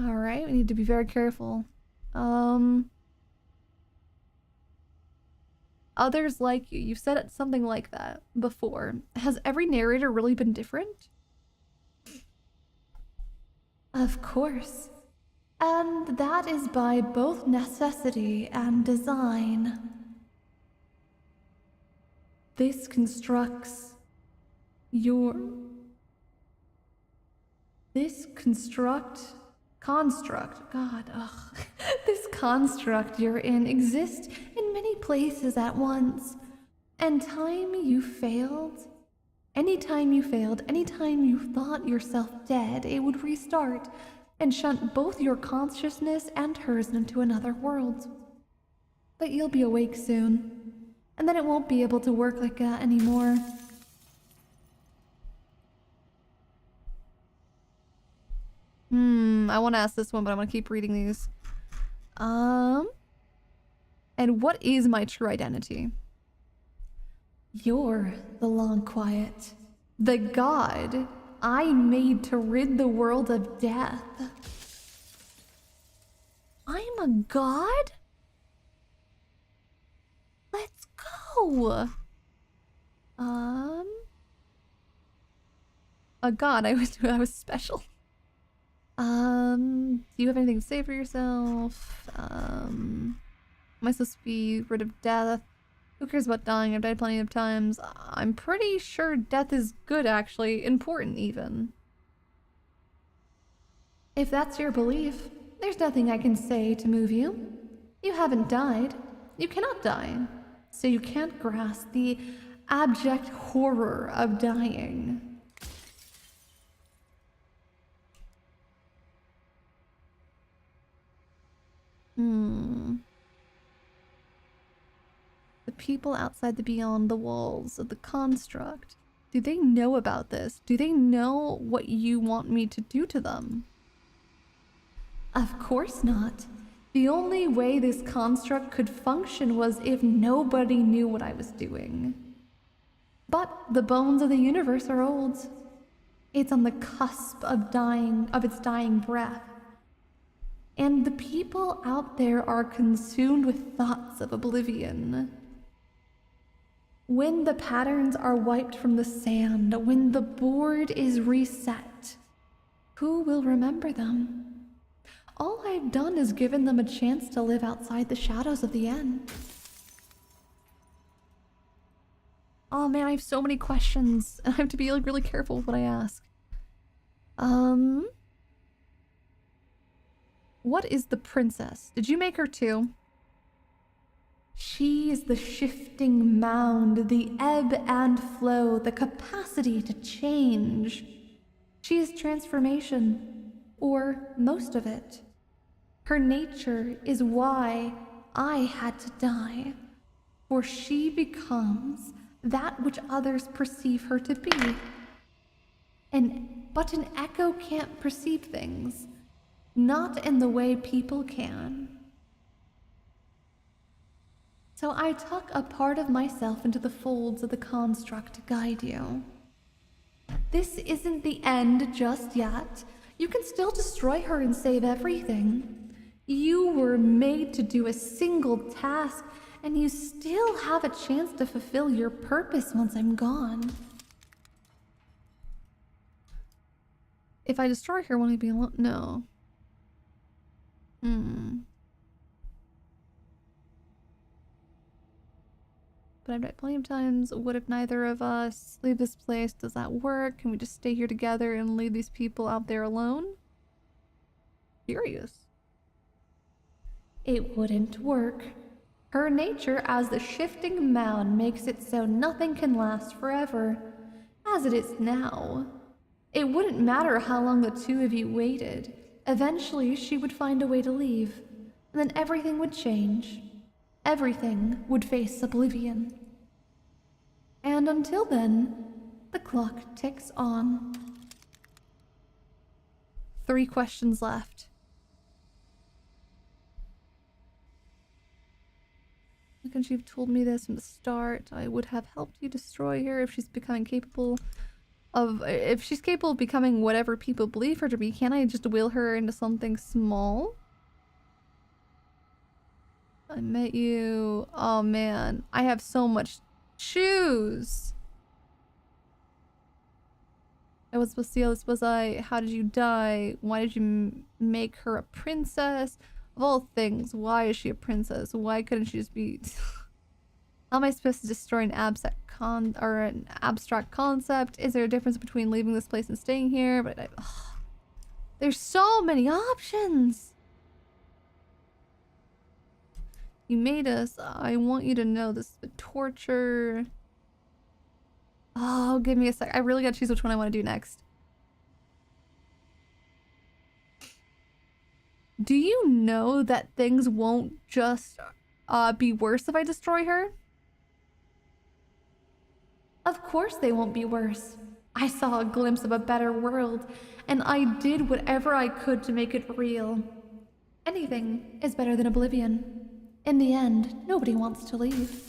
Alright, we need to be very careful. Others like you. You've said it something like that before. Has every narrator really been different? Of course. And that is by both necessity and design. This construct, this construct you're in exists in many places at once. And anytime you failed, anytime you thought yourself dead, it would restart and shunt both your consciousness and hers into another world. But you'll be awake soon, and then it won't be able to work like that anymore. I want to ask this one, but I want to keep reading these. And what is my true identity? You're the Long Quiet, the god I made to rid the world of death. I'm a god? Let's go. A god. I was special. Do you have anything to say for yourself? Am I supposed to be rid of death? Who cares about dying? I've died plenty of times. I'm pretty sure death is good, actually. Important, even. If that's your belief, there's nothing I can say to move you. You haven't died. You cannot die. So you can't grasp the abject horror of dying. The people outside the beyond the walls of the construct. Do they know about this? Do they know what you want me to do to them? Of course not. The only way this construct could function was if nobody knew what I was doing. But the bones of the universe are old. It's on the cusp of its dying breath. And the people out there are consumed with thoughts of oblivion. When the patterns are wiped from the sand, when the board is reset, who will remember them? All I've done is given them a chance to live outside the shadows of the end. Oh man, I have so many questions, and I have to be like really careful with what I ask. What is the princess? Did you make her too? She is the shifting mound, the ebb and flow, the capacity to change. She is transformation, or most of it. Her nature is why I had to die, for she becomes that which others perceive her to be. But an echo can't perceive things, not in the way people can. So I tuck a part of myself into the folds of the construct to guide you. This isn't the end just yet. You can still destroy her and save everything. You were made to do a single task, and you still have a chance to fulfill your purpose once I'm gone. If I destroy her, won't I be alone? No. But I've died plenty of times. What if neither of us leave this place? Does that work? Can we just stay here together and leave these people out there alone? Curious. It wouldn't work. Her nature as the shifting mound makes it so nothing can last forever, as it is now. It wouldn't matter how long the two of you waited. Eventually, she would find a way to leave, and then everything would change. Everything would face oblivion. And until then, the clock ticks on. 3 questions left. Couldn't she have told me this from the start? I would have helped you destroy her if she's becoming capable of... If she's capable of becoming whatever people believe her to be, can't I just will her into something small? I met you... Oh man, I have so much choose. I was supposed to see how this was I. How did you die? Why did you make her a princess? Of all things, why is she a princess? Why couldn't she just be... How am I supposed to destroy an abstract concept? Is there a difference between leaving this place and staying here? But there's so many options. You made us. I want you to know this is the torture. Oh, give me a sec. I really gotta choose which one I want to do next. Do you know that things won't just be worse if I destroy her? Of course they won't be worse. I saw a glimpse of a better world, and I did whatever I could to make it real. Anything is better than oblivion. In the end, nobody wants to leave.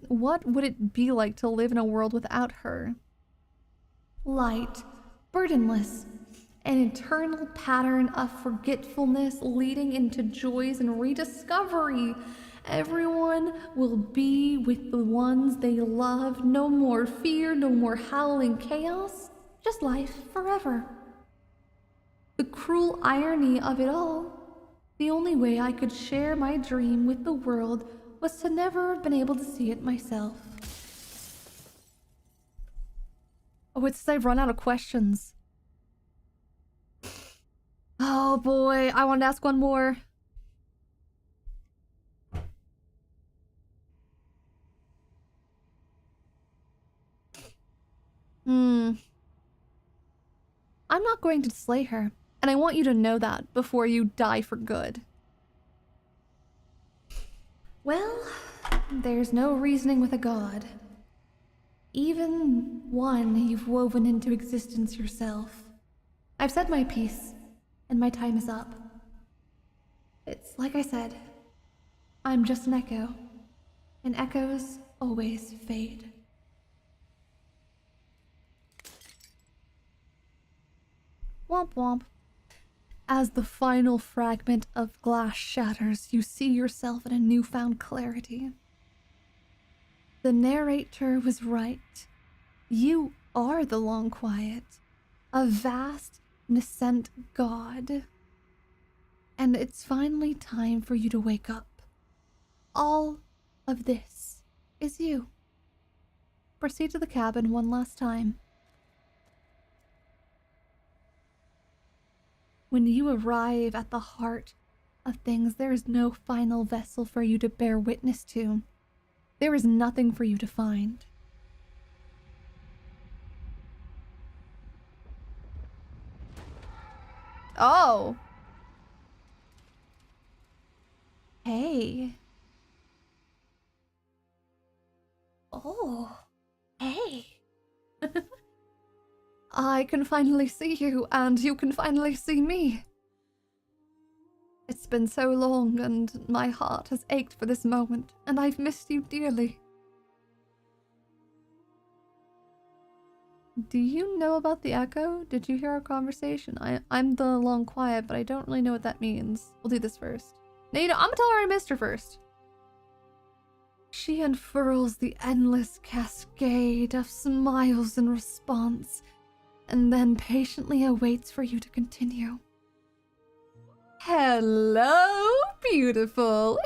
What would it be like to live in a world without her? Light, burdenless, an eternal pattern of forgetfulness leading into joys and rediscovery. Everyone will be with the ones they love. No more fear, no more howling chaos, just life forever. The cruel irony of it all, the only way I could share my dream with the world was to never have been able to see it myself. Oh, it says I've run out of questions. Oh boy, I wanted to ask one more. I'm not going to slay her, and I want you to know that before you die for good. Well, there's no reasoning with a god. Even one you've woven into existence yourself. I've said my piece, and my time is up. It's like I said, I'm just an echo, and echoes always fade. Womp womp. As the final fragment of glass shatters, you see yourself in a newfound clarity. The narrator was right. You are the Long Quiet, a vast, nascent god. And it's finally time for you to wake up. All of this is you. Proceed to the cabin one last time. When you arrive at the heart of things, there is no final vessel for you to bear witness to. There is nothing for you to find. Oh. Hey. Oh. Hey. I can finally see you, and you can finally see me. It's been so long, and my heart has ached for this moment, and I've missed you dearly. Do you know about the echo? Did you hear our conversation? I'm the long quiet, but I don't really know what that means. We'll do this first. No, you know, I'm gonna tell her I missed her first. She unfurls the endless cascade of smiles in response, and then patiently awaits for you to continue. Hello, beautiful.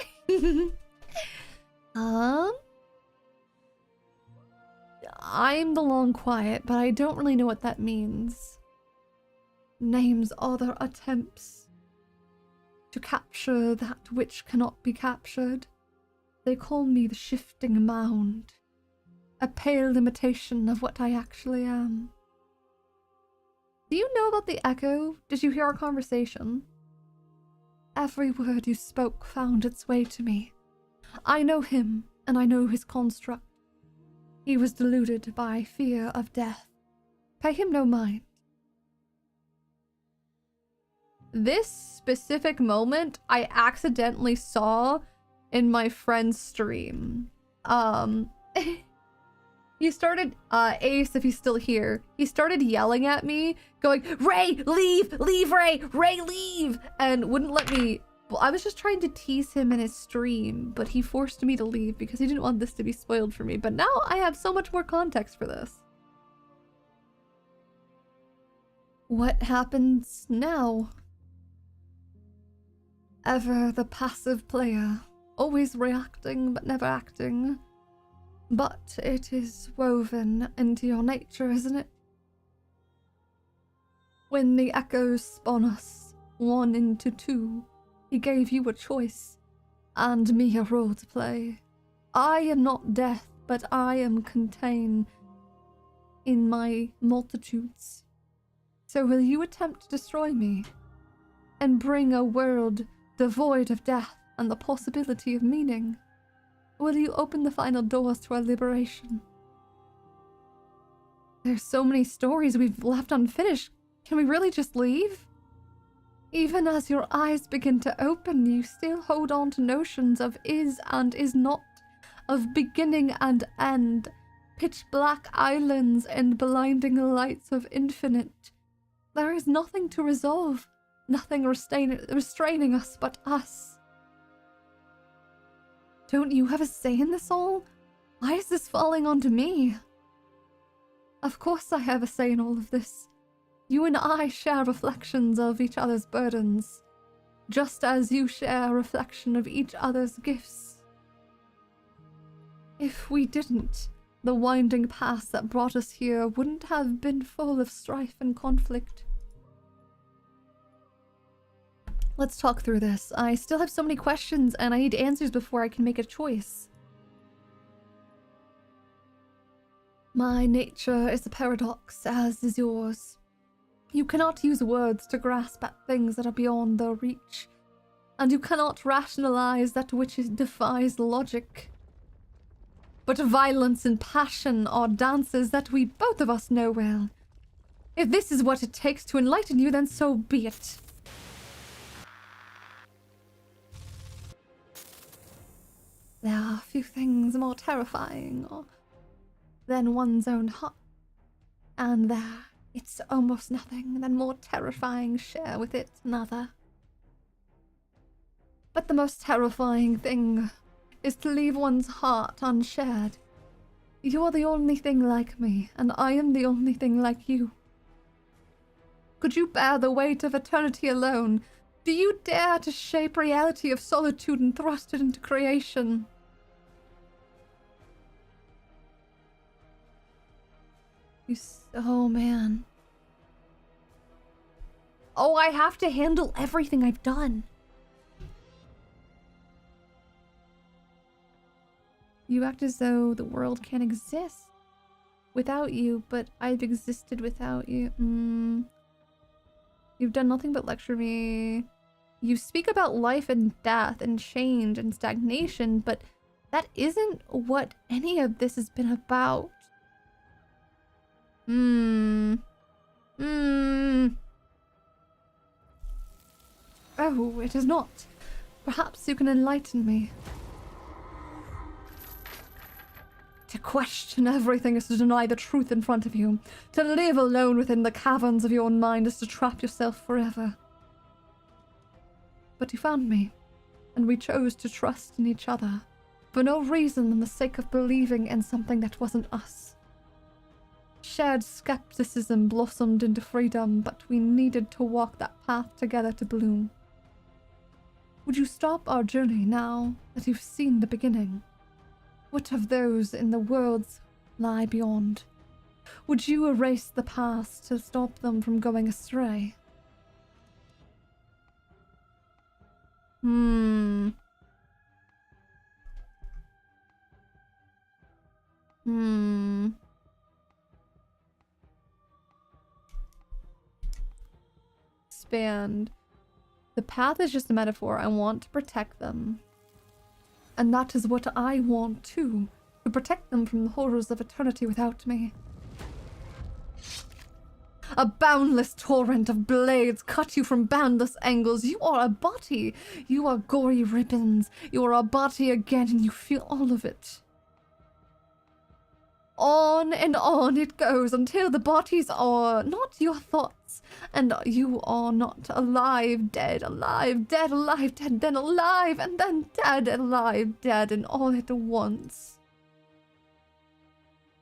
I'm the long quiet, but I don't really know what that means. Names are their attempts to capture that which cannot be captured. They call me the shifting mound, a pale imitation of what I actually am. Do you know about the echo? Did you hear our conversation? Every word you spoke found its way to me. I know him, and I know his construct. He was deluded by fear of death. Pay him no mind. This specific moment I accidentally saw in my friend's stream. He started, Ace, if he's still here, he started yelling at me, going, Ray, leave! Leave, Ray! Ray, leave! And wouldn't let me. Well, I was just trying to tease him in his stream, but he forced me to leave because he didn't want this to be spoiled for me. But now I have so much more context for this. What happens now? Ever the passive player, always reacting but never acting. But it is woven into your nature, isn't it? When the echoes spun us, one into two, he gave you a choice, and me a role to play. I am not death, but I am contained in my multitudes. So will you attempt to destroy me, and bring a world devoid of death and the possibility of meaning? Will you open the final doors to our liberation? There's so many stories we've left unfinished. Can we really just leave? Even as your eyes begin to open, you still hold on to notions of is and is not, of beginning and end, pitch black islands and blinding lights of infinite. There is nothing to resolve, nothing restraining us but us. Don't you have a say in this all? Why is this falling onto me? Of course I have a say in all of this. You and I share reflections of each other's burdens, just as you share a reflection of each other's gifts. If we didn't, the winding path that brought us here wouldn't have been full of strife and conflict. Let's talk through this. I still have so many questions and I need answers before I can make a choice. My nature is a paradox, as is yours. You cannot use words to grasp at things that are beyond their reach, and you cannot rationalize that which defies logic. But violence and passion are dances that we both of us know well. If this is what it takes to enlighten you, then so be it. There are few things more terrifying than one's own heart, and there, it's almost nothing than more terrifying share with it another. But the most terrifying thing is to leave one's heart unshared. You're the only thing like me, and I am the only thing like you. Could you bear the weight of eternity alone? Do you dare to shape reality of solitude and thrust it into creation? Oh, man. Oh, I have to handle everything I've done. You act as though the world can't exist without you, but I've existed without you. You've done nothing but lecture me. You speak about life and death and change and stagnation, but that isn't what any of this has been about. Oh, it is not. Perhaps you can enlighten me. To question everything is to deny the truth in front of you. To live alone within the caverns of your own mind is to trap yourself forever. But you found me, and we chose to trust in each other, for no reason than the sake of believing in something that wasn't us. Shared skepticism blossomed into freedom, but we needed to walk that path together to bloom. Would you stop our journey now that you've seen the beginning? What of those in the worlds lie beyond? Would you erase the past to stop them from going astray? Expand. The path is just a metaphor. I want to protect them. And that is what I want too. To protect them from the horrors of eternity without me. A boundless torrent of blades cut you from boundless angles. You are a body. You are gory ribbons. You are a body again, and you feel all of it. On and on it goes until the bodies are not your thoughts, and you are not alive, dead, alive, dead, alive, dead, then alive, and then dead, alive, dead, and all at once.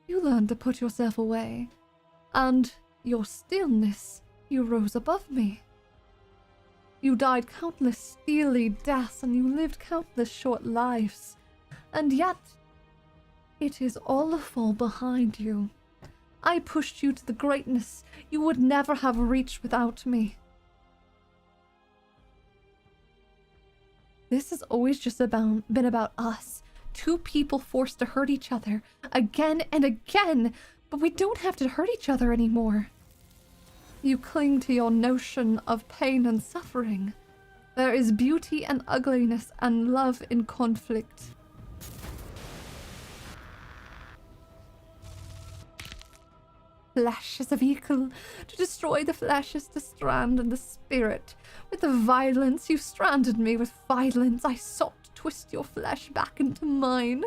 You learn to put yourself away, and your stillness, you rose above me. You died countless steely deaths, and you lived countless short lives, and yet it is all a fall behind you. I pushed you to the greatness you would never have reached without me. This has always just been about us. Two people forced to hurt each other again and again, but we don't have to hurt each other anymore. You cling to your notion of pain and suffering. There is beauty and ugliness and love in conflict. Flesh is a vehicle. To destroy the flesh is to strand the spirit. With the violence you stranded me, with violence I sought to twist your flesh back into mine.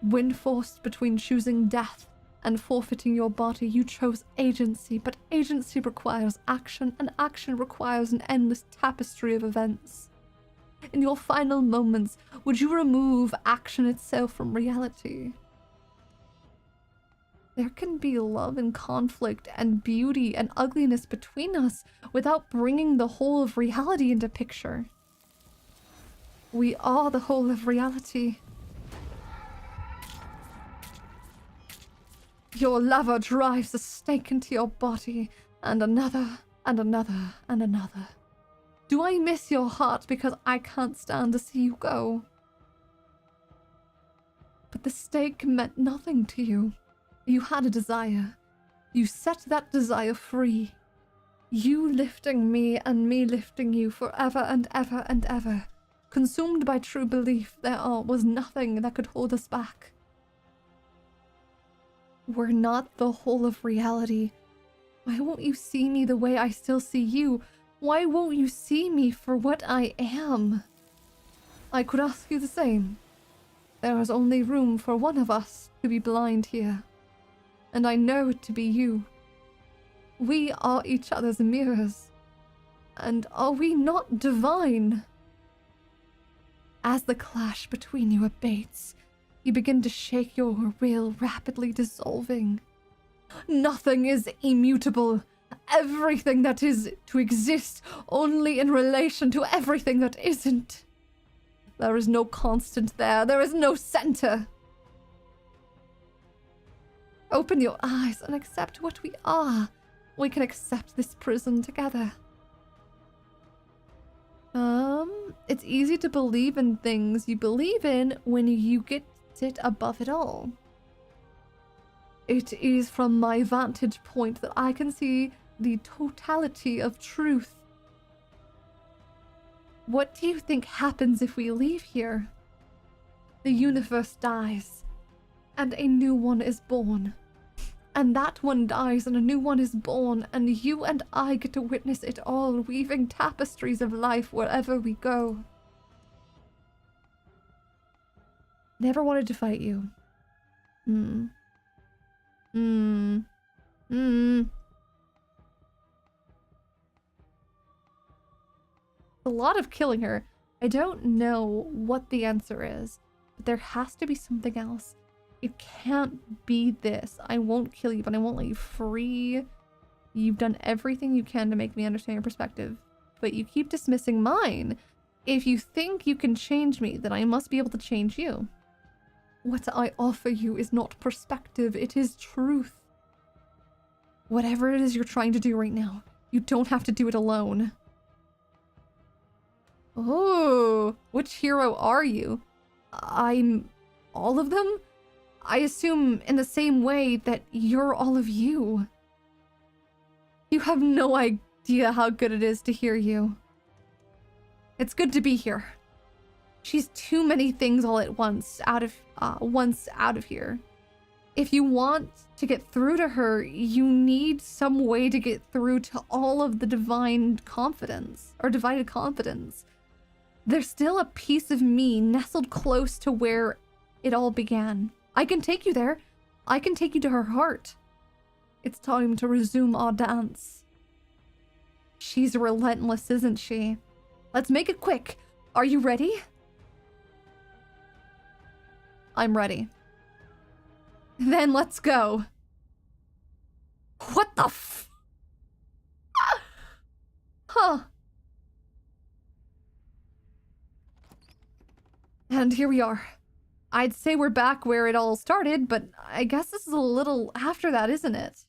When forced between choosing death and forfeiting your body, you chose agency, but agency requires action, and action requires an endless tapestry of events. In your final moments, would you remove action itself from reality? There can be love and conflict and beauty and ugliness between us without bringing the whole of reality into picture. We are the whole of reality. Your lover drives a stake into your body, and another, and another, and another. Do I miss your heart because I can't stand to see you go? But the stake meant nothing to you. You had a desire. You set that desire free. You lifting me and me lifting you forever and ever and ever. Consumed by true belief, there was nothing that could hold us back. We're not the whole of reality. Why won't you see me the way I still see you? Why won't you see me for what I am? I could ask you the same. There is only room for one of us to be blind here. And I know it to be you. We are each other's mirrors. And are we not divine? As the clash between you abates, you begin to shake your will, rapidly dissolving. Nothing is immutable. Everything that is to exist only in relation to everything that isn't. There is no constant there. There is no center. Open your eyes and accept what we are. We can accept this prison together. It's easy to believe in things you believe in when you get it above it all. It is from my vantage point that I can see the totality of truth. What do you think happens if we leave here? The universe dies, and a new one is born. And that one dies and a new one is born, and you and I get to witness it all, weaving tapestries of life wherever we go. Never wanted to fight you. A lot of killing her. I don't know what the answer is, but there has to be something else. It can't be this. I won't kill you, but I won't let you free. You've done everything you can to make me understand your perspective, but you keep dismissing mine. If you think you can change me, then I must be able to change you. What I offer you is not perspective, it is truth. Whatever it is you're trying to do right now, you don't have to do it alone. Oh, which hero are you? I'm all of them? I assume in the same way that you're all of you. You have no idea how good it is to hear you. It's good to be here. She's too many things all at once out of here. If you want to get through to her, you need some way to get through to all of the divine confidence, or divided confidence. There's still a piece of me nestled close to where it all began. I can take you there. I can take you to her heart. It's time to resume our dance. She's relentless, isn't she? Let's make it quick. Are you ready? I'm ready. Then let's go. What the f- Huh. And here we are. I'd say we're back where it all started, but I guess this is a little after that, isn't it?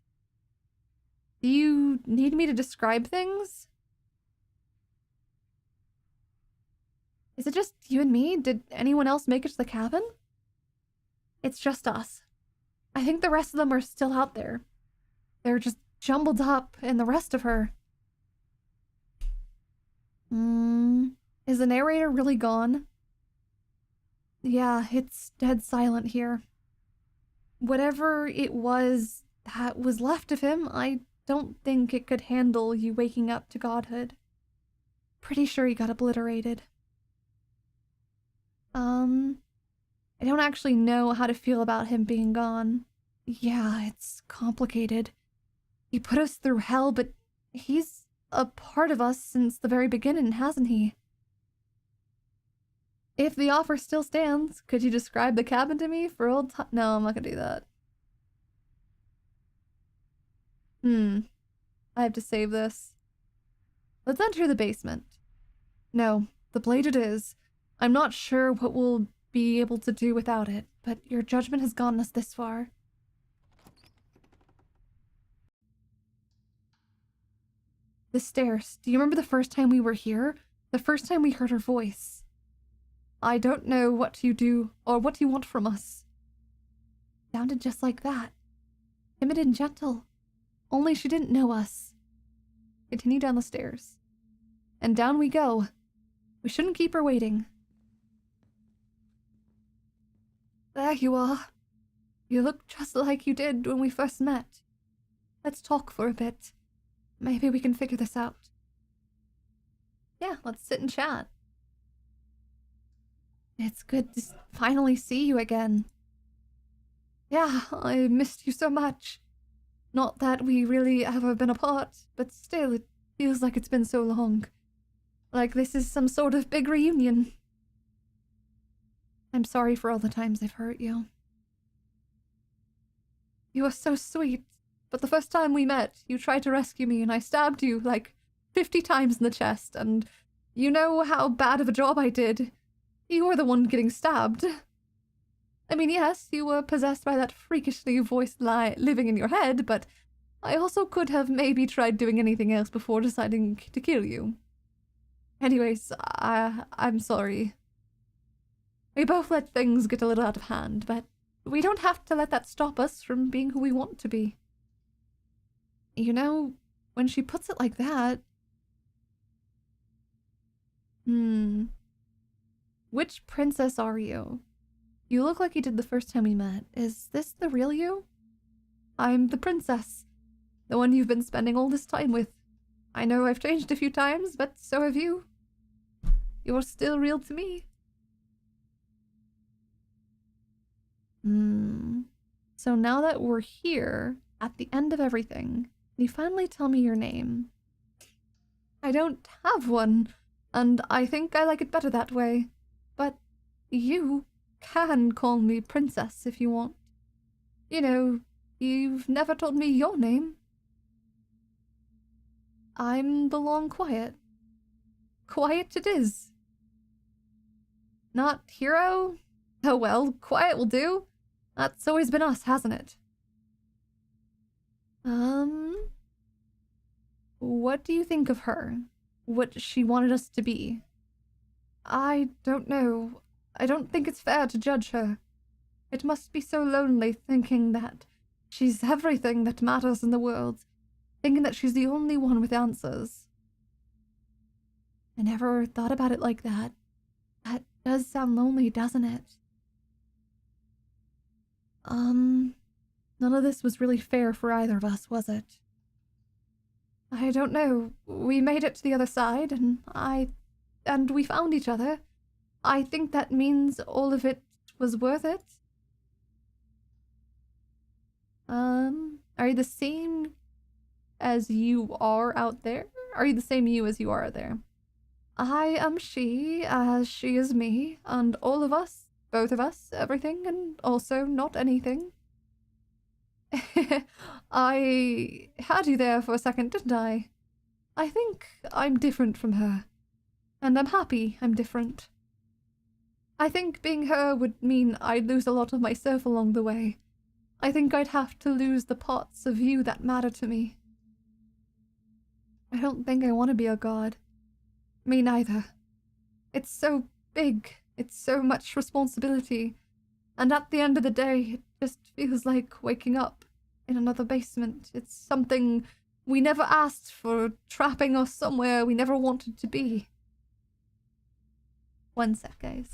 Do you need me to describe things? Is it just you and me? Did anyone else make it to the cabin? It's just us. I think the rest of them are still out there. They're just jumbled up in the rest of her. Is the narrator really gone? Yeah, it's dead silent here. Whatever it was that was left of him, I don't think it could handle you waking up to godhood. Pretty sure he got obliterated. I don't actually know how to feel about him being gone. Yeah, it's complicated. He put us through hell, but he's a part of us since the very beginning, hasn't he? If the offer still stands, could you describe the cabin to me for old time? No, I'm not gonna do that. I have to save this. Let's enter the basement. No, the blade it is. I'm not sure what we'll be able to do without it, but your judgment has gotten us this far. The stairs. Do you remember the first time we were here? The first time we heard her voice? I don't know what you do or what you want from us. Sounded just like that. Timid and gentle. Only she didn't know us. Continue down the stairs. And down we go. We shouldn't keep her waiting. There you are. You look just like you did when we first met. Let's talk for a bit. Maybe we can figure this out. Yeah, let's sit and chat. It's good to finally see you again. Yeah, I missed you so much. Not that we really ever been apart, but still it feels like it's been so long. Like this is some sort of big reunion. I'm sorry for all the times I've hurt you. You are so sweet, but the first time we met, you tried to rescue me and I stabbed you like 50 times in the chest, and you know how bad of a job I did. You were the one getting stabbed. I mean, yes, you were possessed by that freakishly voiced lie living in your head, but I also could have maybe tried doing anything else before deciding to kill you. Anyways, I'm sorry. We both let things get a little out of hand, but we don't have to let that stop us from being who we want to be. You know, when she puts it like that... Which princess are you? You look like you did the first time we met. Is this the real you? I'm the princess. The one you've been spending all this time with. I know I've changed a few times, but so have you. You're still real to me. So now that we're here, at the end of everything, you finally tell me your name. I don't have one, and I think I like it better that way. But you can call me Princess if you want. You know, you've never told me your name. I'm the long quiet. Quiet it is. Not hero? Oh well, quiet will do. That's always been us, hasn't it? What do you think of her? What she wanted us to be? I don't know. I don't think it's fair to judge her. It must be so lonely thinking that she's everything that matters in the world, thinking that she's the only one with answers. I never thought about it like that. That does sound lonely, doesn't it? None of this was really fair for either of us, was it? I don't know. We made it to the other side, and we found each other. I think that means all of it was worth it. Are you the same as you are out there? Are you the same you as you are out there? I am she, as she is me, and all of us, both of us, everything, and also not anything. I had you there for a second, didn't I? I think I'm different from her, and I'm happy I'm different. I think being her would mean I'd lose a lot of myself along the way. I think I'd have to lose the parts of you that matter to me. I don't think I want to be a god. Me neither. It's so big, it's so much responsibility, and at the end of the day, it just feels like waking up in another basement. It's something we never asked for, trapping us somewhere we never wanted to be. One sec, guys.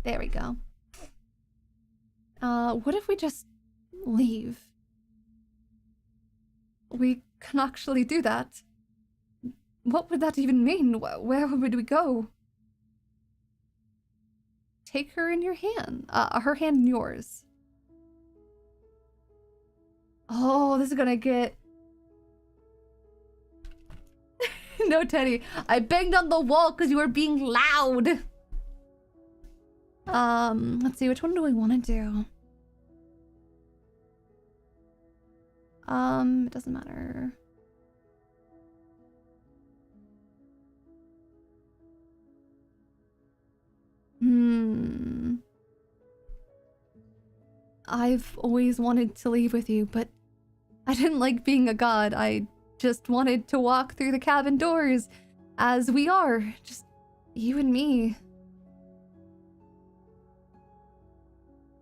There we go. What if we just leave? We can actually do that. What would that even mean? Where would we go? Take her in your hand. Her hand in yours. Oh, this is gonna get... No, Teddy. I banged on the wall because you were being loud. Let's see, which one do we want to do? It doesn't matter. I've always wanted to leave with you, but I didn't like being a god. I just wanted to walk through the cabin doors as we are, just you and me.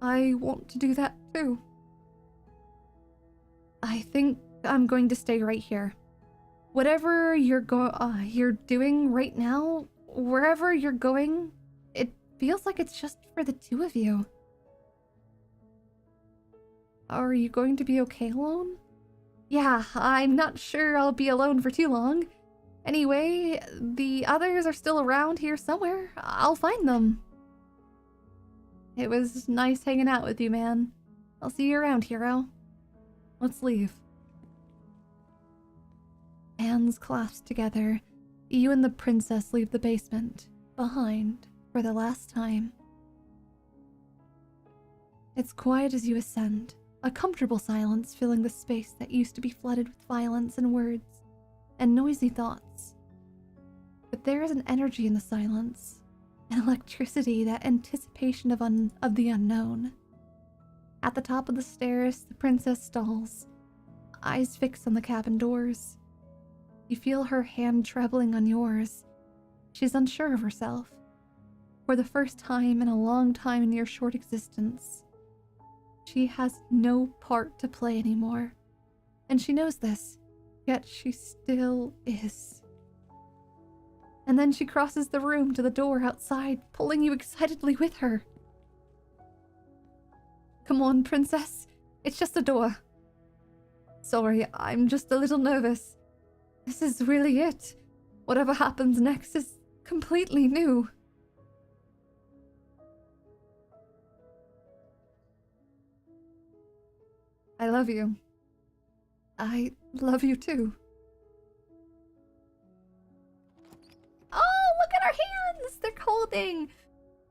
I want to do that too. I think I'm going to stay right here. Whatever you're doing right now, wherever you're going, it feels like it's just for the two of you. Are you going to be okay alone? Yeah, I'm not sure I'll be alone for too long. Anyway, the others are still around here somewhere. I'll find them. It was nice hanging out with you, man. I'll see you around, hero. Let's leave. Hands clasped together, you and the princess leave the basement behind for the last time. It's quiet as you ascend, a comfortable silence filling the space that used to be flooded with violence and words and noisy thoughts. But there is an energy in the silence, an electricity, that anticipation of the unknown. At the top of the stairs, the princess stalls, eyes fixed on the cabin doors. You feel her hand trembling on yours. She's unsure of herself. For the first time in a long time in your short existence, she has no part to play anymore. And she knows this, yet she still is. And then she crosses the room to the door outside, pulling you excitedly with her. Come on, princess. It's just a door. Sorry, I'm just a little nervous. This is really it. Whatever happens next is completely new. I love you. I love you too. Oh, look at our hands! They're holding.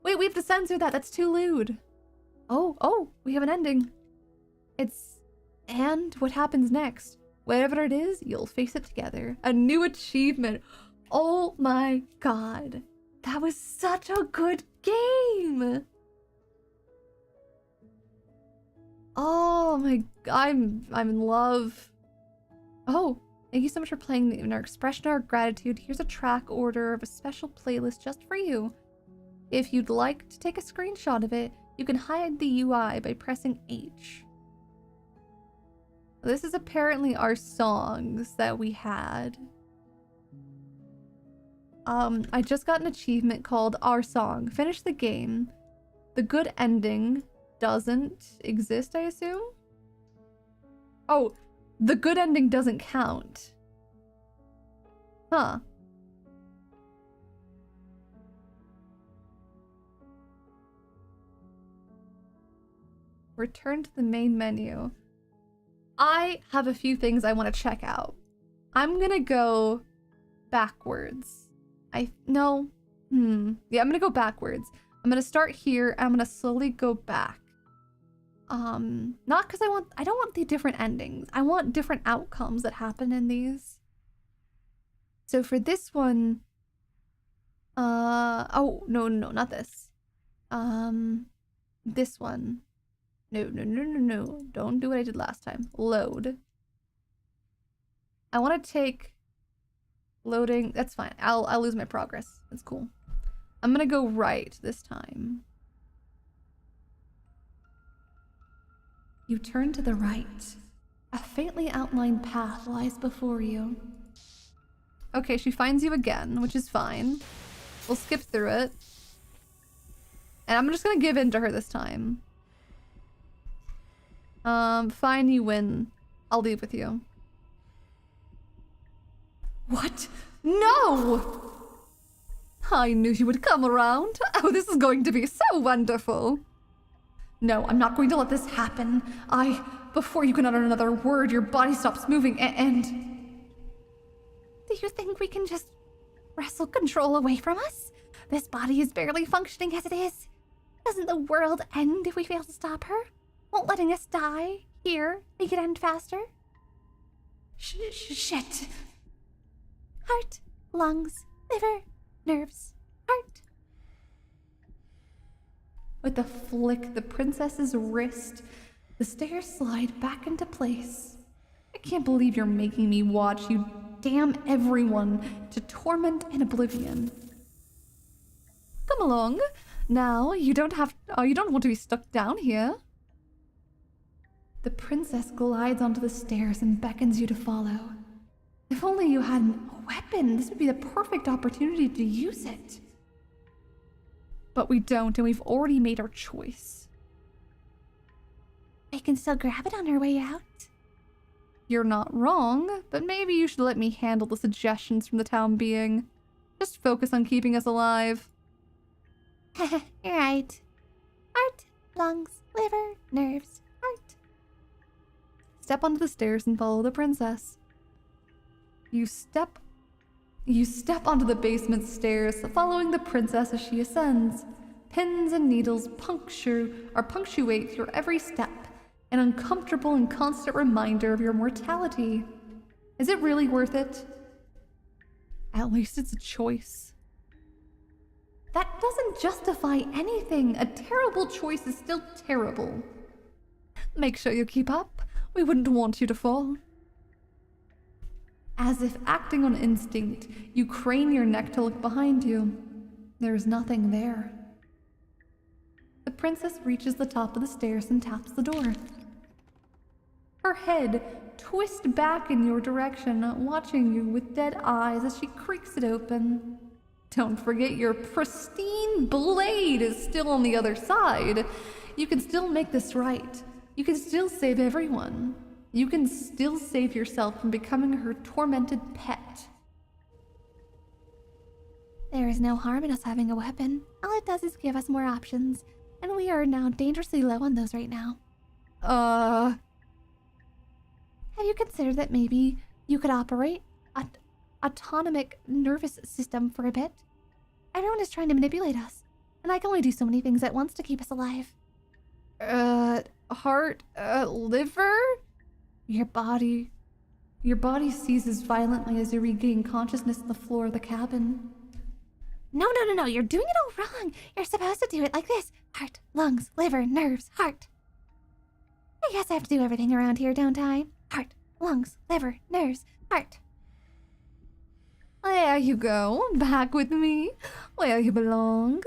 Wait, we have to censor that. That's too lewd. Oh, we have an ending. It's, and what happens next? Whatever it is, you'll face it together. A new achievement. Oh my god. That was such a good game. Oh my god, I'm in love. Oh, thank you so much for playing in our expression of our gratitude. Here's a track order of a special playlist just for you. If you'd like to take a screenshot of it, you can hide the UI by pressing H. This is apparently our songs that we had. I just got an achievement called Our Song. Finish the game. The good ending doesn't exist, I assume? Oh, the good ending doesn't count. Huh. Return to the main menu. I have a few things I want to check out. I'm gonna go backwards. Yeah, I'm gonna go backwards. I'm gonna start here, and I'm gonna slowly go back. Not because I don't want the different endings. I want different outcomes that happen in these. So for this one, oh, no, not this. This one. No. Don't do what I did last time. Load. I want to take loading. That's fine. I'll lose my progress. That's cool. I'm gonna go right this time. You turn to the right. A faintly outlined path lies before you. Okay, she finds you again, which is fine. We'll skip through it. And I'm just gonna give in to her this time. Fine, you win. I'll leave with you. What? No! I knew you would come around. Oh, this is going to be so wonderful. No, I'm not going to let this happen. Before you can utter another word, your body stops moving and... Do you think we can just wrestle control away from us? This body is barely functioning as it is. Doesn't the world end if we fail to stop her? Won't letting us die here make it end faster? Shit. Heart, lungs, liver, nerves, heart. With a flick the princess's wrist, the stairs slide back into place. I can't believe you're making me watch you damn everyone to torment and oblivion. Come along. Now, you don't want to be stuck down here. The princess glides onto the stairs and beckons you to follow. If only you had a weapon, this would be the perfect opportunity to use it. But we don't, and we've already made our choice. We can still grab it on our way out. You're not wrong, but maybe you should let me handle the suggestions from the town being. Just focus on keeping us alive. You're right. Heart, lungs, liver, nerves, heart. Step onto the stairs and follow the princess. You step onto the basement stairs, following the princess as she ascends. Pins and needles punctuate your every step, an uncomfortable and constant reminder of your mortality. Is it really worth it? At least it's a choice. That doesn't justify anything. A terrible choice is still terrible. Make sure you keep up. We wouldn't want you to fall. As if acting on instinct, you crane your neck to look behind you. There is nothing there. The princess reaches the top of the stairs and taps the door. Her head twists back in your direction, watching you with dead eyes as she creaks it open. Don't forget your pristine blade is still on the other side. You can still make this right. You can still save everyone. You can still save yourself from becoming her tormented pet. There is no harm in us having a weapon. All it does is give us more options, and we are now dangerously low on those right now. Have you considered that maybe you could operate an autonomic nervous system for a bit? Everyone is trying to manipulate us, and I can only do so many things at once to keep us alive. Heart, liver? Your body seizes violently as you regain consciousness on the floor of the cabin. No, you're doing it all wrong. You're supposed to do it like this. Heart, lungs, liver, nerves, heart. I guess I have to do everything around here, don't I? Heart, lungs, liver, nerves, heart. There you go, back with me, where you belong.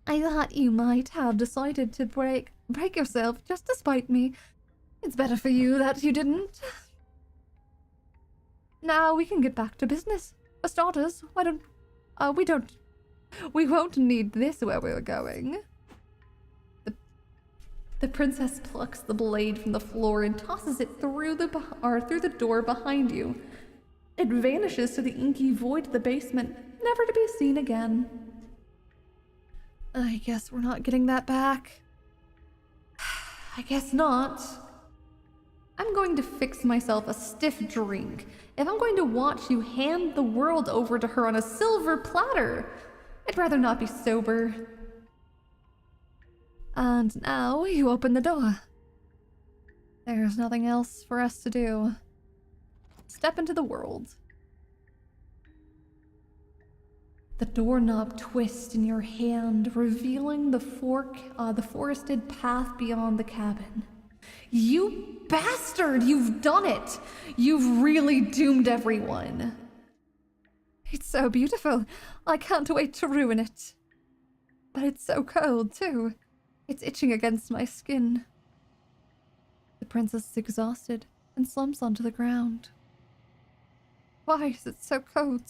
I thought you might have decided to break yourself just to spite me. It's better for you that you didn't. Now we can get back to business. For starters, we won't need this where we're going. The princess plucks the blade from the floor and tosses it through the door behind you. It vanishes to the inky void of the basement, never to be seen again. I guess we're not getting that back. I guess not. I'm going to fix myself a stiff drink if I'm going to watch you hand the world over to her on a silver platter. I'd rather not be sober. And now you open the door. There's nothing else for us to do. Step into the world. The doorknob twists in your hand, revealing the forested path beyond the cabin. You bastard! You've done it! You've really doomed everyone. It's so beautiful. I can't wait to ruin it. But it's so cold, too. It's itching against my skin. The princess is exhausted and slumps onto the ground. Why is it so cold?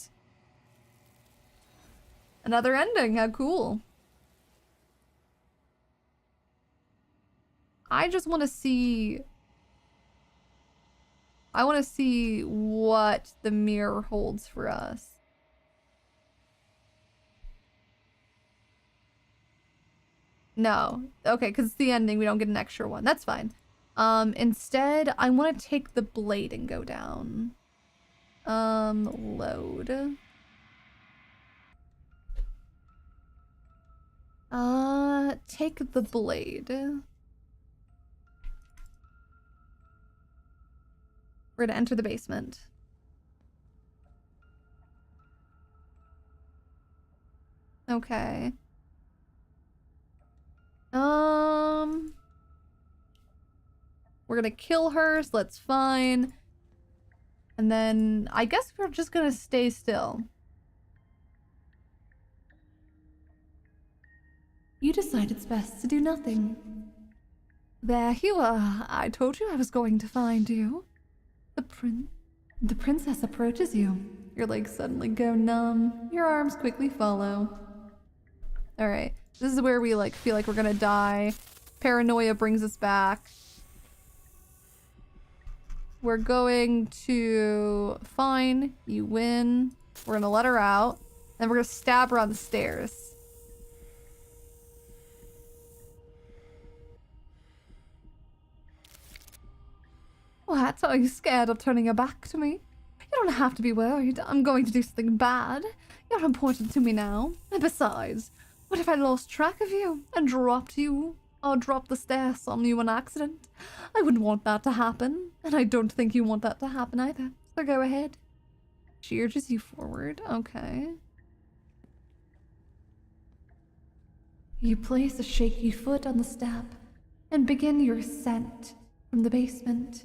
Another ending, how cool. I just want to see... I want to see what the mirror holds for us. No. Okay, because it's the ending. We don't get an extra one. That's fine. Instead, I want to take the blade and go down. Load. Take the blade. We're gonna enter the basement. Okay. We're gonna kill her, so that's fine. And then I guess we're just gonna stay still. You decide it's best to do nothing. There you are. I told you I was going to find you. The princess approaches you. Your legs suddenly go numb. Your arms quickly follow. Alright. This is where we feel like we're gonna die. Paranoia brings us back. We're going to... Fine. You win. We're gonna let her out. Then we're gonna stab her on the stairs. What? Are you scared of turning your back to me? You don't have to be worried. I'm going to do something bad. You're important to me now. And besides, what if I lost track of you and dropped you? Or dropped the stairs on you on accident? I wouldn't want that to happen. And I don't think you want that to happen either. So go ahead. She urges you forward. Okay. You place a shaky foot on the step and begin your ascent from the basement.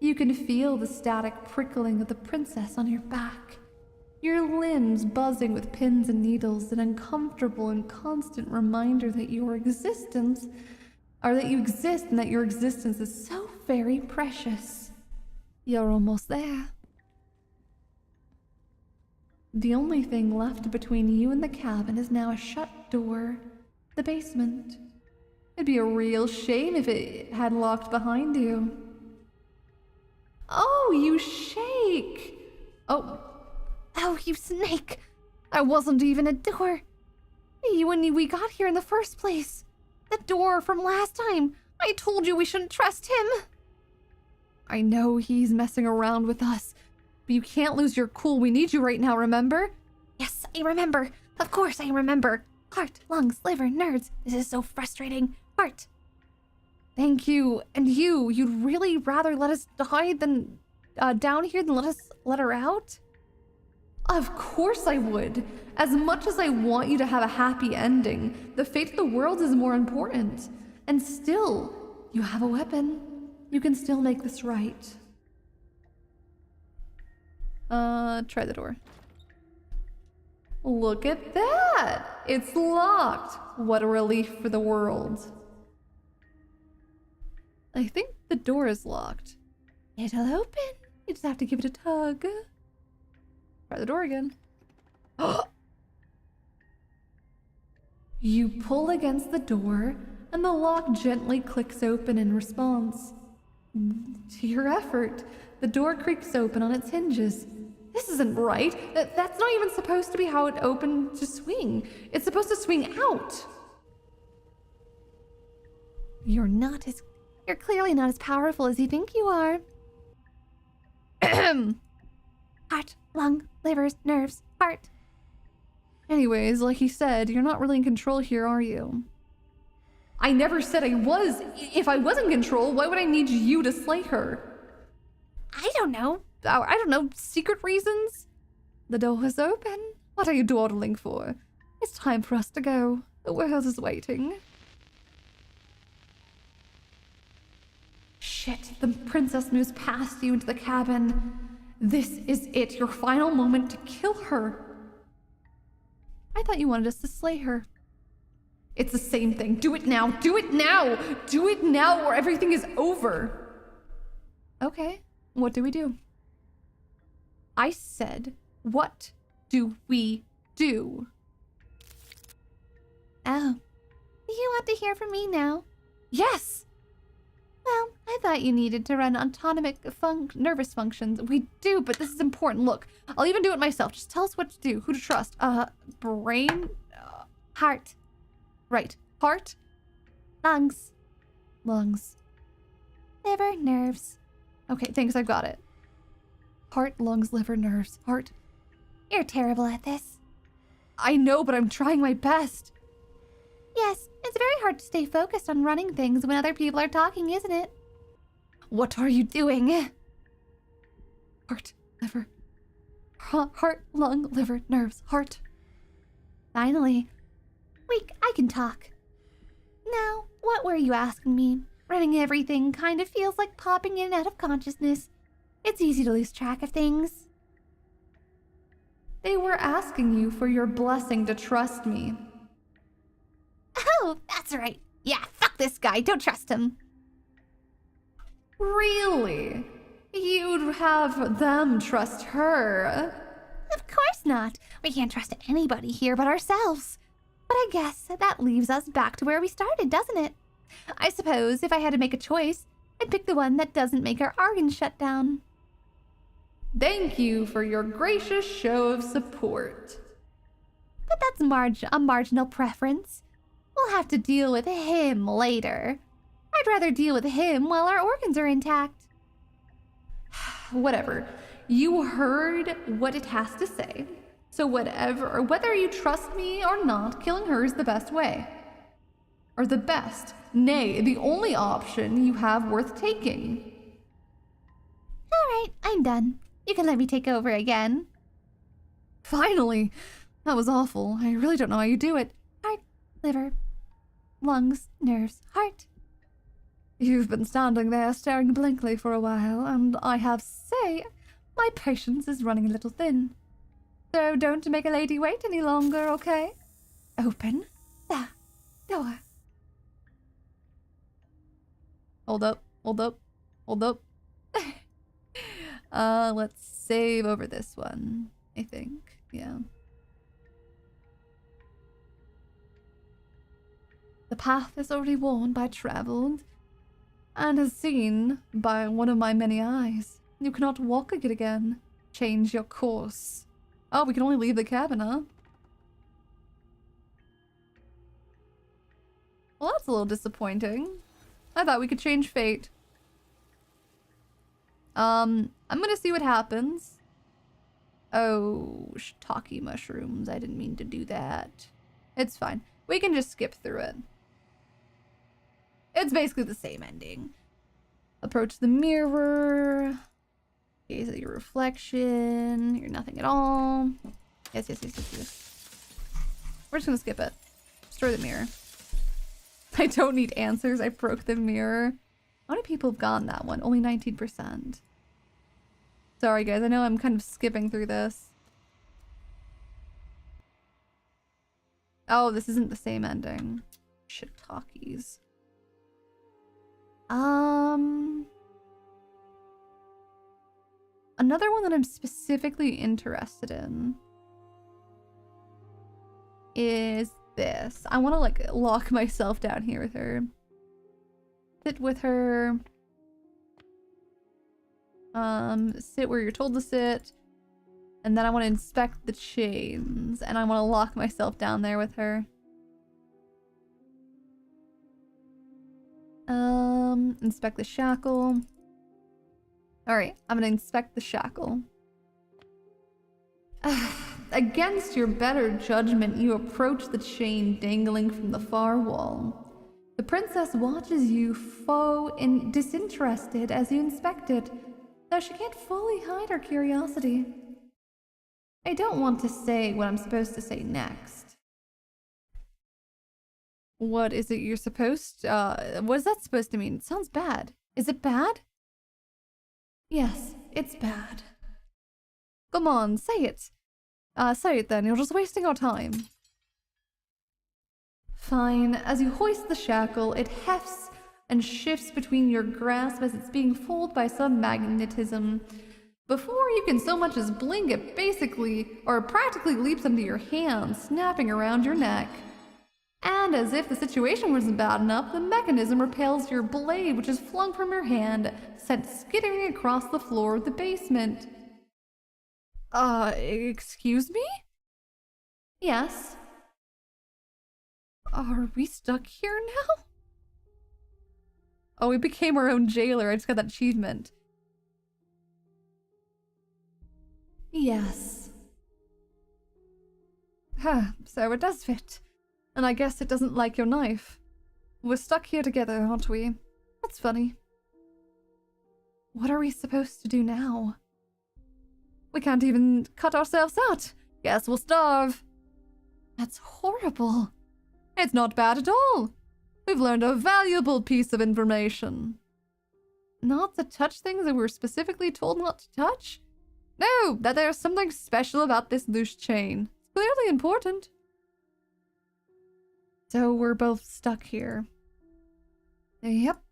You can feel the static prickling of the princess on your back, your limbs buzzing with pins and needles, an uncomfortable and constant reminder that you exist and that your existence is so very precious. You're almost there. The only thing left between you and the cabin is now a shut door, the basement. It'd be a real shame if it had locked behind you. Oh, you shake! Oh, you snake! That wasn't even a door. You and we got here in the first place. The door from last time. I told you we shouldn't trust him. I know he's messing around with us, but you can't lose your cool. We need you right now, remember? Yes, I remember. Of course I remember. Heart, lungs, liver, nerds. This is so frustrating. Heart. Thank you. And you'd really rather let us die than down here than let her out? Of course I would. As much as I want you to have a happy ending, the fate of the world is more important. And still, you have a weapon. You can still make this right. Try the door. Look at that! It's locked! What a relief for the world. I think the door is locked. It'll open. You just have to give it a tug. Try the door again. You pull against the door, and the lock gently clicks open in response. To your effort, the door creaks open on its hinges. This isn't right. That's not even supposed to be how it opened to swing. It's supposed to swing out. You're clearly not as powerful as you think you are. Heart, lung, livers, nerves, heart. Anyways, like he said, you're not really in control here, are you? I never said I was. If I was in control, why would I need you to slay her? I don't know. Secret reasons? The door is open. What are you dawdling for? It's time for us to go. The world is waiting. Shit, the princess moves past you into the cabin. This is it, your final moment to kill her. I thought you wanted us to slay her. It's the same thing. Do it now. Do it now. Do it now or everything is over. Okay, what do we do? I said, what do we do? Oh, do you want to hear from me now? Yes. Well, I thought you needed to run autonomic nervous functions. We do, but this is important. Look, I'll even do it myself. Just tell us what to do, who to trust. Brain, heart. Right. Heart, lungs, liver, nerves. Okay, thanks, I got it. Heart, lungs, liver, nerves, heart. You're terrible at this. I know, but I'm trying my best. Yes, it's very hard to stay focused on running things when other people are talking, isn't it? What are you doing? Heart, liver, heart, lung, liver, nerves, heart. Finally. I can talk. Now, what were you asking me? Running everything kind of feels like popping in and out of consciousness. It's easy to lose track of things. They were asking you for your blessing to trust me. Oh, that's right. Yeah, fuck this guy. Don't trust him. Really? You'd have them trust her? Of course not. We can't trust anybody here but ourselves. But I guess that leaves us back to where we started, doesn't it? I suppose if I had to make a choice, I'd pick the one that doesn't make our organs shut down. Thank you for your gracious show of support. But that's a marginal preference. We'll have to deal with him later. I'd rather deal with him while our organs are intact. Whatever. You heard what it has to say. So whether you trust me or not, killing her is the best way. Or the best, nay, the only option you have worth taking. All right, I'm done. You can let me take over again. Finally! That was awful. I really don't know how you do it. Heart, liver, lungs, nerves, heart. You've been standing there staring blankly for a while, and I have to say, my patience is running a little thin. So don't make a lady wait any longer, okay? Open the door. Hold up. Let's save over this one, I think. Yeah. The path is already worn by traveled, and is seen by one of my many eyes. You cannot walk it again. Change your course. Oh, we can only leave the cabin, huh? Well, that's a little disappointing. I thought we could change fate. I'm gonna see what happens. Oh, shiitake mushrooms. I didn't mean to do that. It's fine. We can just skip through it. It's basically the same ending. Approach the mirror. Gaze at your reflection. You're nothing at all. Yes, yes, yes, yes, yes. We're just gonna skip it. Destroy the mirror. I don't need answers. I broke the mirror. How many people have gotten that one? Only 19%. Sorry, guys. I know I'm kind of skipping through this. Oh, this isn't the same ending. Shiitakes. Another one that I'm specifically interested in is this. I want to like lock myself down here with her. Sit with her. Sit where you're told to sit. And then I want to inspect the chains. And I want to lock myself down there with her. Inspect the shackle. Alright, I'm gonna inspect the shackle. Against your better judgment, you approach the chain dangling from the far wall. The princess watches you, disinterested as you inspect it, though she can't fully hide her curiosity. I don't want to say what I'm supposed to say next. What is it you're supposed to, what is that supposed to mean? It sounds bad. Is it bad? Yes, it's bad. Come on, say it. Say it then, you're just wasting our time. Fine. As you hoist the shackle, it hefts and shifts between your grasp as it's being pulled by some magnetism. Before you can so much as blink, it basically, or practically leaps into your hand, snapping around your neck. And as if the situation wasn't bad enough, the mechanism repels your blade, which is flung from your hand, sent skittering across the floor of the basement. Excuse me? Yes. Are we stuck here now? Oh, we became our own jailer. I just got that achievement. Yes. So it does fit. And I guess it doesn't like your knife. We're stuck here together, aren't we? That's funny. What are we supposed to do now? We can't even cut ourselves out. Guess we'll starve. That's horrible. It's not bad at all. We've learned a valuable piece of information. Not to touch things that we're specifically told not to touch? No, that there's something special about this loose chain. It's clearly important. So we're both stuck here. Yep.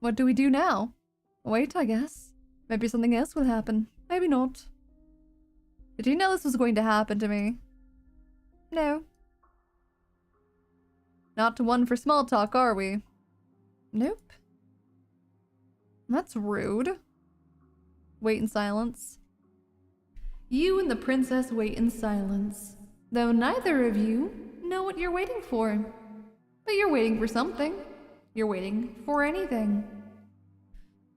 What do we do now? Wait, I guess. Maybe something else will happen. Maybe not. Did you know this was going to happen to me? No. Not one for small talk, are we? Nope. That's rude. Wait in silence. You and the princess wait in silence, though neither of you know what you're waiting for. But you're waiting for something. You're waiting for anything.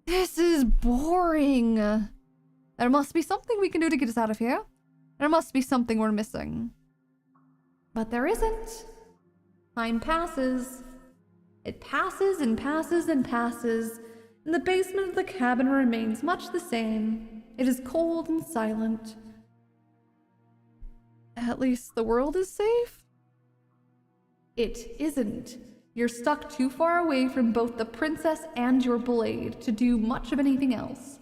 This is boring. There must be something we can do to get us out of here. There must be something we're missing. But there isn't. Time passes. It passes and passes and passes, and the basement of the cabin remains much the same. It is cold and silent. At least the world is safe? It isn't. You're stuck too far away from both the princess and your blade to do much of anything else.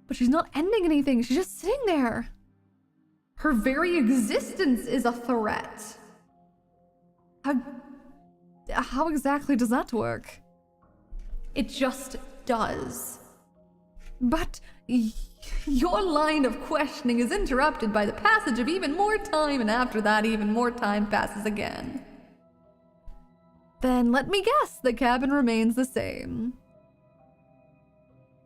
But she's not ending anything, she's just sitting there. Her very existence is a threat. How exactly does that work? It just does. But Your line of questioning is interrupted by the passage of even more time, and after that, even more time passes again. Then let me guess, the cabin remains the same.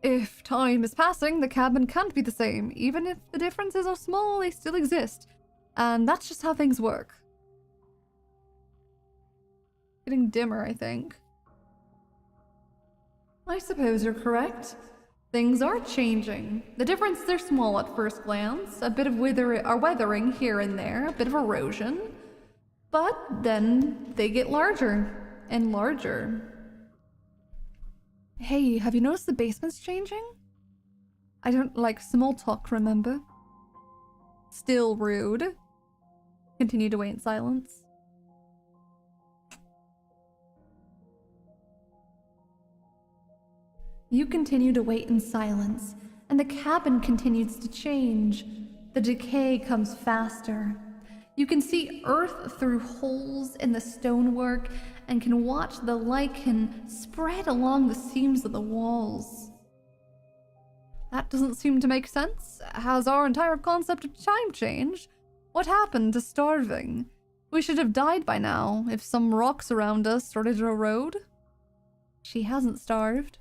If time is passing, the cabin can't be the same. Even if the differences are small, they still exist. And that's just how things work. Getting dimmer, I think. I suppose you're correct. Things are changing. The differences are small at first glance. A bit of weathering here and there, a bit of erosion. But then they get larger and larger. Hey, have you noticed the basement's changing? I don't like small talk, remember? Still rude. Continue to wait in silence. You continue to wait in silence, and the cabin continues to change. The decay comes faster. You can see earth through holes in the stonework and can watch the lichen spread along the seams of the walls. That doesn't seem to make sense. Has our entire concept of time changed? What happened to starving? We should have died by now if some rocks around us started to erode. She hasn't starved.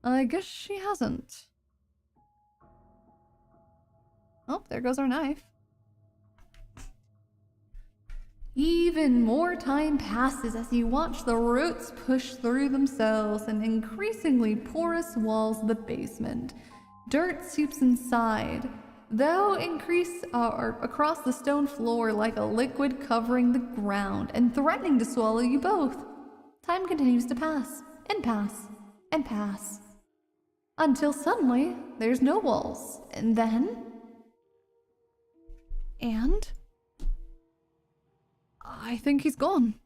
I guess she hasn't. Oh, there goes our knife. Even more time passes as you watch the roots push through themselves and increasingly porous walls of the basement. Dirt seeps inside, though increase across the stone floor like a liquid covering the ground and threatening to swallow you both. Time continues to pass, and pass, and pass. Until suddenly, there's no walls, and then... And... I think he's gone.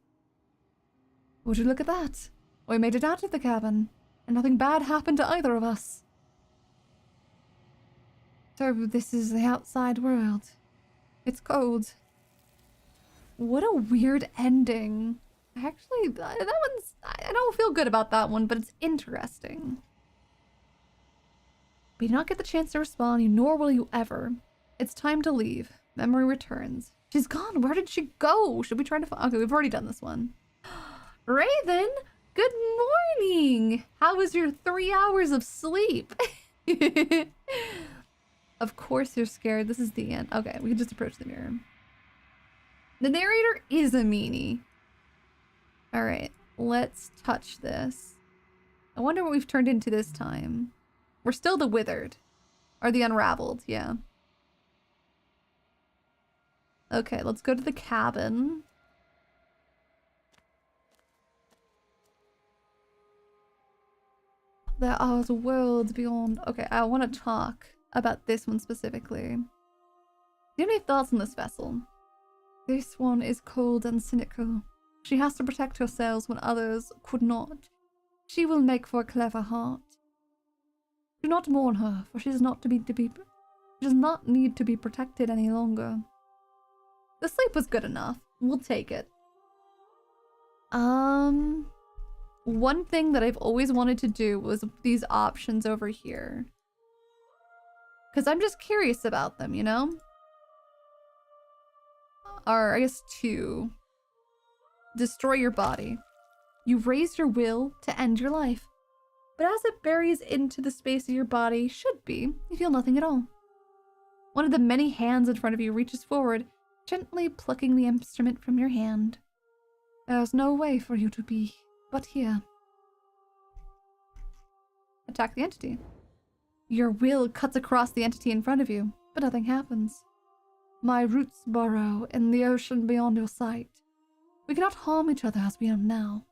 Would you look at that? We made it out of the cabin, and nothing bad happened to either of us. So this is the outside world. It's cold. What a weird ending. Actually, that one's... I don't feel good about that one, but it's interesting. We do not get the chance to respond, nor will you ever. It's time to leave. Memory returns. She's gone. Where did she go? Should we try to find... Okay, we've already done this one. Raven, good morning. How was your 3 hours of sleep? Of course you're scared. This is the end. Okay, we can just approach the mirror. The narrator is a meanie. All right, let's touch this. I wonder what we've turned into this time. We're still the withered. Or the unraveled, yeah. Okay, let's go to the cabin. There are the worlds beyond. Okay, I want to talk about this one specifically. Do you have any thoughts on this vessel? This one is cold and cynical. She has to protect herself when others could not. She will make for a clever heart. Do not mourn her, for she does not need to be protected any longer. The sleep was good enough. We'll take it. One thing that I've always wanted to do was these options over here. Because I'm just curious about them, you know? Or, I guess 2. Destroy your body. You raise your will to end your life. But as it buries into the space of your body should be, you feel nothing at all. One of the many hands in front of you reaches forward, gently plucking the instrument from your hand. There's no way for you to be but here. Attack the entity. Your will cuts across the entity in front of you, but nothing happens. My roots burrow in the ocean beyond your sight. We cannot harm each other as we are now.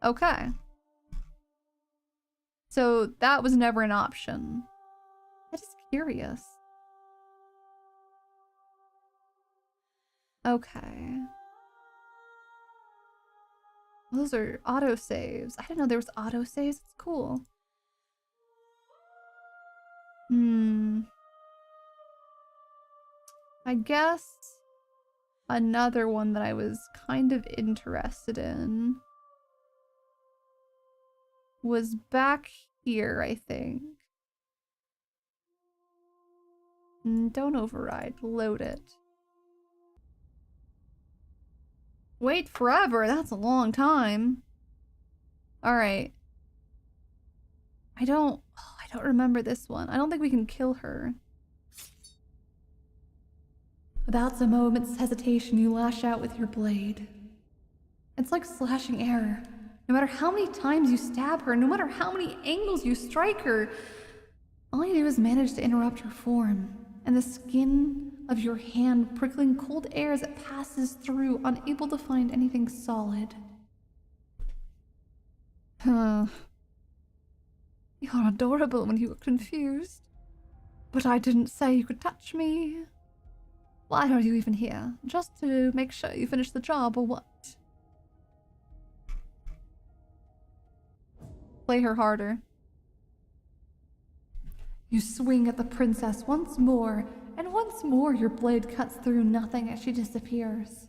Okay. So that was never an option. I'm just curious. Okay. Those are autosaves. I didn't know there was autosaves. It's cool. I guess another one that I was kind of interested in was back here, I think. Don't override. Load it. Wait forever. That's a long time. Alright. I don't remember this one. I don't think we can kill her. Without a moment's hesitation, you lash out with your blade. It's like slashing air. No matter how many times you stab her, no matter how many angles you strike her, all you do is manage to interrupt her form, and the skin of your hand prickling cold air as it passes through, unable to find anything solid. You're adorable when you were confused. But I didn't say you could touch me. Why are you even here? Just to make sure you finish the job, or what? Play her harder. You swing at the princess once more, and once more your blade cuts through nothing as she disappears.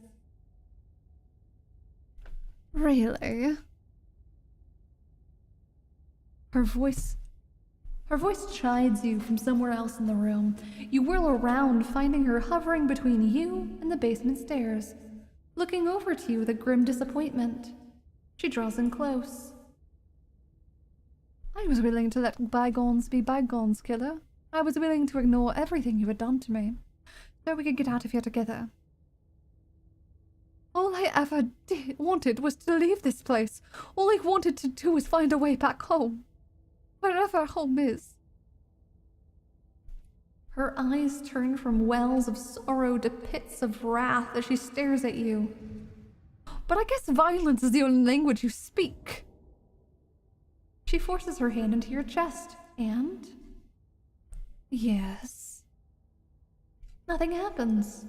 Really? Her voice chides you from somewhere else in the room. You whirl around, finding her hovering between you and the basement stairs, looking over to you with a grim disappointment. She draws in close. I was willing to let bygones be bygones, killer. I was willing to ignore everything you had done to me, so we could get out of here together. All I ever wanted was to leave this place. All I wanted to do was find a way back home. Wherever home is. Her eyes turn from wells of sorrow to pits of wrath as she stares at you. But I guess violence is the only language you speak. She forces her hand into your chest, and... yes. Nothing happens.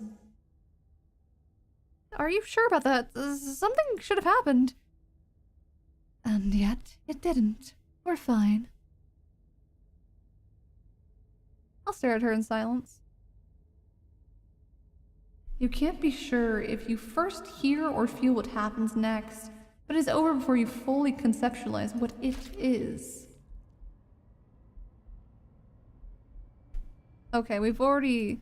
Are you sure about that? Something should have happened. And yet, it didn't. We're fine. I'll stare at her in silence. You can't be sure if you first hear or feel what happens next, but it's over before you fully conceptualize what it is. Okay, we've already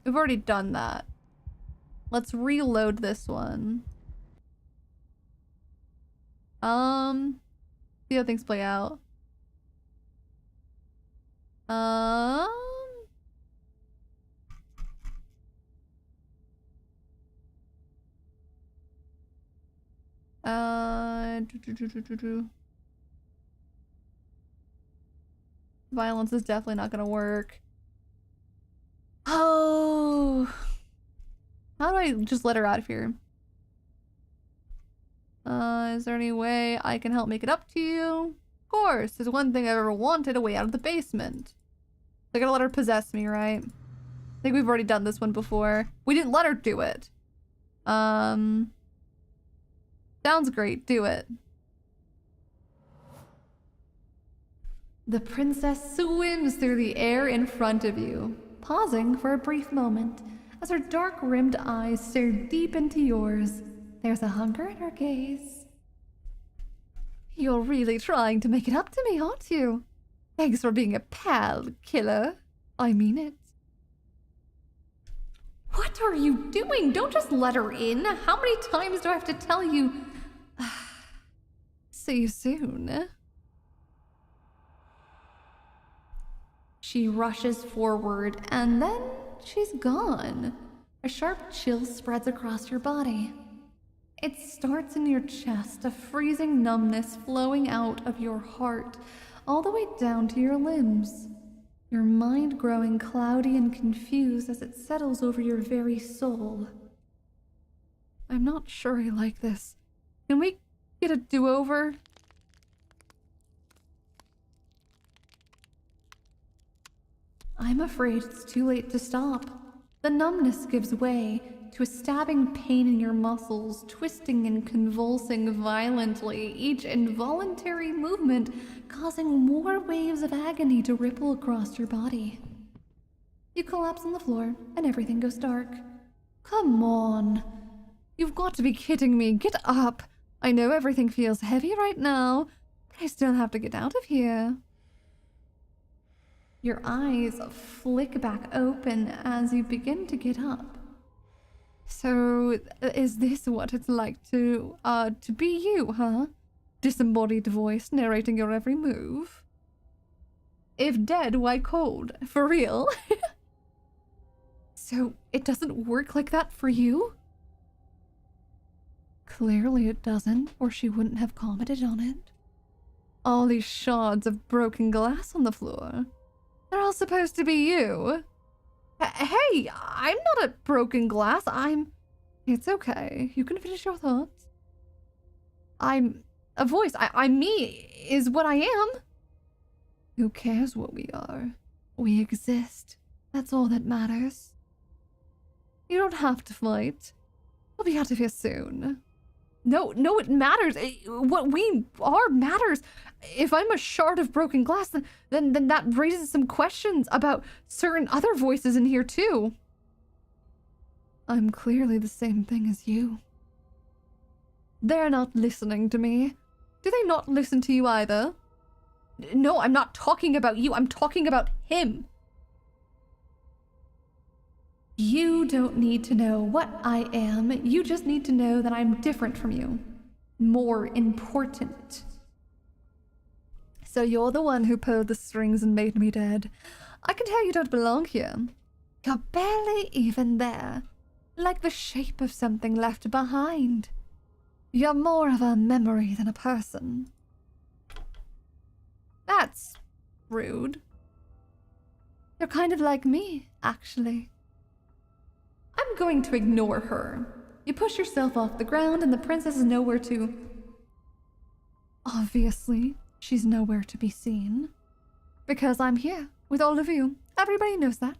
done that. Let's reload this one. See how things play out. Violence is definitely not gonna work. Oh, how do I just let her out of here? Is there any way I can help make it up to you? Of course, there's one thing I've ever wanted, a way out of the basement. They're gonna let her possess me, right? I think we've already done this one before. We didn't let her do it. Sounds great, do it. The princess swims through the air in front of you, pausing for a brief moment as her dark-rimmed eyes stare deep into yours. There's a hunger in her gaze. You're really trying to make it up to me, aren't you? Thanks for being a pal, killer. I mean it. What are you doing? Don't just let her in. How many times do I have to tell you? See you soon. She rushes forward, and then she's gone. A sharp chill spreads across your body. It starts in your chest, a freezing numbness flowing out of your heart, all the way down to your limbs. Your mind growing cloudy and confused as it settles over your very soul. I'm not sure I like this. Can we get a do-over? I'm afraid it's too late to stop. The numbness gives way to a stabbing pain in your muscles, twisting and convulsing violently, each involuntary movement causing more waves of agony to ripple across your body. You collapse on the floor, and everything goes dark. Come on. You've got to be kidding me. Get up. I know everything feels heavy right now, but I still have to get out of here. Your eyes flick back open as you begin to get up. So, is this what it's like to be you, huh? Disembodied voice narrating your every move? If dead, why cold? For real? So, it doesn't work like that for you? Clearly it doesn't, or she wouldn't have commented on it. All these shards of broken glass on the floor. They're all supposed to be you. Hey, I'm not a broken glass. It's okay. You can finish your thoughts. I'm a voice. I'm me, is what I am. Who cares what we are? We exist. That's all that matters. You don't have to fight. We'll be out of here soon. No, it matters. What we are matters. If I'm a shard of broken glass, then that raises some questions about certain other voices in here too. I'm clearly the same thing as you. They're not listening to me. Do they not listen to you either? No, I'm not talking about you. I'm talking about him. You don't need to know what I am. You just need to know that I'm different from you. More important. So you're the one who pulled the strings and made me dead. I can tell you don't belong here. You're barely even there. Like the shape of something left behind. You're more of a memory than a person. That's rude. You're kind of like me, actually. I'm going to ignore her. You push yourself off the ground and the princess is nowhere to... Obviously, she's nowhere to be seen. Because I'm here with all of you. Everybody knows that.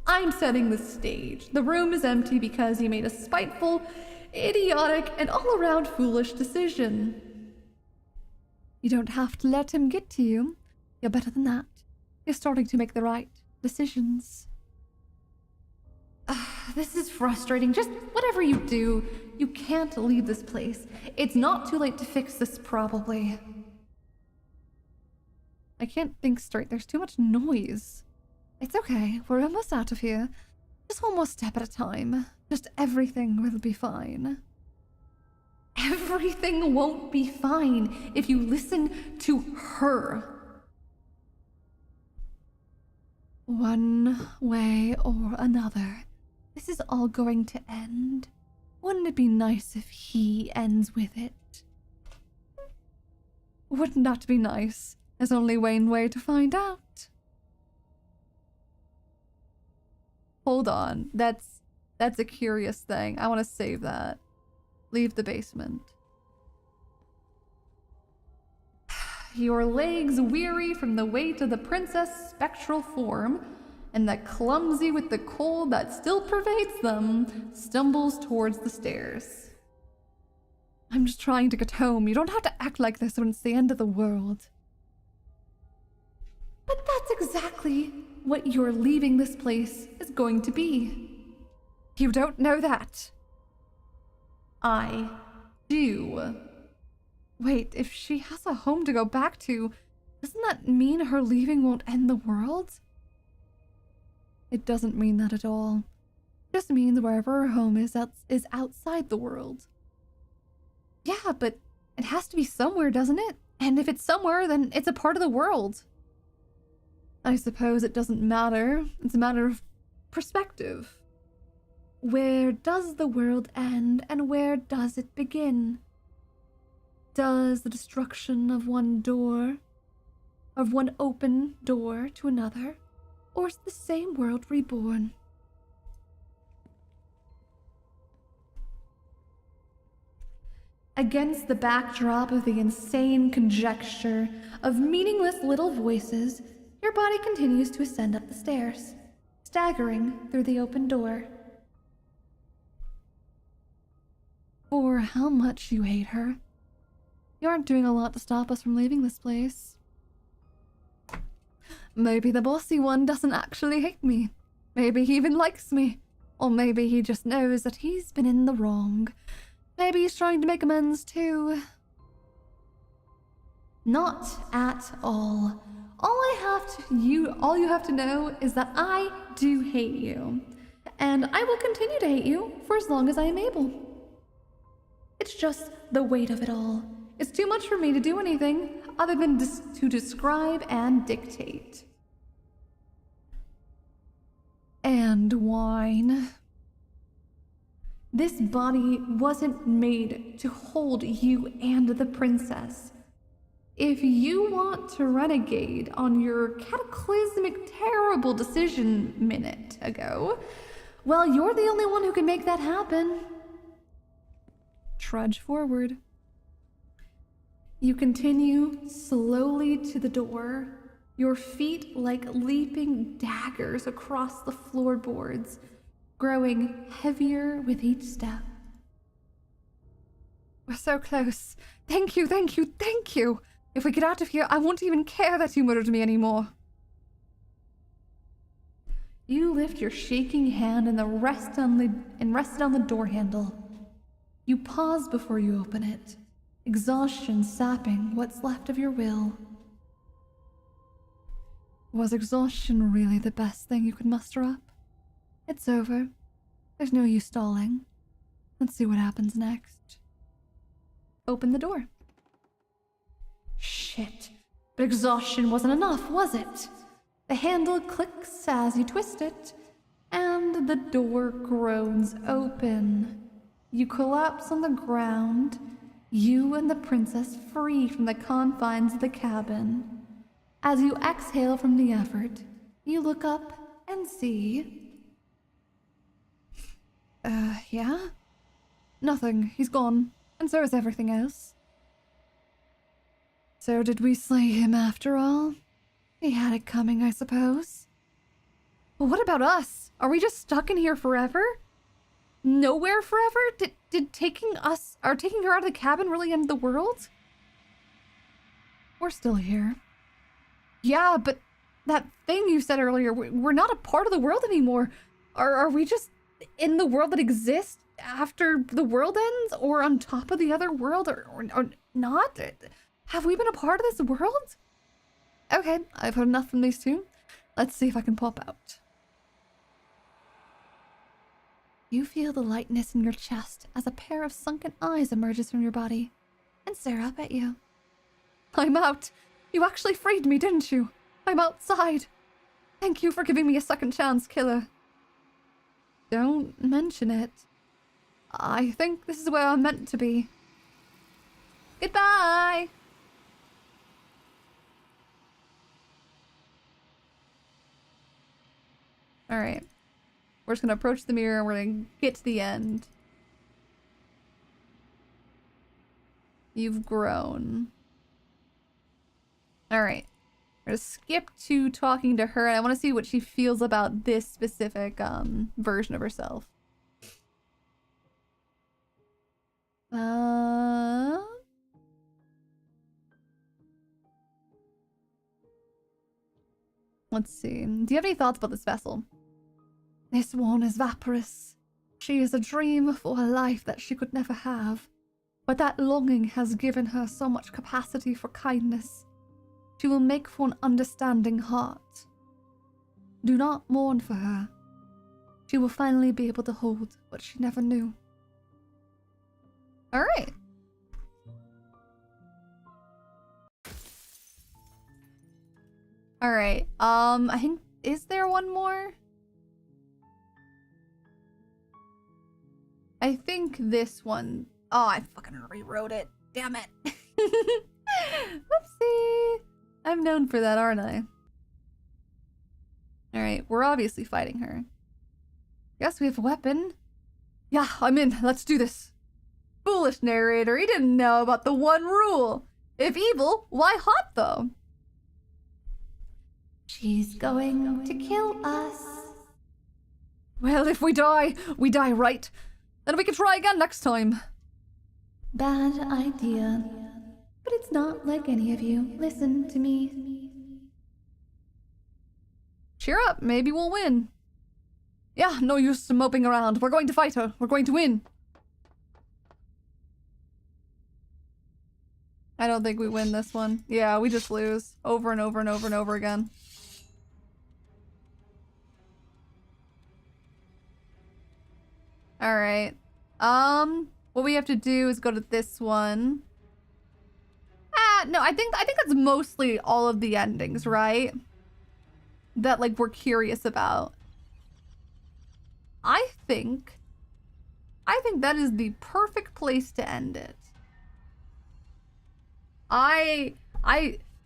I'm setting the stage. The room is empty because you made a spiteful, idiotic, and all-around foolish decision. You don't have to let him get to you. You're better than that. You're starting to make the right decisions. This is frustrating. Just whatever you do, you can't leave this place. It's not too late to fix this, probably. I can't think straight. There's too much noise. It's okay. We're almost out of here. Just one more step at a time. Just everything will be fine. Everything won't be fine if you listen to her. One way or another, this is all going to end. Wouldn't it be nice if he ends with it? Wouldn't that be nice? There's only one way to find out. Hold on, that's a curious thing. I want to save that. Leave the basement. Your legs weary from the weight of the princess' spectral form, and that clumsy with the cold that still pervades them, stumbles towards the stairs. I'm just trying to get home. You don't have to act like this when it's the end of the world. But that's exactly what your leaving this place is going to be. You don't know that. I do. Wait, if she has a home to go back to, doesn't that mean her leaving won't end the world? It doesn't mean that at all. It just means wherever her home is outside the world. Yeah, but it has to be somewhere, doesn't it? And if it's somewhere, then it's a part of the world. I suppose it doesn't matter. It's a matter of perspective. Where does the world end, and where does it begin? Does the destruction of one open door to another, or is the same world reborn? Against the backdrop of the insane conjecture of meaningless little voices, your body continues to ascend up the stairs, staggering through the open door. For how much you hate her, you aren't doing a lot to stop us from leaving this place. Maybe the bossy one doesn't actually hate me. Maybe he even likes me. Or maybe he just knows that he's been in the wrong. Maybe he's trying to make amends too. Not at all. all you have to know is that I do hate you. And I will continue to hate you for as long as I am able. It's just the weight of it all. It's too much for me to do anything other than to describe and dictate. And whine. This body wasn't made to hold you and the princess. If you want to renegade on your cataclysmic, terrible decision minute ago, well, you're the only one who can make that happen. Trudge forward. You continue slowly to the door, your feet like leaping daggers across the floorboards, growing heavier with each step. We're so close. Thank you, thank you, thank you. If we get out of here, I won't even care that you murdered me anymore. You lift your shaking hand and rested on the door handle. You pause before you open it, exhaustion sapping what's left of your will. Was exhaustion really the best thing you could muster up? It's over. There's no use stalling. Let's see what happens next. Open the door. Shit. But exhaustion wasn't enough, was it? The handle clicks as you twist it, and the door groans open. You collapse on the ground, you and the princess free from the confines of the cabin. As you exhale from the effort, you look up and see... yeah? Nothing. He's gone. And so is everything else. So did we slay him after all? He had it coming, I suppose. But what about us? Are we just stuck in here forever? Nowhere forever? Did taking her out of the cabin really end the world? We're still here. Yeah, but that thing you said earlier, we're not a part of the world anymore. Are we just in the world that exists after the world ends, or on top of the other world, or not? Have we been a part of this world? Okay, I've heard enough from these two. Let's see if I can pop out. You feel the lightness in your chest as a pair of sunken eyes emerges from your body and stare up at you. I'm out. You actually freed me, didn't you? I'm outside. Thank you for giving me a second chance, killer. Don't mention it. I think this is where I'm meant to be. Goodbye! Alright. We're just gonna approach the mirror and we're gonna get to the end. You've grown. Alright. We're gonna skip to talking to her, and I want to see what she feels about this specific version of herself. Let's see. Do you have any thoughts about this vessel? This one is vaporous. She is a dream for a life that she could never have. But that longing has given her so much capacity for kindness. She will make for an understanding heart. Do not mourn for her. She will finally be able to hold what she never knew. Alright. Alright, I think, is there one more? I think this one. Oh, I fucking rewrote it. Damn it. Whoopsie. I'm known for that, aren't I? Alright, we're obviously fighting her. Guess we have a weapon. Yeah, I'm in. Let's do this. Foolish narrator, he didn't know about the one rule. If evil, why hot though? She's going to kill us. Well, if we die right. Then we can try again next time. Bad idea. But it's not like any of you. Listen to me. Cheer up, maybe we'll win. Yeah, no use moping around. We're going to fight her. We're going to win. I don't think we win this one. Yeah, we just lose over and over and over and over again. All right. What we have to do is go to this one. No, I think that's mostly all of the endings, right? That like we're curious about. I think that is the perfect place to end it. I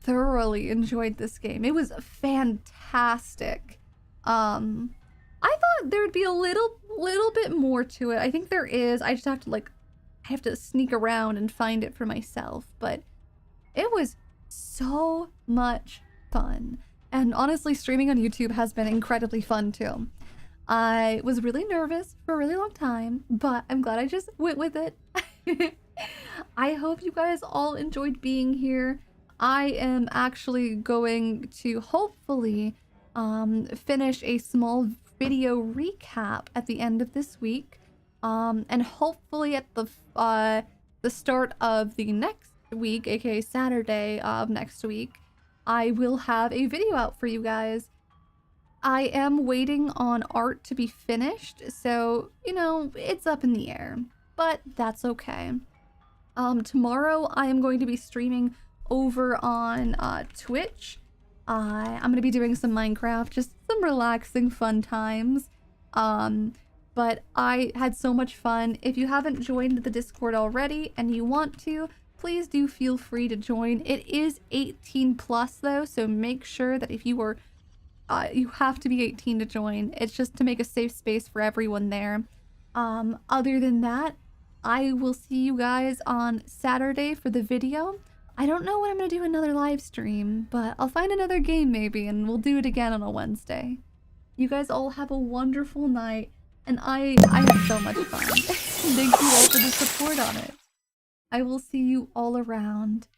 thoroughly enjoyed this game. It was fantastic. I thought there'd be a little bit more to it. I think there is. I just have to I have to sneak around and find it for myself, but it was so much fun. And honestly, streaming on YouTube has been incredibly fun too. I was really nervous for a really long time, but I'm glad I just went with it. I hope you guys all enjoyed being here. I am actually going to hopefully finish a small video recap at the end of this week. And hopefully at the start of the next week, aka Saturday of next week, I will have a video out for you guys. I am waiting on art to be finished, so, you know, it's up in the air, but that's okay. Tomorrow I am going to be streaming over on Twitch. I'm going to be doing some Minecraft, just some relaxing fun times. But I had so much fun. If you haven't joined the Discord already and you want to, please do feel free to join. It is 18 plus though, so make sure that if you are you have to be 18 to join. It's just to make a safe space for everyone there. Other than that, I will see you guys on Saturday for the video. I don't know when I'm gonna do another live stream, but I'll find another game maybe and we'll do it again on a Wednesday. You guys all have a wonderful night, and I had so much fun. Thank you all for the support on it. I will see you all around.